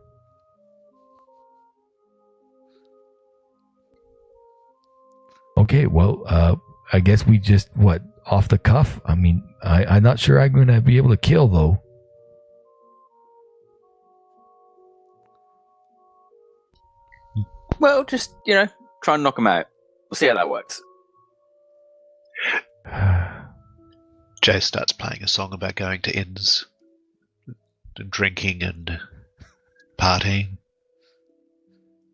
Okay, well, I guess we just, off the cuff? I mean, I'm not sure I'm going to be able to kill, though. Well, just, try and knock him out. We'll see how that works. Jay starts playing a song about going to inns, and drinking and partying.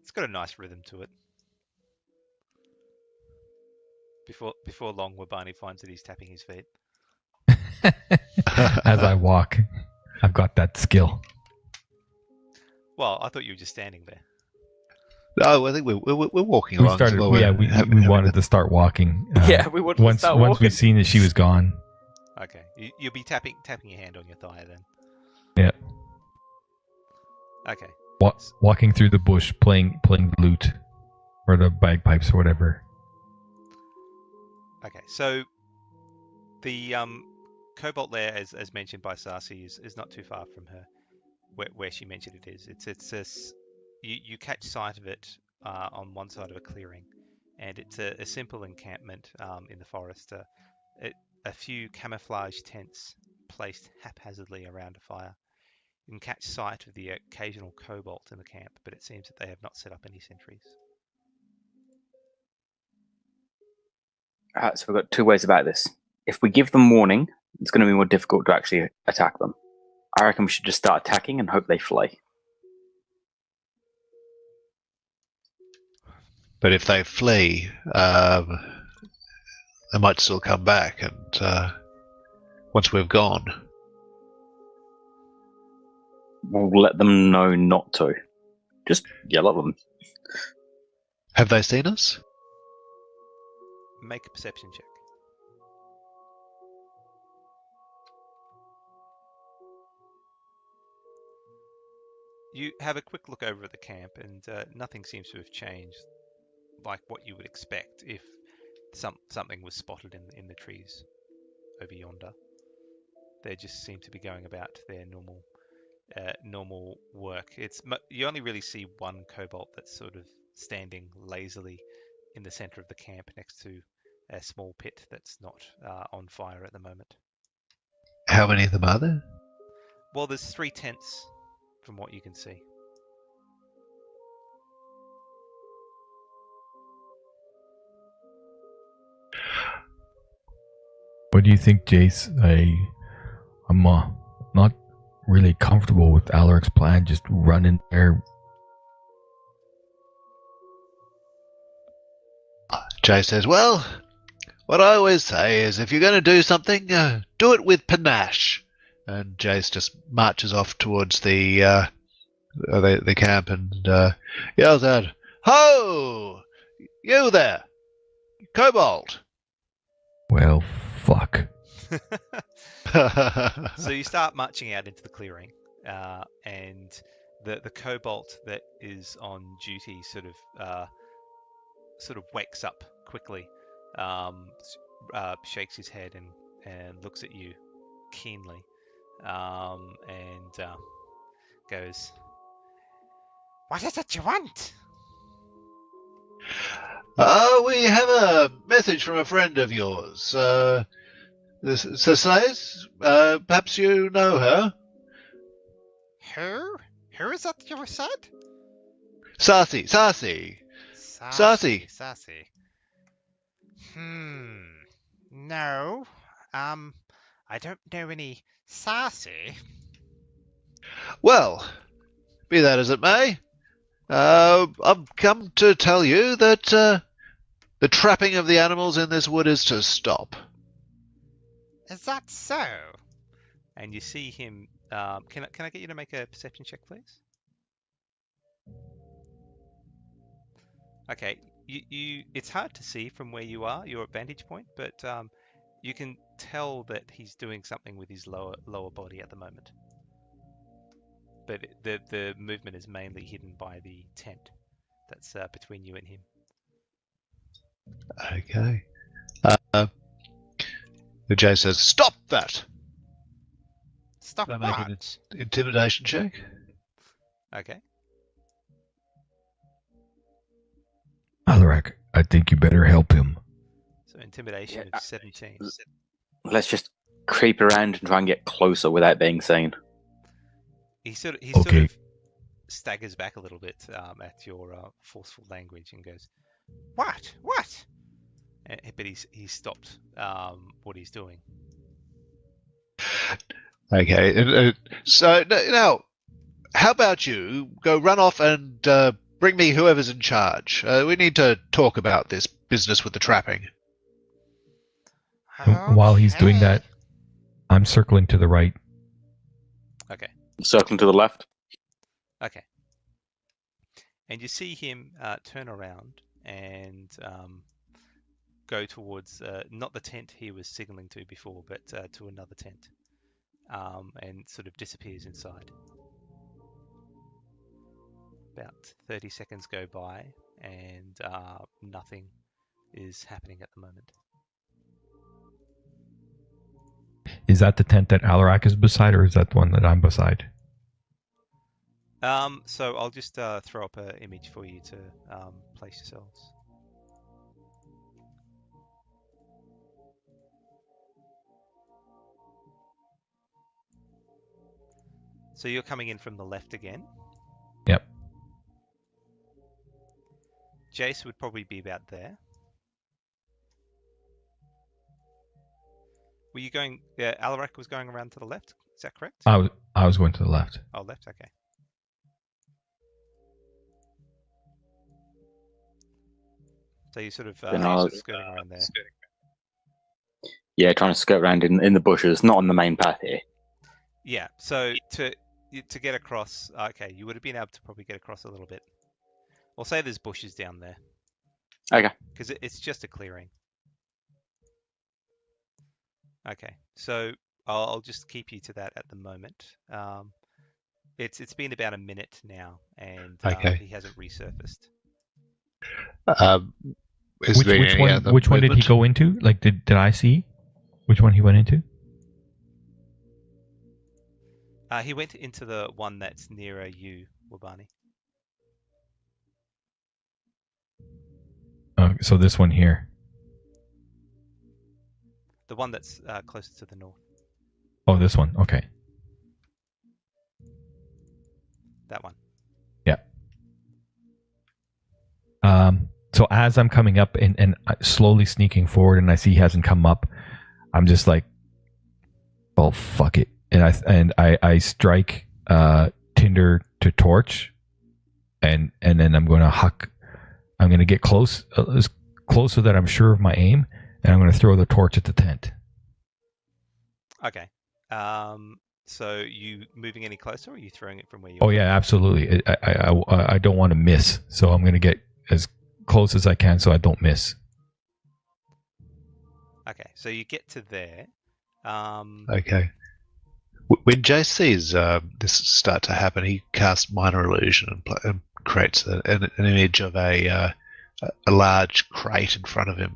It's got a nice rhythm to it. Before long, Wabani finds that he's tapping his feet. As I walk, I've got that skill. Well, I thought you were just standing there. Oh, I think we're walking along. We wanted to start walking. We wanted to start walking. Once we've seen that she was gone. Okay, you'll be tapping your hand on your thigh then. Yeah. Okay. Walking through the bush, playing the lute, or the bagpipes, or whatever. Okay, so the cobalt lair, as mentioned by Sarsi, is not too far from her, where she mentioned it is. You catch sight of it on one side of a clearing, and it's a simple encampment in the forest. A few camouflage tents placed haphazardly around a fire. You can catch sight of the occasional kobold in the camp, but it seems that they have not set up any sentries. Alright, so we've got 2 ways about this. If we give them warning, it's going to be more difficult to actually attack them. I reckon we should just start attacking and hope they flee. But if they flee, they might still come back, and once we've gone, We'll let them know not to. Just yell at them. have they seen us? Make a perception check. You have a quick look over at the camp, and nothing seems to have changed, like what you would expect if something was spotted in the trees over yonder. They just seem to be going about their normal work. You only really see one kobold that's sort of standing lazily in the center of the camp next to a small pit that's not on fire at the moment. How many of them are there? Well, there's 3 tents from what you can see. What do you think, Jace? I'm not really comfortable with Alaric's plan. Just run in there. Jay says, well, what I always say is if you're going to do something, do it with panache. And Jace just marches off towards the camp and yells out, "Ho! You there! Cobalt!" Well, fuck. So you start marching out into the clearing, and the kobold that is on duty sort of wakes up quickly, shakes his head and looks at you keenly, and goes, "What is it you want?" We have a message from a friend of yours. Says, perhaps you know her? Who? Who is that you said? Sassy. Sassy. No. I don't know any Sassy. Well, be that as it may, I've come to tell you that the trapping of the animals in this wood is to stop. Is that so? And you see him. Can I get you to make a perception check, please? Okay. You. It's hard to see from where you are, your vantage point, but you can tell that he's doing something with his lower body at the moment. But the movement is mainly hidden by the tent that's between you and him. Okay. The Jay says, "Stop that!" Stop Can I what? make an intimidation check? Okay. Alaric, I think you better help him. So intimidation of 17. Let's just creep around and try and get closer without being seen. He sort Okay. of staggers back a little bit at your forceful language and goes, "What? What?" But he's stopped what he's doing. Okay. So now, how about you go run off and bring me whoever's in charge? We need to talk about this business with the trapping. While he's doing that, I'm circling to the right. Okay. Circling to the left. Okay. And you see him turn around and go towards not the tent he was signaling to before, but to another tent, and sort of disappears inside. About 30 seconds go by, and nothing is happening at the moment. Is that the tent that Alaric is beside, or is that the one that I'm beside? So I'll just throw up an image for you to place yourselves. So you're coming in from the left again. Yep. Jace would probably be about there. Were you going? Yeah, Alaric was going around to the left. Is that correct? I was going to the left. Oh, left. Okay. So you sort of skirting around there. Yeah, trying to skirt around in the bushes, not on the main path here. Yeah. So to get across, okay, you would have been able to probably get across a little bit. We'll say there's bushes down there. Okay. Because it's just a clearing. Okay, so I'll just keep you to that at the moment. It's been about a minute now, and Okay. he hasn't resurfaced. Which one did he go into? Like, did I see which one he went into? He went into the one that's nearer you, Wabani. So this one here. The one that's closer to the north. Oh, this one. Okay. That one. Yeah. So as I'm coming up and slowly sneaking forward, and I see he hasn't come up, I'm just like, oh fuck it, and I strike tinder to torch, and then I'm gonna get close, as close so that I'm sure of my aim, and I'm gonna throw the torch at the tent. Okay. So you moving any closer, or are you throwing it from where you Oh are? yeah, absolutely. I don't want to miss, so I'm gonna get as close as I can so I don't miss. Okay, so you get to there. Okay. When Jay sees this start to happen, he casts minor illusion and creates an image of a large crate in front of him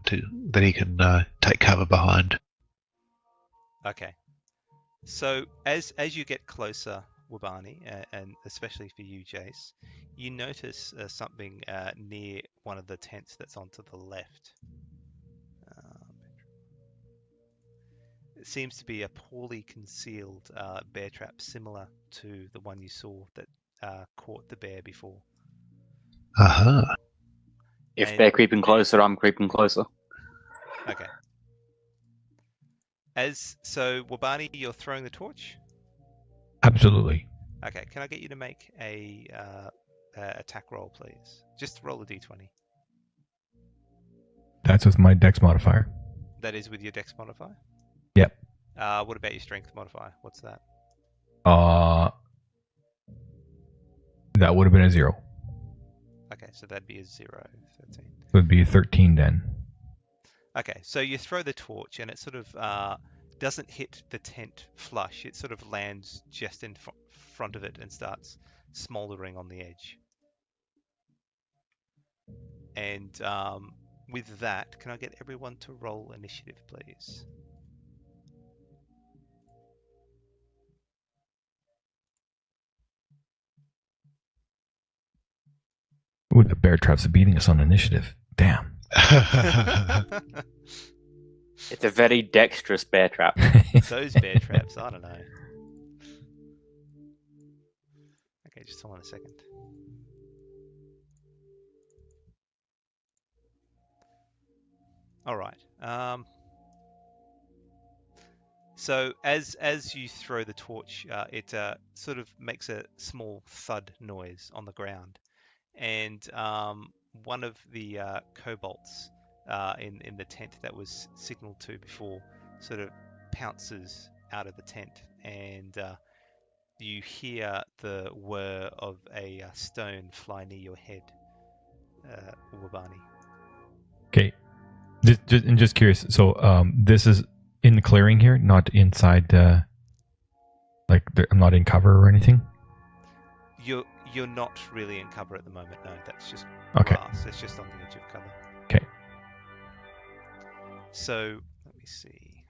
that he can take cover behind. Okay. So as you get closer, Wabani, and especially for you, Jace, you notice something near one of the tents that's onto the left. It seems to be a poorly concealed bear trap, similar to the one you saw that caught the bear before. Aha. If And- they're creeping closer, I'm creeping closer. Okay. So, Wabani, you're throwing the torch? Absolutely. Okay, can I get you to make a attack roll, please? Just roll a d20. That's with my dex modifier. That is with your dex modifier? Yep. What about your strength modifier? What's that? That would have been a 0. Okay, so that'd be a 0, 13. It would be 13 then. Okay, so you throw the torch and it sort of doesn't hit the tent flush. It sort of lands just in front of it and starts smoldering on the edge. And with that, can I get everyone to roll initiative, please? Ooh, the bear traps are beating us on initiative. Damn. It's a very dexterous bear trap. Those bear traps, I don't know. Okay, just hold on a second. All right. So as you throw the torch, it sort of makes a small thud noise on the ground, and one of the kobolds in the tent that was signaled to before sort of pounces out of the tent, and you hear the whir of a stone fly near your head, Wabani. Okay. Just curious. So this is in the clearing here, not inside. I'm not in cover or anything. You're not really in cover at the moment. No, that's just Okay. grass. It's just on the edge of cover. Okay. So let me see.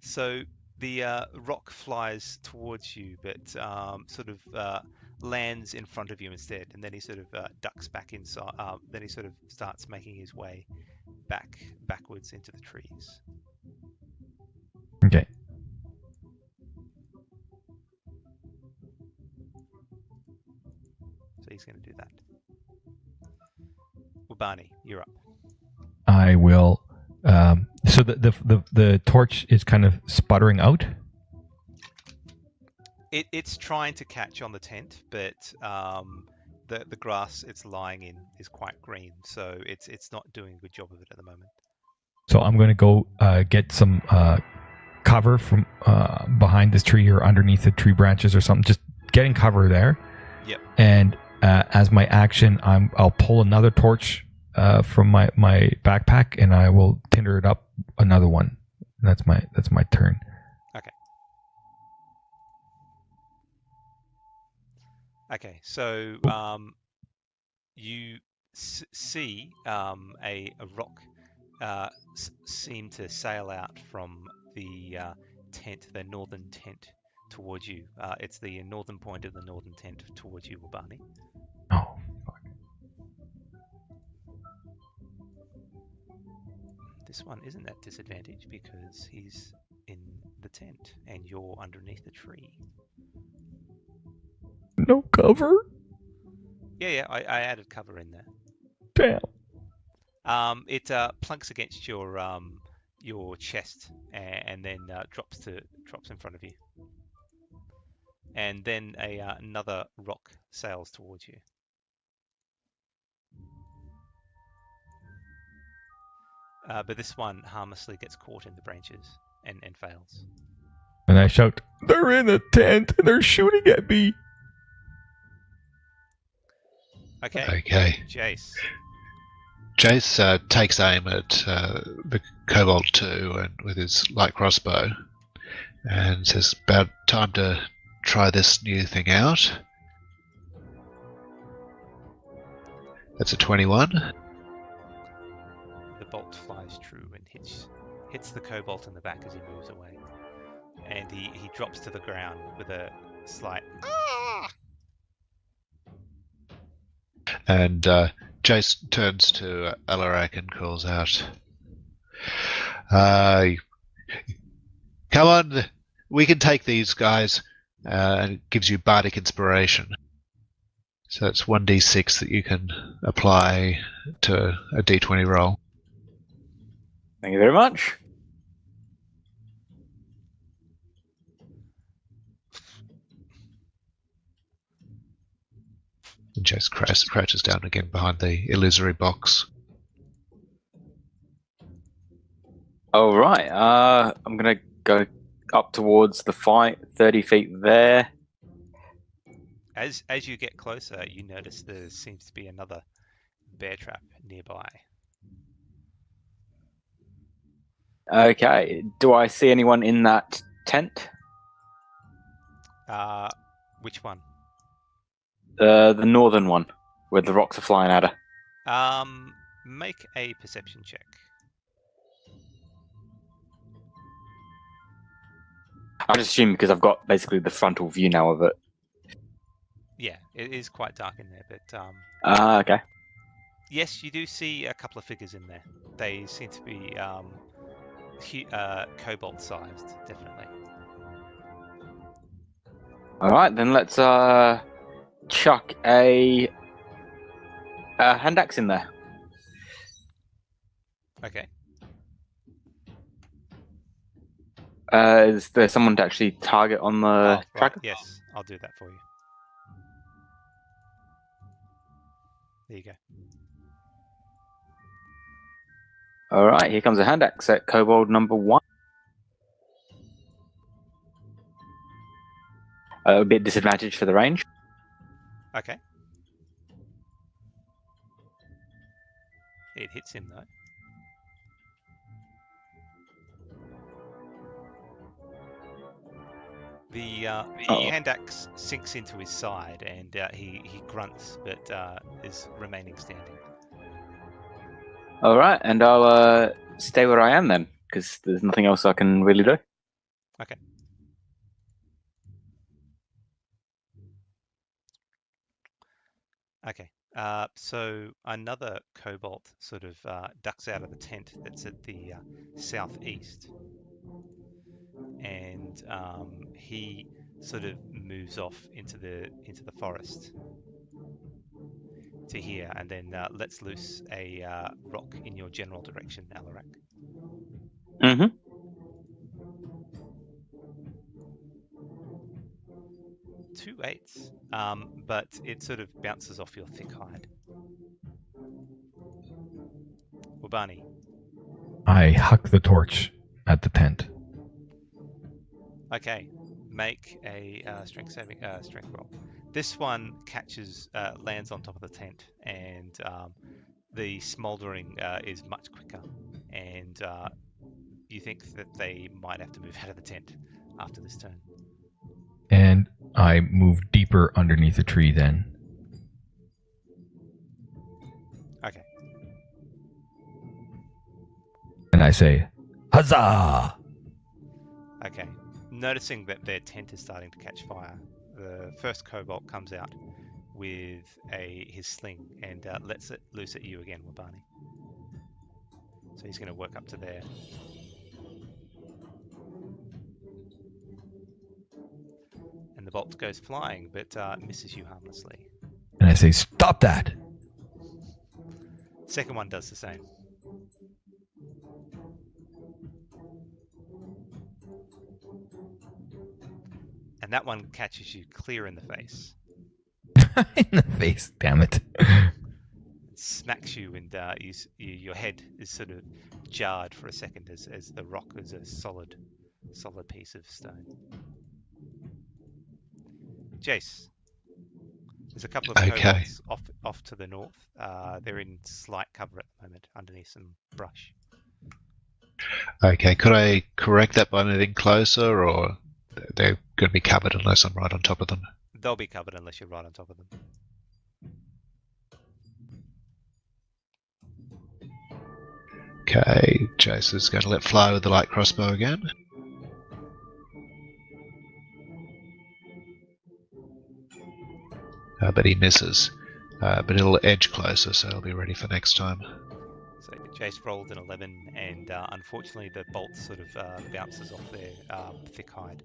So the rock flies towards you, but sort of lands in front of you instead, and then he sort of ducks back inside. Then he sort of starts making his way backwards into the trees. Okay. So he's going to do that. Wabani, you're up. I will. So the torch is kind of sputtering out. It's trying to catch on the tent, but the grass it's lying in is quite green, so it's not doing a good job of it at the moment. So I'm going to go get some cover from behind this tree or underneath the tree branches or something. Just getting cover there. Yep. And as my action, I'll pull another torch from my backpack and I will tinder it up another one. That's my turn. Okay. Okay. So you see a rock seem to sail out from the tent, the northern tent, towards you. It's the northern point of the northern tent towards you, Wabani. Oh, fuck. This one isn't at disadvantage because he's in the tent and you're underneath the tree. No cover? Yeah, I added cover in there. Damn. It plunks against your chest and then drops in front of you. And then another rock sails towards you. But this one harmlessly gets caught in the branches and fails. And I shout, "They're in a tent and they're shooting at me." Okay. Okay. Jace. Jace takes aim at the Kobold 2 and with his light crossbow and says, "About time to try this new thing out." That's a 21. The bolt flies true and hits the Kobold in the back as he moves away. And he drops to the ground with a slight And Jace turns to Alarak and calls out, "Come on, we can take these guys," and it gives you bardic inspiration. So it's 1d6 that you can apply to a d20 roll. Thank you very much. And Jace crouches down again behind the illusory box. All right. I'm gonna go up towards the fight, 30 feet there. As you get closer, you notice there seems to be another bear trap nearby. Okay. Do I see anyone in that tent? Which one? The northern one, where the rocks are flying at her. Make a perception check. I'm just assuming because I've got basically the frontal view now of it. Yeah, it is quite dark in there, but Okay. yes, you do see a couple of figures in there. They seem to be cobalt-sized, definitely. All right, then let's chuck a hand axe in there. Okay. Is there someone to actually target on the Right, tracker? yes, I'll do that for you. There you go. All right, here comes a hand axe at kobold number 1. A bit disadvantage for the range. Okay. It hits him though. The hand axe sinks into his side, and he grunts, but is remaining standing. All right, and I'll stay where I am then, because there's nothing else I can really do. Okay. Okay. So another kobold sort of ducks out of the tent that's at the southeast, and he sort of moves off into the forest to here, and then lets loose a rock in your general direction, Alarak. Mm-hmm. 2 8s, but it sort of bounces off your thick hide. Wabani. I huck the torch at the tent. Okay, make a strength roll. This one lands on top of the tent, and the smoldering is much quicker, and you think that they might have to move out of the tent after this turn. And I move deeper underneath the tree then. Okay. And I say, "Huzzah!" Okay. Noticing that their tent is starting to catch fire, the first kobold comes out with his sling and lets it loose at you again, Wabani. So he's going to work up to there. And the bolt goes flying, but misses you harmlessly. And I say, "Stop that!" Second one does the same. And that one catches you clear in the face. In the face, damn it. It smacks you, and your head is sort of jarred for a second as the rock is a solid piece of stone. Jace, there's a couple of Okay. kobolds off to the north. They're in slight cover at the moment, underneath some brush. Okay, could I correct that by moving closer, or they're going to be covered unless I'm right on top of them? They'll be covered unless you're right on top of them. Okay, Jason's going to let fly with the light crossbow again. But he misses. But it'll edge closer, so it'll be ready for next time. So Jace rolled an 11, and unfortunately the bolt sort of bounces off their thick hide.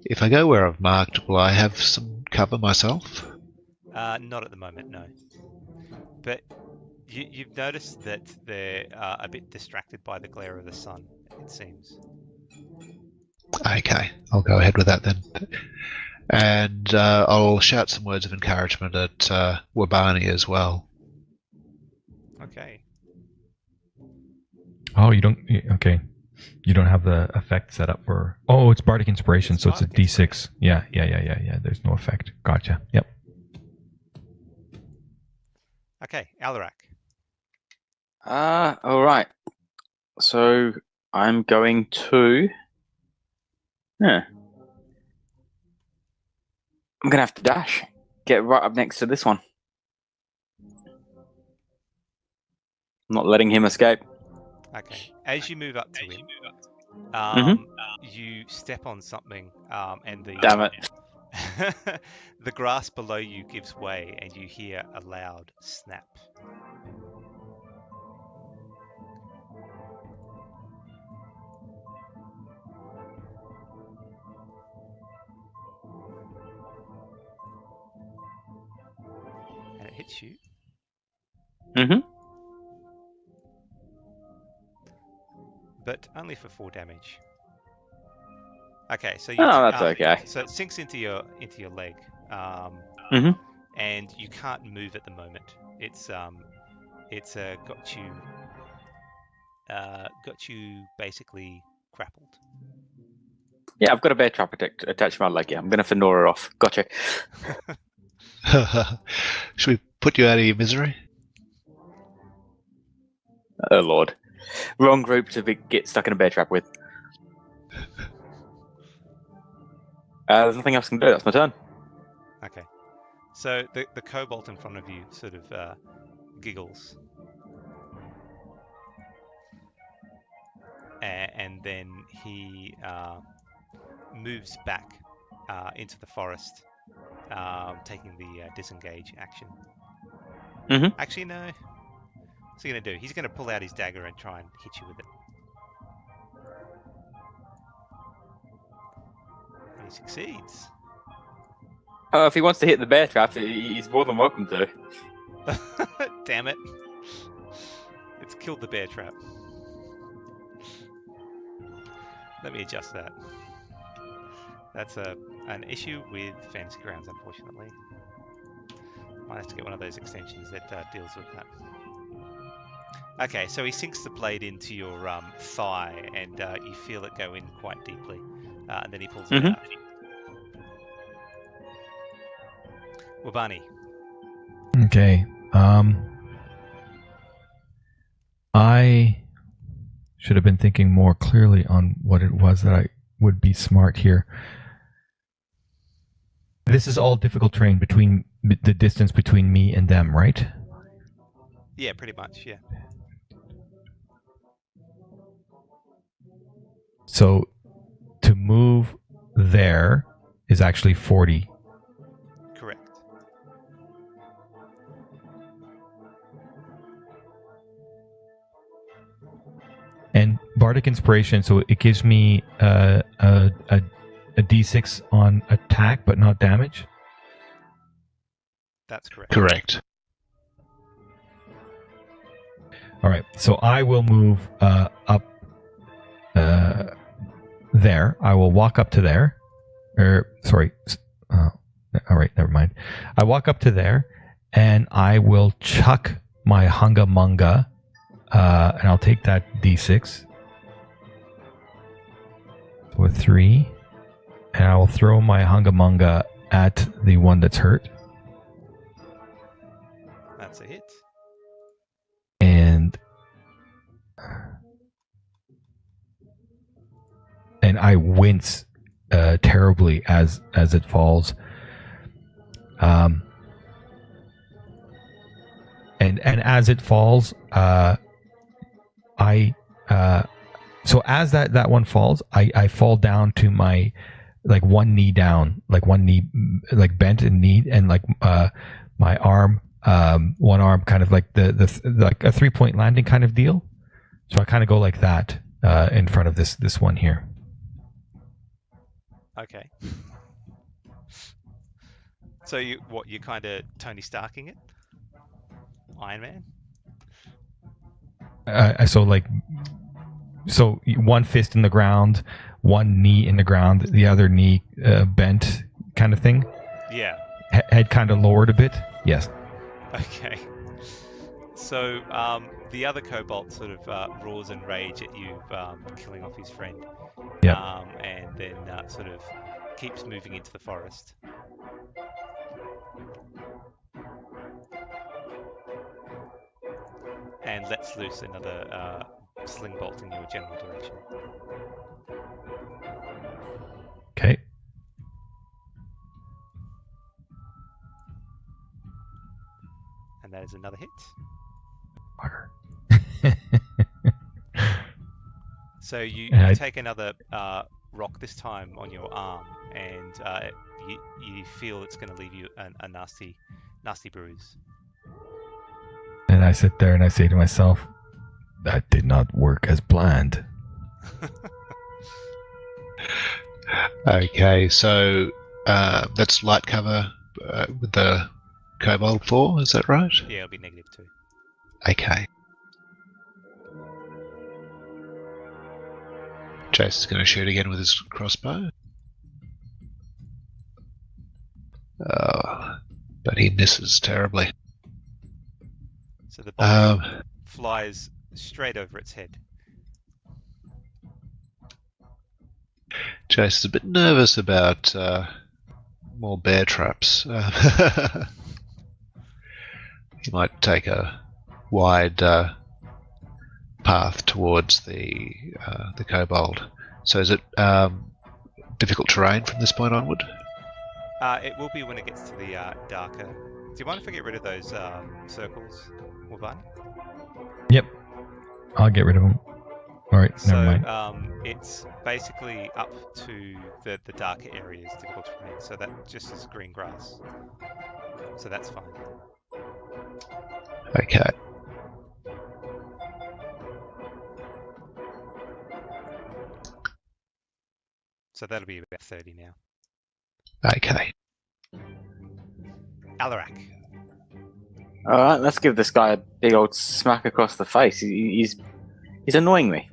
If I go where I've marked, will I have some cover myself? Not at the moment, no. But you've noticed that they're a bit distracted by the glare of the sun, it seems. Okay, I'll go ahead with that then. And I'll shout some words of encouragement at Wabani as well. Okay. Oh, you don't. Okay. You don't have the effect set up for. Oh, it's Bardic Inspiration, so it's a D6. Yeah. There's no effect. Gotcha. Yep. Okay, Alarak. All right. So I'm going to. I'm gonna have to dash. Get right up next to this one. I'm not letting him escape. Okay. As you move up to him, you step on something, and the Damn it. the grass below you gives way, and you hear a loud snap. And it hits you. But only for 4 damage. Okay, so you that's okay. So it sinks into your leg, and you can't move at the moment. It's got you basically grappled. Yeah, I've got a bear trap attached to my leg. Yeah, I'm gonna Fenora off. Gotcha. Should we put you out of your misery? Oh Lord, wrong group to get stuck in a bear trap with. There's nothing else I can do. That's my turn. Okay. So the kobold in front of you sort of giggles. And then he moves back into the forest, taking the disengage action. Actually, no. What's he going to do? He's going to pull out his dagger and try and hit you with it. And he succeeds. Oh, if he wants to hit the bear trap, he's more than welcome to. Damn it. It's killed the bear trap. Let me adjust that. That's an issue with Fantasy Grounds, unfortunately. Might have to get one of those extensions that deals with that. Okay, so he sinks the blade into your thigh, and you feel it go in quite deeply. And then he pulls it out. Wabani. Okay. I should have been thinking more clearly on what it was that I would be smart here. This is all difficult terrain between the distance between me and them, right? Yeah, pretty much, yeah. So to move there is actually 40. Correct. And Bardic Inspiration, so it gives me a D6 on attack, but not damage? That's correct. Correct. All right, so I will move up there. I will walk up to there. Sorry. All right, never mind. I walk up to there, and I will chuck my Hunga Munga, and I'll take that D6 with 3, and I will throw my Hunga Munga at the one that's hurt. That's a hit. And I wince terribly as it falls. And as it falls, so as that one falls, I fall down to my like one knee down, like one knee like bent and knee, and like my arm, one arm kind of like the like a 3-point landing kind of deal. So I kind of go like that in front of this one here. Okay. So you kind of Tony Starking it? Iron Man? So one fist in the ground, one knee in the ground, the other knee bent kind of thing? Yeah. Head kind of lowered a bit? Yes. Okay. So the other kobold sort of roars in rage at you, killing off his friend. Yeah. And then sort of keeps moving into the forest. And lets loose another sling bolt in your general direction. Okay. And that is another hit. So you take another rock this time on your arm, and you feel it's going to leave you a nasty bruise. And I sit there and I say to myself, that did not work as planned. Okay, so that's light cover with the Kobold 4, is that right? Yeah, it'll be -2. Okay. Chase is going to shoot again with his crossbow. Oh, but he misses terribly. So the bolt flies straight over its head. Chase is a bit nervous about more bear traps. He might take a wide path towards the kobold. So is it difficult terrain from this point onward? It will be when it gets to the darker. Do you mind if I get rid of those circles, Modaño? Yep. I'll get rid of them. Alright, never mind. So it's basically up to the darker areas difficult terrain, so that just is green grass. So that's fine. Okay. So that'll be about 30 now. Okay. Alarak. Alright, let's give this guy a big old smack across the face. He's annoying me.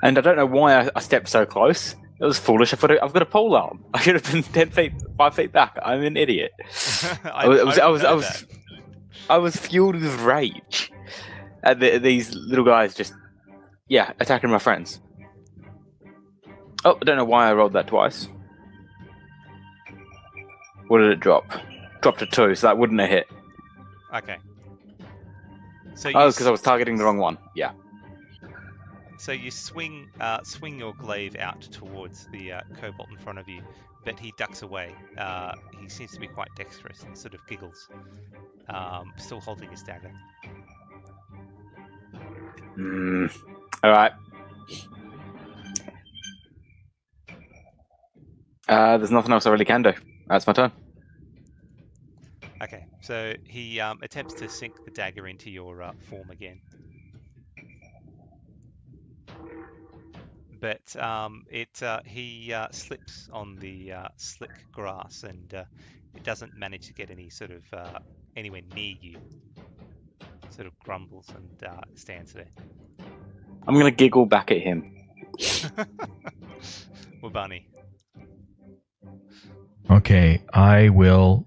And I don't know why I stepped so close. It was foolish. I've got a pole arm. I should have been 5 feet back. I'm an idiot. I was fueled with rage at these little guys just, attacking my friends. Oh, I don't know why I rolled that twice. What did it drop? Dropped a 2, so that wouldn't have hit. Okay. So because I was targeting the wrong one. Yeah. So you swing your glaive out towards the kobold in front of you, but he ducks away. He seems to be quite dexterous and sort of giggles, still holding his dagger. All right. There's nothing else I really can do. That's my turn. Okay, so he attempts to sink the dagger into your form again. But he slips on the slick grass, and it doesn't manage to get any sort of anywhere near you. sort of grumbles and stands there. I'm gonna giggle back at him. Wabani. Okay, I will.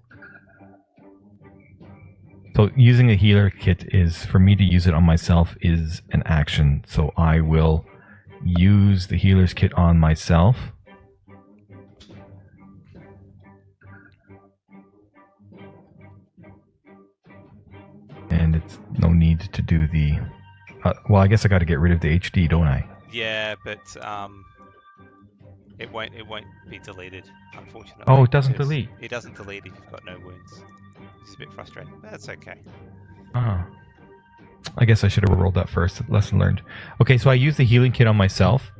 So using a healer kit is, for me to use it on myself, is an action. So I will use the healer's kit on myself. And it's no need to do the... well, I guess I got to get rid of the HD, don't I? Yeah, but it won't be deleted, unfortunately. Oh, it doesn't because delete. It doesn't delete if you've got no wounds. It's a bit frustrating, but that's okay. Oh. I guess I should have rolled that first. Lesson learned. Okay, so I use the healing kit on myself.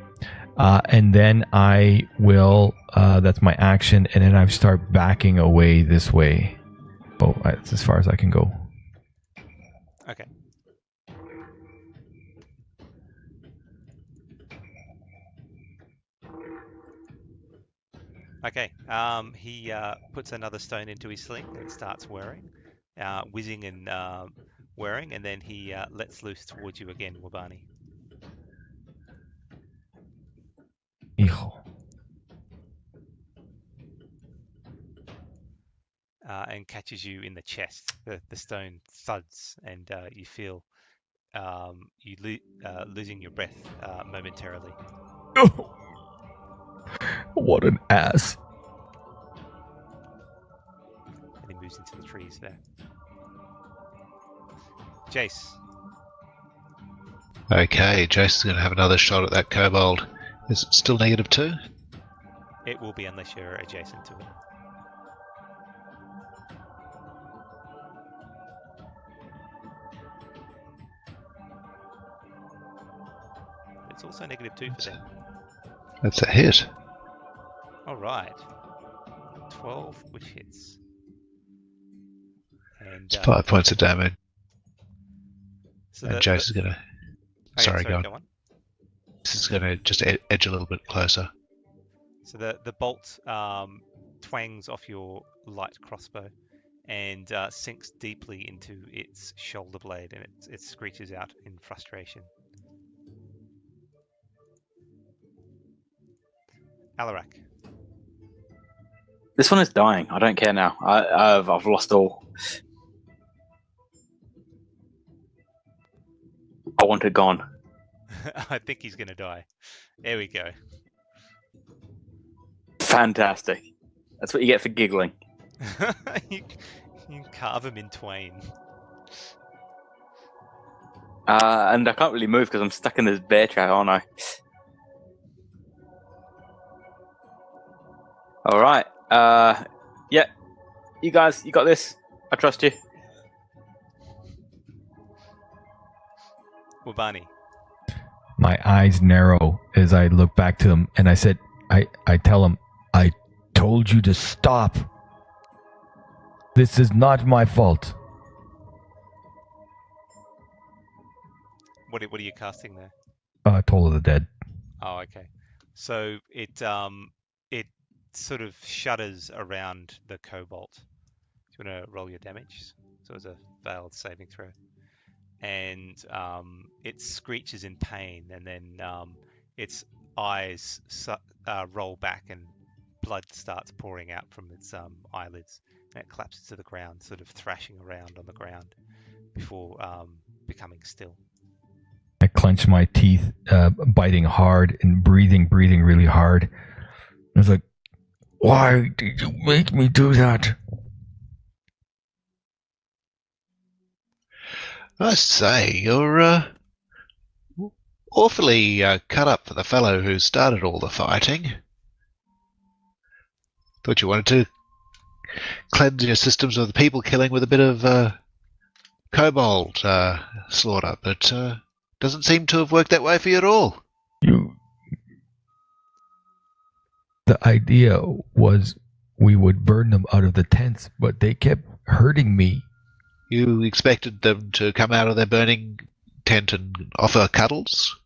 And then I will... that's my action. And then I start backing away this way. Oh, that's as far as I can go. Okay. Okay. He puts another stone into his sling and starts whirring, whizzing and whirring, and then he lets loose towards you again, Wabani. Hijo. And catches you in the chest. The stone thuds, and you feel losing your breath momentarily. Oh, what an ass. And he moves into the trees there. Jace. Okay, Jason's going to have another shot at that kobold. Is it still -2? It will be unless you're adjacent to it. It's also -2 for them. That's a hit. All right. 12, which hits. And It's 5 points of damage. so And Jason's going to... okay, Sorry, go on. go on. This is going to just edge a little bit closer. So the bolt twangs off your light crossbow and sinks deeply into its shoulder blade, and it screeches out in frustration. Alarak. This one is dying. I don't care now. I've lost all. I want it gone. I think he's going to die. There we go. Fantastic. That's what you get for giggling. you carve him in twain. And I can't really move because I'm stuck in this bear trap, aren't I? All right. Yeah. You guys, you got this. I trust you. Wabani. My eyes narrow as I look back to him, and I said, I tell him, I told you to stop. This is not my fault. What are you casting there? Toll of the Dead. Oh, okay. So it sort of shudders around the cobalt. Do you want to roll your damage? So it's a failed saving throw. And it screeches in pain, and then its eyes roll back, and blood starts pouring out from its eyelids, and it collapses to the ground, sort of thrashing around on the ground before becoming still. I clench my teeth, biting hard and breathing really hard. I was like, why did you make me do that? I say, you're awfully cut up for the fellow who started all the fighting. Thought you wanted to cleanse your systems of the people killing with a bit of kobold slaughter, but doesn't seem to have worked that way for you at all. The idea was we would burn them out of the tents, but they kept hurting me. You expected them to come out of their burning tent and offer cuddles?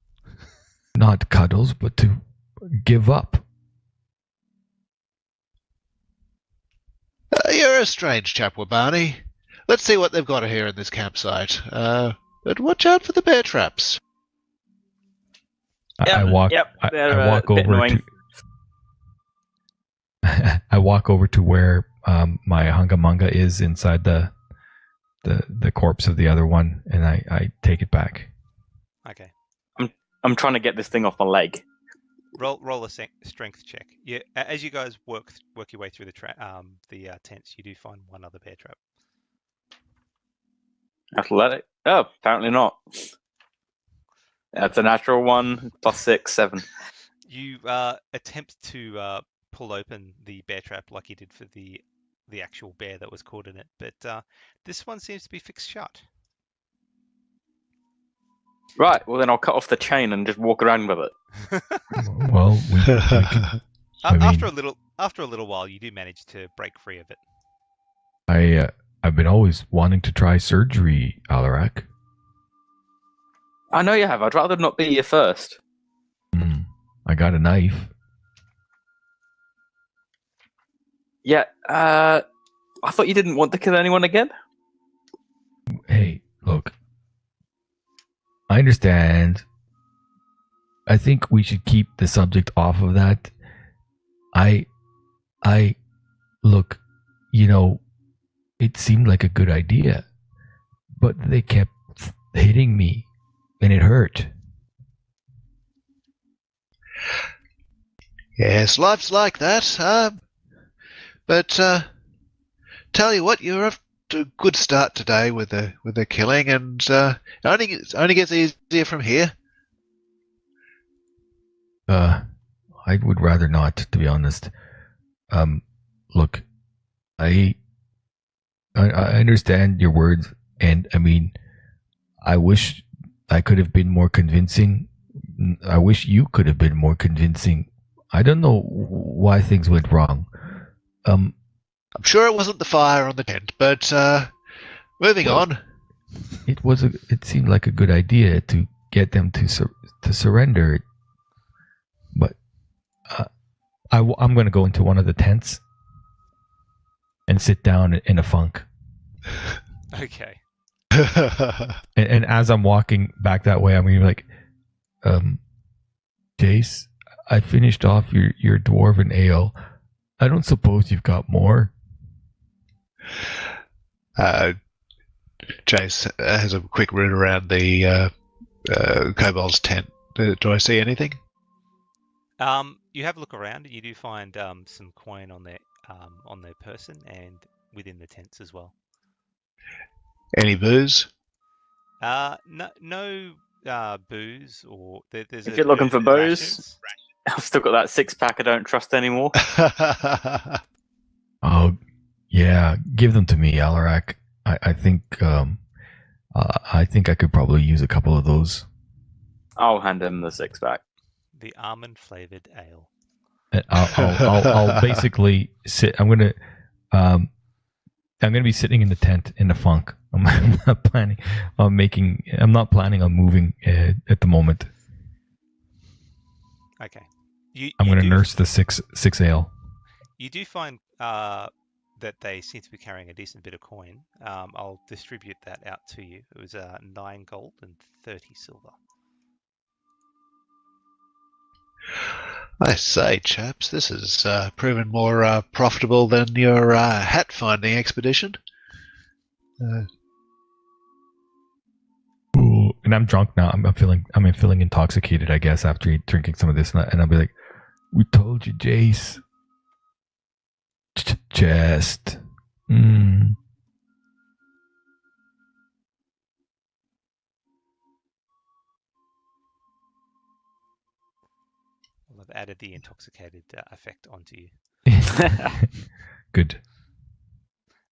Not cuddles, but to give up. You're a strange chap, Wabani. let's see what they've got here in this campsite. But watch out for the bear traps. I walk. I walk over to. I walk over to where my hungamunga is inside the corpse of the other one, and I take it back. Okay. I'm trying to get this thing off my leg. Roll a strength check. Yeah, as you guys work your way through the tents, you do find one other bear trap. Athletic? Oh, apparently not. That's a natural 1 + 6, 7. You attempt to pull open the bear trap like you did for the actual bear that was caught in it, but this one seems to be fixed shut. Right, well then I'll cut off the chain and just walk around with it. Well, we can, after a little while, you do manage to break free of it. I've been always wanting to try surgery, Alarak. I know you have. I'd rather not be your first. I got a knife. Yeah, I thought you didn't want to kill anyone again? Hey, look. I understand. I think we should keep the subject off of that. I look, it seemed like a good idea, but they kept hitting me, and it hurt. Yes, life's like that. But tell you what, you're off to a good start today with the killing, and it only gets easier from here. I would rather not, to be honest. Look, I understand your words, and I mean, I wish I could have been more convincing. I wish you could have been more convincing. I don't know why things went wrong. I'm sure it wasn't the fire on the tent, but moving on. It seemed like a good idea to get them to surrender. But I'm going to go into one of the tents and sit down in a funk. Okay. And as I'm walking back that way, I'm going to be like, Jace, I finished off your dwarven ale. I don't suppose you've got more? Jace has a quick route around the kobold's tent. Do I see anything? You have a look around, and you do find some coin on their person and within the tents as well. Any booze? No booze or there's. If you're looking for booze, I've still got that 6-pack I don't trust anymore. Oh, yeah, give them to me, Alarak. I think I could probably use a couple of those. I'll hand him the 6-pack. The almond flavored ale. I'll basically sit. I'm gonna be sitting in the tent in the funk. I'm not planning on moving at the moment. Okay. I'm going to nurse the six ale. You do find that they seem to be carrying a decent bit of coin. I'll distribute that out to you. It was 9 gold and 30 silver. I say, chaps, this has proven more profitable than your hat finding expedition. Ooh, and I'm drunk now. I'm feeling intoxicated, I guess, after drinking some of this, and I'll be like, "We told you, Jace." Chest. Well, I've added the intoxicated effect onto you. Good.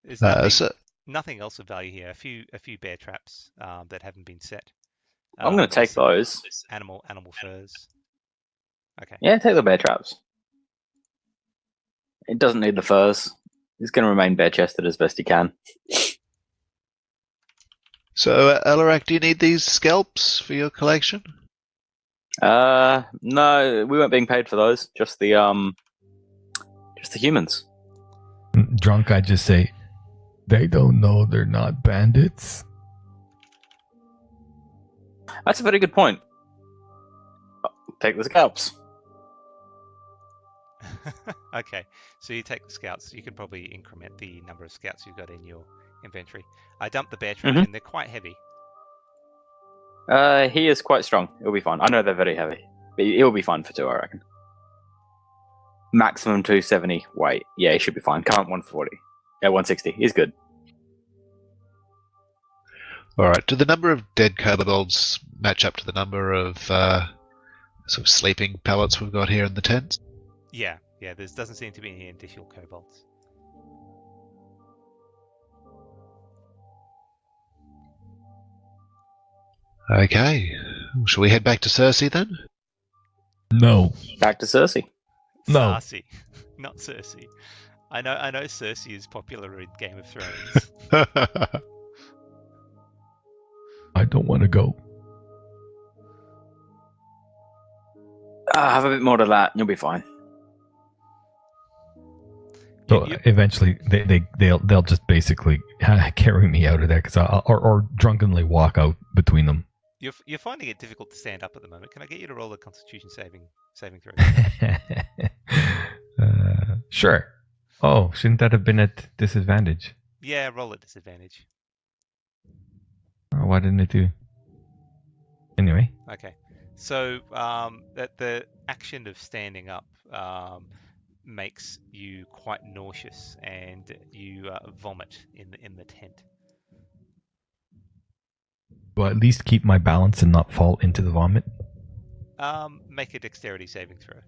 There's nothing else of value here. A few bear traps that haven't been set. I'm going to take those. Animal furs. Okay. Yeah, take the bear traps. It doesn't need the furs. He's going to remain bare-chested as best he can. So, Alarak, do you need these scalps for your collection? No, we weren't being paid for those. Just the humans. Drunk, I just say, They don't know they're not bandits. That's a very good point. Take the scalps. Okay, so you take the scouts. You can probably increment the number of scouts you've got in your inventory. I dumped the bear trash in. They're quite heavy. He is quite strong. It'll be fine. I know they're very heavy. But he'll be fine for 2, I reckon. Maximum 270 weight. Yeah, he should be fine. Current 140. Yeah, 160. He's good. Alright, do the number of dead kobolds match up to the number of sort of sleeping pallets we've got here in the tent? Yeah. There doesn't seem to be any additional kobolds. Okay. Shall we head back to Cersei then? No. Back to Cersei. No. Cersei, not Cersei. I know Cersei is popular in Game of Thrones. I don't want to go. Have a bit more of that, and you'll be fine. So eventually, they'll just basically carry me out of there, or drunkenly walk out between them. You're finding it difficult to stand up at the moment. Can I get you to roll a Constitution saving throw? Sure. Oh, shouldn't that have been at disadvantage? Yeah, roll at disadvantage. Oh, why didn't it do? Anyway. Okay. So that the action of standing up makes you quite nauseous, and you vomit in the tent. Well, at least keep my balance and not fall into the vomit. Make a dexterity saving throw.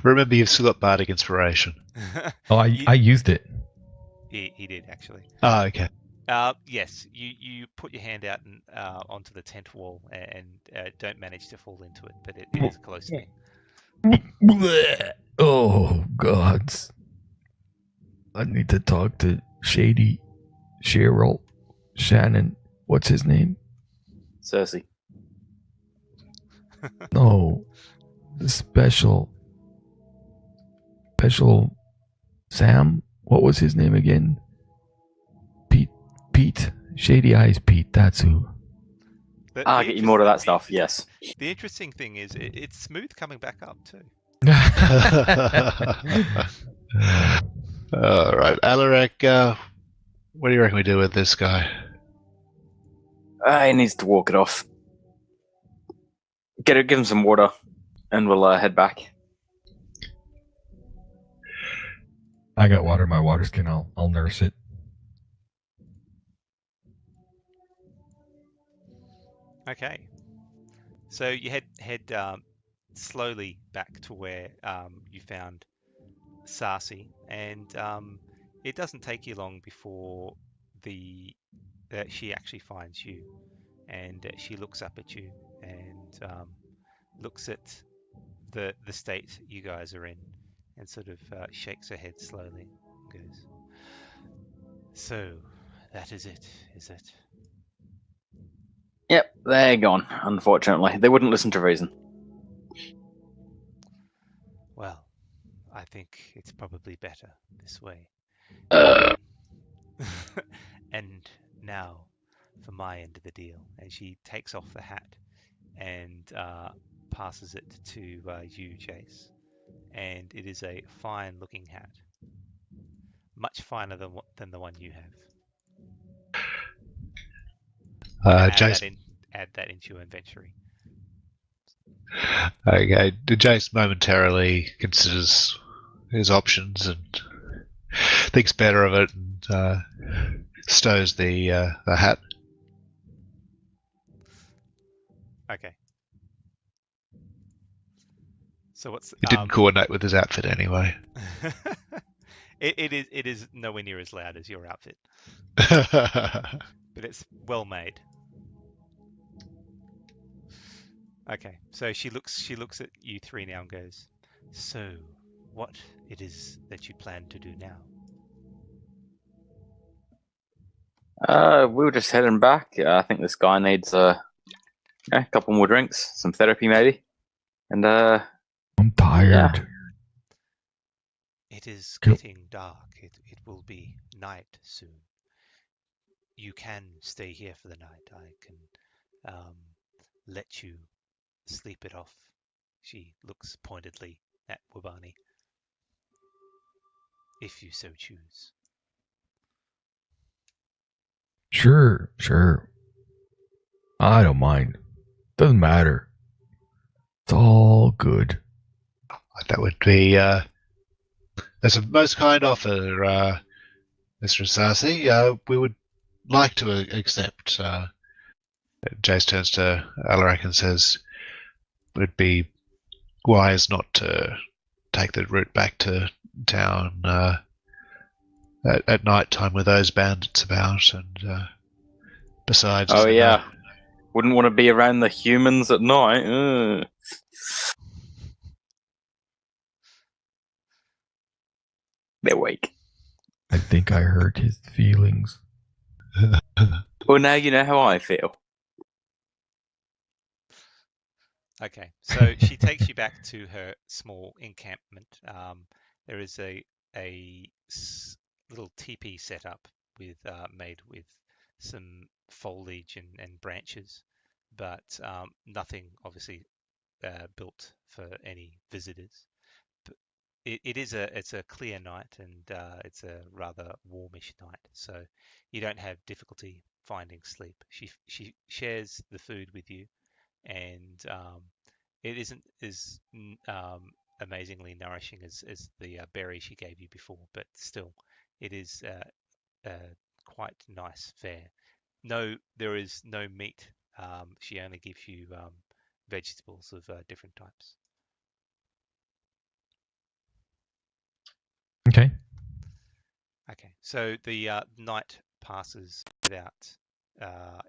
Remember, you've still got bardic inspiration. Oh, I used it. He did actually. Oh, okay. Yes, you put your hand out and onto the tent wall and don't manage to fall into it, but it is close to you. Oh, gods. I need to talk to Shady, Cheryl, Shannon. What's his name? Cersei. No. The special Sam? What was his name again? Pete. Shady Eyes Pete, that's who. I'll get you more of that stuff, yes. The interesting thing is it's smooth coming back up too. Alright, Alaric, what do you reckon we do with this guy? He needs to walk it off. Give him some water, and we'll head back. I got water in my water skin. I'll nurse it. Okay. So you head slowly back to where you found Sarsi, and it doesn't take you long before she actually finds you, and she looks up at you and looks at the state you guys are in, and sort of shakes her head slowly and goes, "So that is it, is it?" Yep, they're gone, unfortunately. They wouldn't listen to reason. Well, I think it's probably better this way. And now for my end of the deal. And she takes off the hat and passes it to you, Chase. And it is a fine looking hat. Much finer than the one you have. Add that into your inventory. Okay, Jace momentarily considers his options and thinks better of it and stows the hat. Okay. So what's It didn't coordinate with his outfit anyway. It is nowhere near as loud as your outfit, but it's well made. Okay, so she looks at you three now and goes, "So, what it is that you plan to do now?" We were just heading back. I think this guy needs a couple more drinks, some therapy maybe, and I'm tired. It is getting dark. It will be night soon. You can stay here for the night. I can let you sleep it off. She looks pointedly at Wabani. If you so choose. Sure. I don't mind. Doesn't matter. It's all good. That would be that's a most kind offer, Mr. Asasi. We would like to accept. Jace turns to Alarak and says, "It would be wise not to take the route back to town at night time with those bandits about, and besides." Oh yeah, wouldn't want to be around the humans at night. Ugh. They're weak. I think I hurt his feelings. Well, now you know how I feel. Okay, so she takes you back to her small encampment. There is a little teepee set up with made with some foliage and branches, but nothing obviously built for any visitors. But it's a clear night, and it's a rather warmish night, so you don't have difficulty finding sleep. She shares the food with you, and it isn't as amazingly nourishing as the berry she gave you before, but still, it is quite nice fare. No, there is no meat. She only gives you vegetables of different types. Okay. Okay, so the night passes without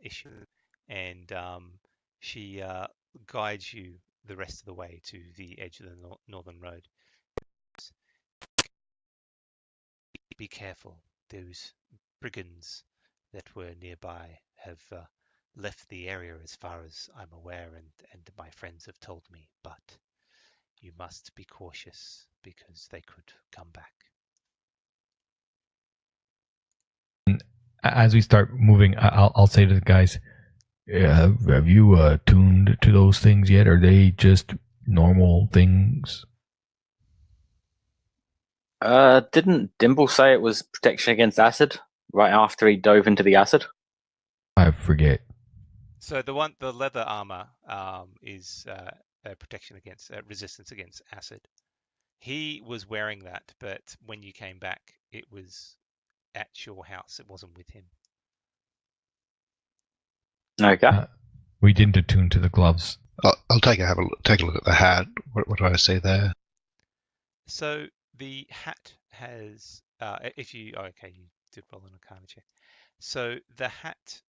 issue, and she guides you the rest of the way to the edge of the northern road. Be careful, those brigands that were nearby have left the area as far as I'm aware, and my friends have told me, but you must be cautious because they could come back. As we start moving, I'll say to the guys, have you tuned to those things yet? Are they just normal things? Didn't Dimble say it was protection against acid right after he dove into the acid? I forget. So the leather armor is a protection against resistance against acid. He was wearing that, but when you came back, it was at your house. It wasn't with him. Okay. We didn't attune to the gloves. I'll take a look at the hat. What do I see there? So the hat has, if you you did roll an Arcana check. So the hat,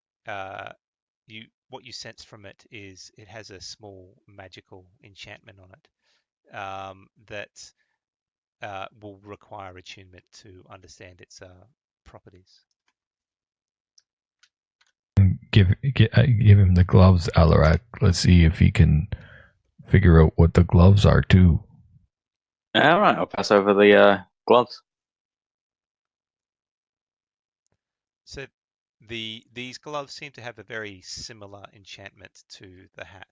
what you sense from it is it has a small magical enchantment on it that will require attunement to understand its properties. Give him the gloves, Alarak. Let's see if he can figure out what the gloves are too. All right, I'll pass over the gloves. So these gloves seem to have a very similar enchantment to the hat.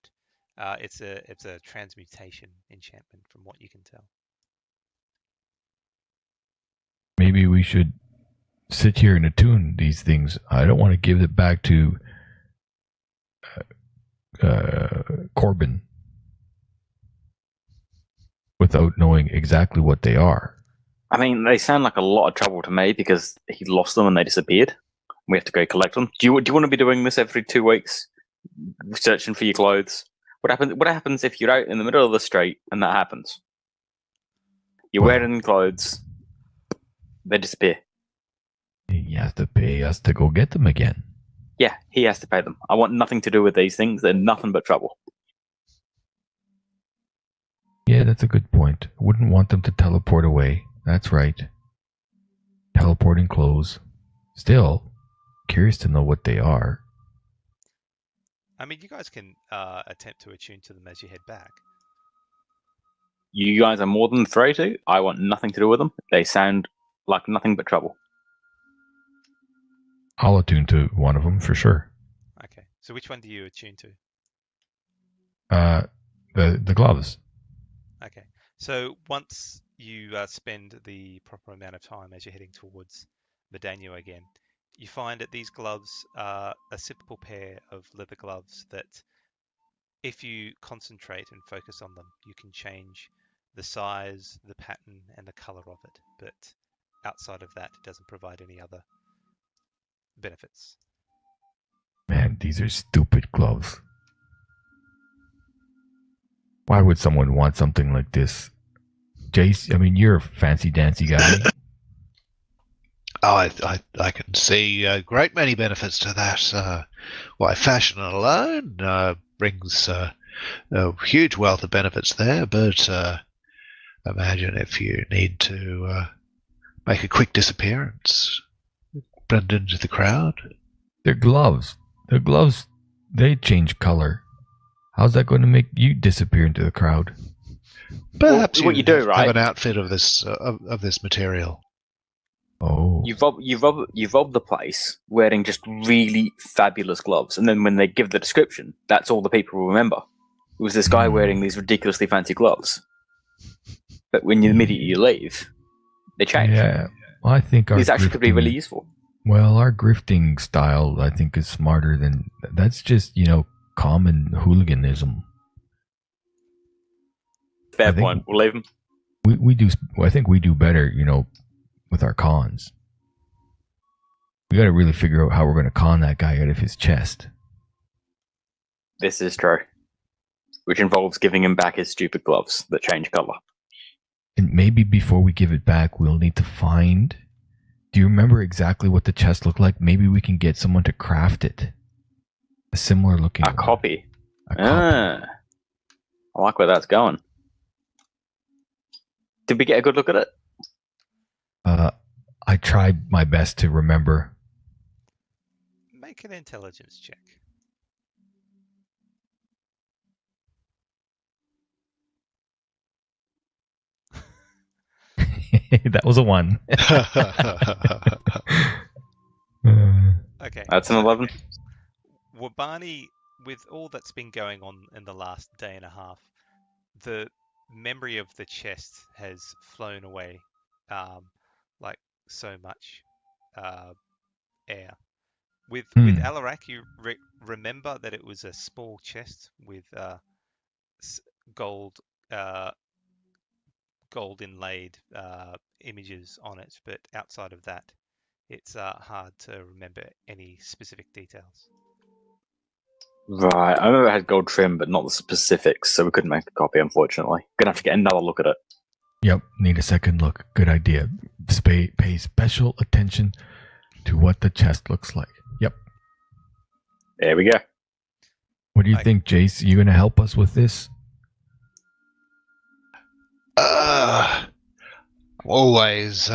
It's a transmutation enchantment from what you can tell. Maybe we should sit here and attune these things. I don't want to give it back to Corbin without knowing exactly what they are. I mean, they sound like a lot of trouble to me because he lost them and they disappeared. We have to go collect them. Do you want to be doing this every 2 weeks, searching for your clothes? What happens if you're out in the middle of the street and that happens? You're wearing clothes, they disappear. He has to pay us to go get them again. Yeah, he has to pay them. I want nothing to do with these things. They're nothing but trouble. Yeah, that's a good point. Wouldn't want them to teleport away. That's right. Teleporting clothes. Still, curious to know what they are. I mean, you guys can attempt to attune to them as you head back. You guys are more than three to. I want nothing to do with them. They sound like nothing but trouble. I'll attune to one of them for sure. Okay. So which one do you attune to? The gloves. Okay. So once you spend the proper amount of time as you're heading towards Modaño again, you find that these gloves are a simple pair of leather gloves that, if you concentrate and focus on them, you can change the size, the pattern, and the color of it. But outside of that, it doesn't provide any other benefits. Man, these are stupid gloves. Why would someone want something like this? Jace, I mean, you're a fancy dancy guy. Oh, I can see a great many benefits to that. Why, fashion alone brings a huge wealth of benefits there, but imagine if you need to make a quick disappearance, blend into the crowd. They're gloves. They're gloves. They change color. How's that going to make you disappear into the crowd? Perhaps what you do, have right? an outfit of this material. Oh. You rob the place wearing just really fabulous gloves, and then when they give the description, that's all the people will remember. It was this guy wearing these ridiculously fancy gloves. But when you immediately leave, they change. Yeah, I think our These actually could be grifting- really useful. Well, our grifting style, I think, is smarter than that's just common hooliganism. Fair I think- point. We'll leave them. We do. I think we do better, with our cons. We got to really figure out how we're going to con that guy out of his chest. This is true. Which involves giving him back his stupid gloves that change color. And maybe before we give it back, we'll need to find. Do you remember exactly what the chest looked like? Maybe we can get someone to craft it. A similar looking A one. copy. A copy. I like where that's going. Did we get a good look at it? I tried my best to remember. Make an intelligence check. That was a 1. Okay. That's an 11. Wabani, with all that's been going on in the last day and a half, the memory of the chest has flown away like so much air. With Alarak, you remember that it was a small chest with gold inlaid images on it, but outside of that, it's hard to remember any specific details. Right. I remember it had gold trim, but not the specifics, so we couldn't make a copy, unfortunately. Gonna have to get another look at it. Yep, need a second look. Good idea. Pay special attention to what the chest looks like. Yep. There we go. What do you think, Jace? You going to help us with this? Always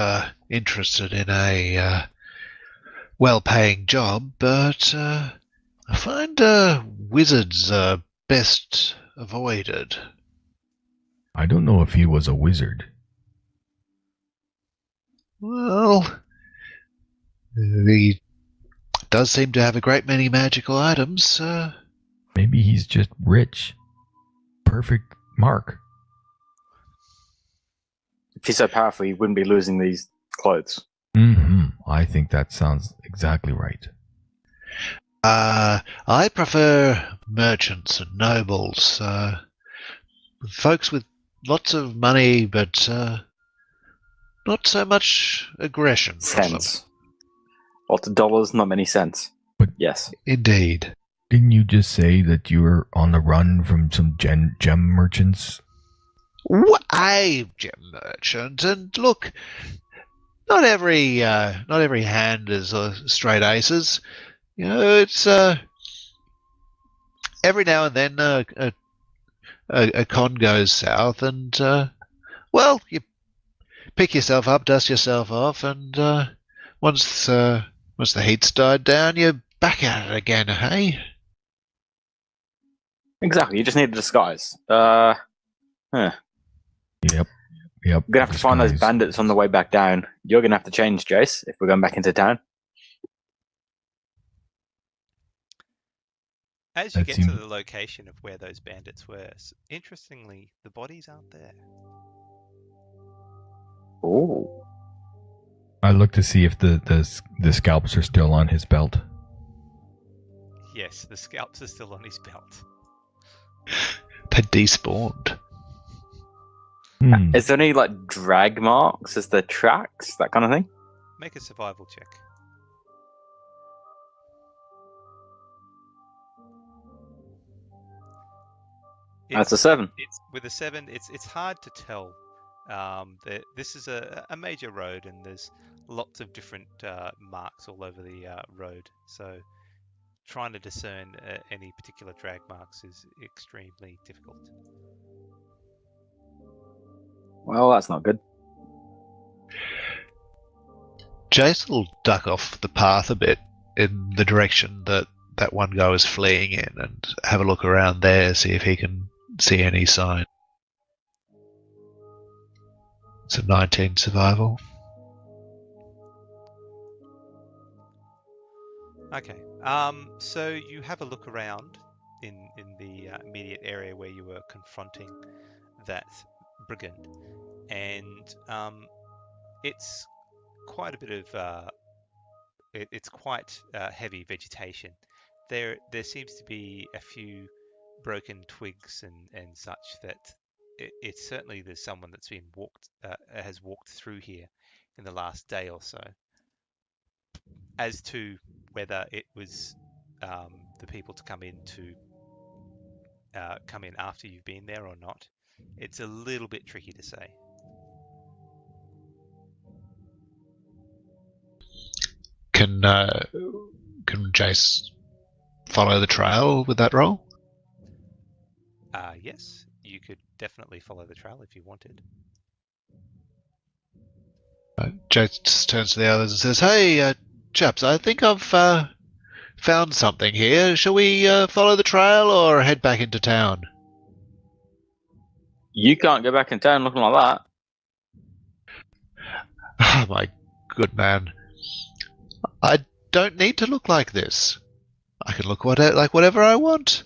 interested in a well-paying job, but I find wizards are best avoided. I don't know if he was a wizard. Well, he does seem to have a great many magical items. Maybe he's just rich. Perfect mark. If he's so powerful, he wouldn't be losing these clothes. I think that sounds exactly right. I prefer merchants and nobles. Folks with lots of money, but not so much aggression. from them. Cents. Lots of dollars, not many cents. But- yes. Indeed. Didn't you just say that you were on the run from some gem merchants? A gem merchant, and look, not every hand is straight aces. It's every now and then a con goes south, and well, you pick yourself up, dust yourself off, and once the heat's died down, you're back at it again, hey? Exactly. You just need a disguise. Yep. We're gonna have to find those Disguise. bandits on the way back down. You're gonna have to change, Jace, if we're going back into town. As you That get to seemed- the location of where those bandits were, interestingly, the bodies aren't there. Oh. I look to see if the scalps are still on his belt. Yes, the scalps are still on his belt. They despawned. Hmm. Is there any like drag marks? Is there tracks? That kind of thing? Make a survival check. That's a 7. With a 7, it's hard to tell. This is a major road, and there's lots of different marks all over the road. So trying to discern any particular drag marks is extremely difficult. Well, that's not good. Jace will duck off the path a bit in the direction that that one guy was fleeing in and have a look around there, see if he can see any sign. It's a 19 survival. Okay. So you have a look around in the immediate area where you were confronting that brigand, and it's quite a bit of it's quite heavy vegetation. There seems to be a few broken twigs and such that it's certainly there's someone that's been has walked through here in the last day or so. As to whether it was the people to come in after you've been there or not, it's a little bit tricky to say. Can Jace follow the trail with that roll? Yes, you could definitely follow the trail if you wanted. Jace turns to the others and says, "Hey, chaps, I think I've found something here. Shall we follow the trail or head back into town?" You can't go back in town looking like that. Oh, my good man. I don't need to look like this. I can look like whatever I want.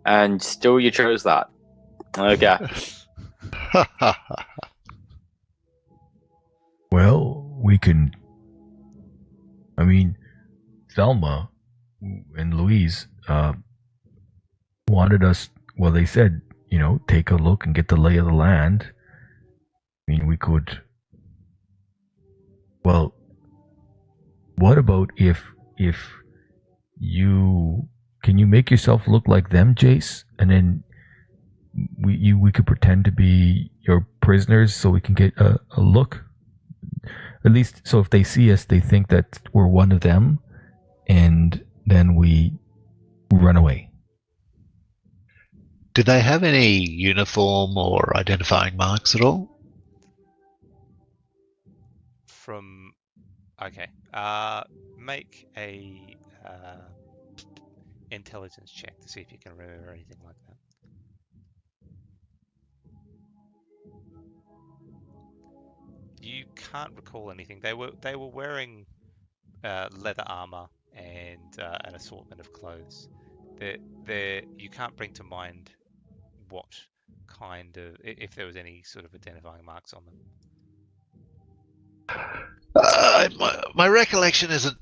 And still you chose that. Okay. Well, we can. I mean, Thelma and Louise wanted us. Well, they said, take a look and get the lay of the land. I mean, we could. Well, what about if you can you make yourself look like them, Jace, and then we could pretend to be your prisoners so we can get a look. At least, so if they see us, they think that we're one of them, and then we run away. Did they have any uniform or identifying marks at all? Okay. Make a intelligence check to see if you can remember anything like that. You can't recall anything. They were wearing leather armor and an assortment of clothes. You can't bring to mind what kind of, if there was any sort of identifying marks on them. My recollection isn't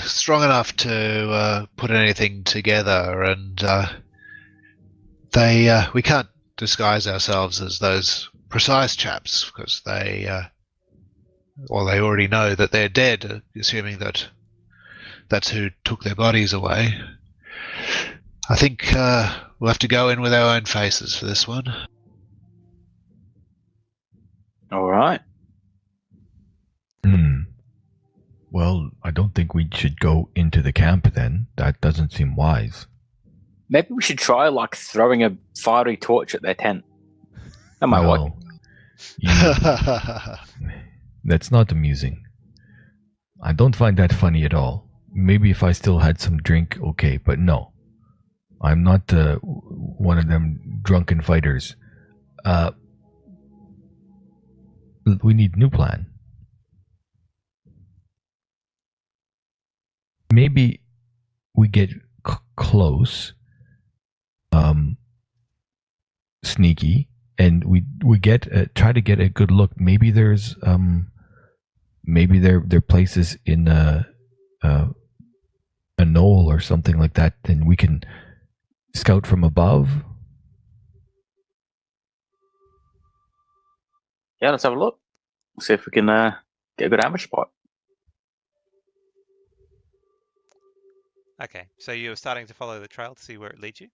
strong enough to put anything together, and we can't disguise ourselves as those precise chaps because they already know that they're dead, assuming that that's who took their bodies away. I think we'll have to go in with our own faces for this one. All right. Well, I don't think we should go into the camp then. That doesn't seem wise. Maybe we should try like throwing a fiery torch at their tent. That might work. That's not amusing. I don't find that funny at all. Maybe if I still had some drink, okay, but no. I'm not one of them drunken fighters. We need a new plan. Maybe we get close, sneaky, and we get try to get a good look. Maybe there's maybe there are places in a knoll or something like that. Then we can scout from above. Yeah, let's have a look. See if we can get a good ambush spot. Okay, so you were starting to follow the trail to see where it leads you?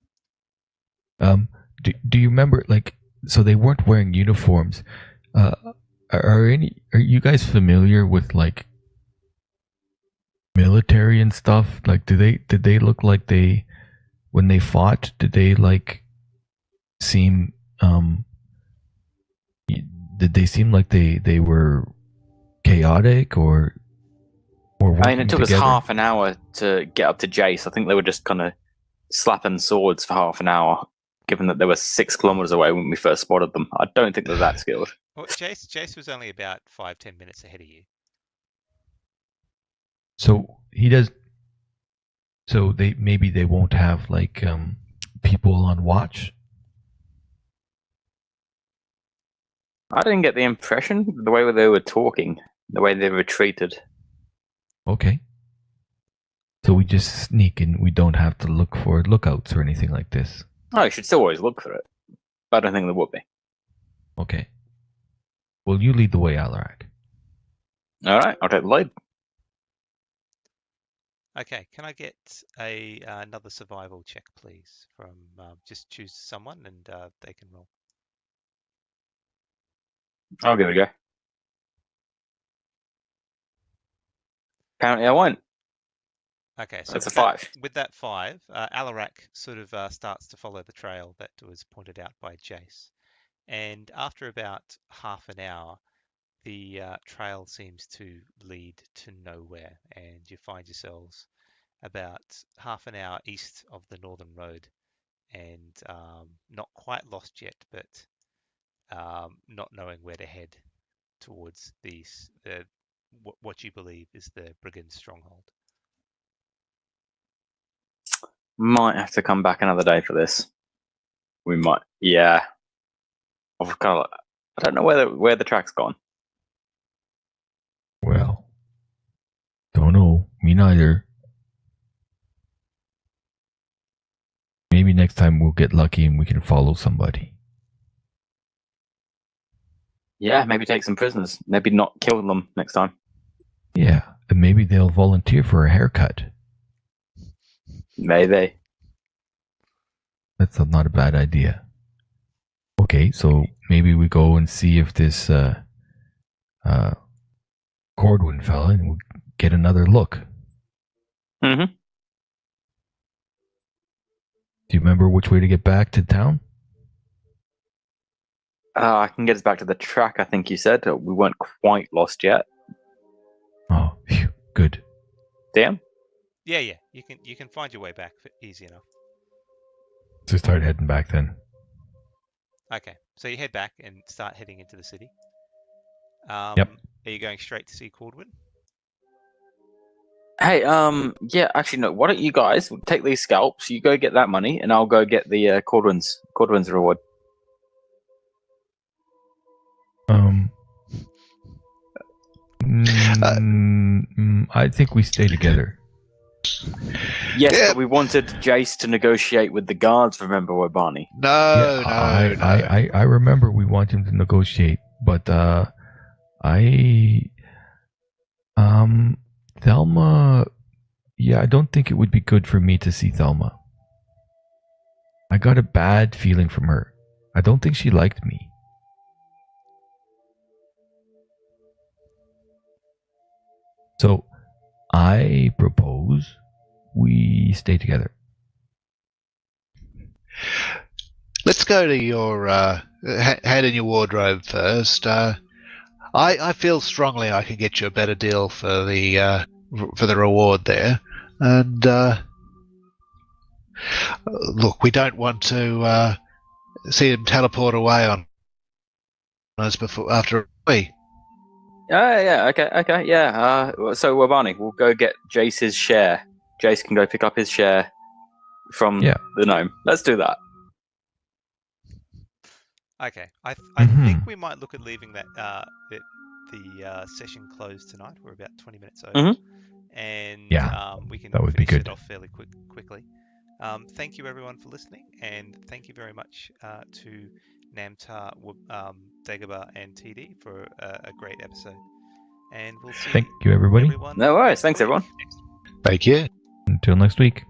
Do you remember, like, so they weren't wearing uniforms? Are you guys familiar with like military and stuff? Like, did they look like they, when they fought, did they like seem did they seem like they were chaotic or I mean, it took together? us half an hour to get up to Jace. I think they were just kind of slapping swords for half an hour, given that they were 6 kilometers away when we first spotted them. I don't think they're that skilled. Well, Jace was only about 5-10 minutes ahead of you. So he does. So maybe they won't have like people on watch. I didn't get the impression, the way they were talking, the way they retreated. Okay. So we just sneak and we don't have to look for lookouts or anything like this. Oh, you should still always look for it. But I don't think there would be. Okay. Well, you lead the way, Alarak. Alright, I'll take the lead. Okay, can I get another survival check, please? From just choose someone and they can roll. I'll give it a go. Apparently I won't. Okay, so That's a 5. With that 5, Alarak sort of starts to follow the trail that was pointed out by Jace. And after about half an hour, the trail seems to lead to nowhere, and you find yourselves about half an hour east of the northern road, and not quite lost yet, but not knowing where to head towards what you believe is the brigand stronghold. Might have to come back another day for this. We might, yeah. I don't know where the track's gone. Well, don't know. Me neither. Maybe next time we'll get lucky and we can follow somebody. Yeah, maybe take some prisoners. Maybe not kill them next time. Yeah, and maybe they'll volunteer for a haircut. Maybe. That's not a bad idea. Okay, so maybe we go and see if this Cordwin fella, and we'll get another look. Mm-hmm. Do you remember which way to get back to town? I can get us back to the track, I think you said. We weren't quite lost yet. Oh, phew, good. Damn. Yeah, you can find your way back easy enough. So start heading back then. Okay, so you head back and start heading into the city. Yep. Are you going straight to see Cordwin? Hey, yeah, actually, no. Why don't you guys take these scalps? You go get that money, and I'll go get the Cordwin's reward. I think we stay together. Yes, Yeah. but we wanted Jace to negotiate with the guards. Remember, Wobani? No. I remember we want him to negotiate, but Thelma, yeah, I don't think it would be good for me to see Thelma. I got a bad feeling from her. I don't think she liked me. So, I propose we stay together. Let's go to your head in your wardrobe first. I feel strongly I can get you a better deal for the reward there, and look, we don't want to see him teleport away on us after we. Yeah, okay, yeah. So Wobani, we'll go get Jace's share. Jace can go pick up his share from Yeah. the gnome. Let's do that. Okay, I Mhm. think we might look at leaving that the session closed tonight. We're about 20 minutes over, Mhm. and Yeah, we can that would be finish it good. off fairly quickly. Thank you everyone for listening, and thank you very much to Namtar, Dagobah, and TD for a great episode. And we'll see Thank you, everybody. everyone No worries. next Thanks, week. everyone. Thank you. Until next week.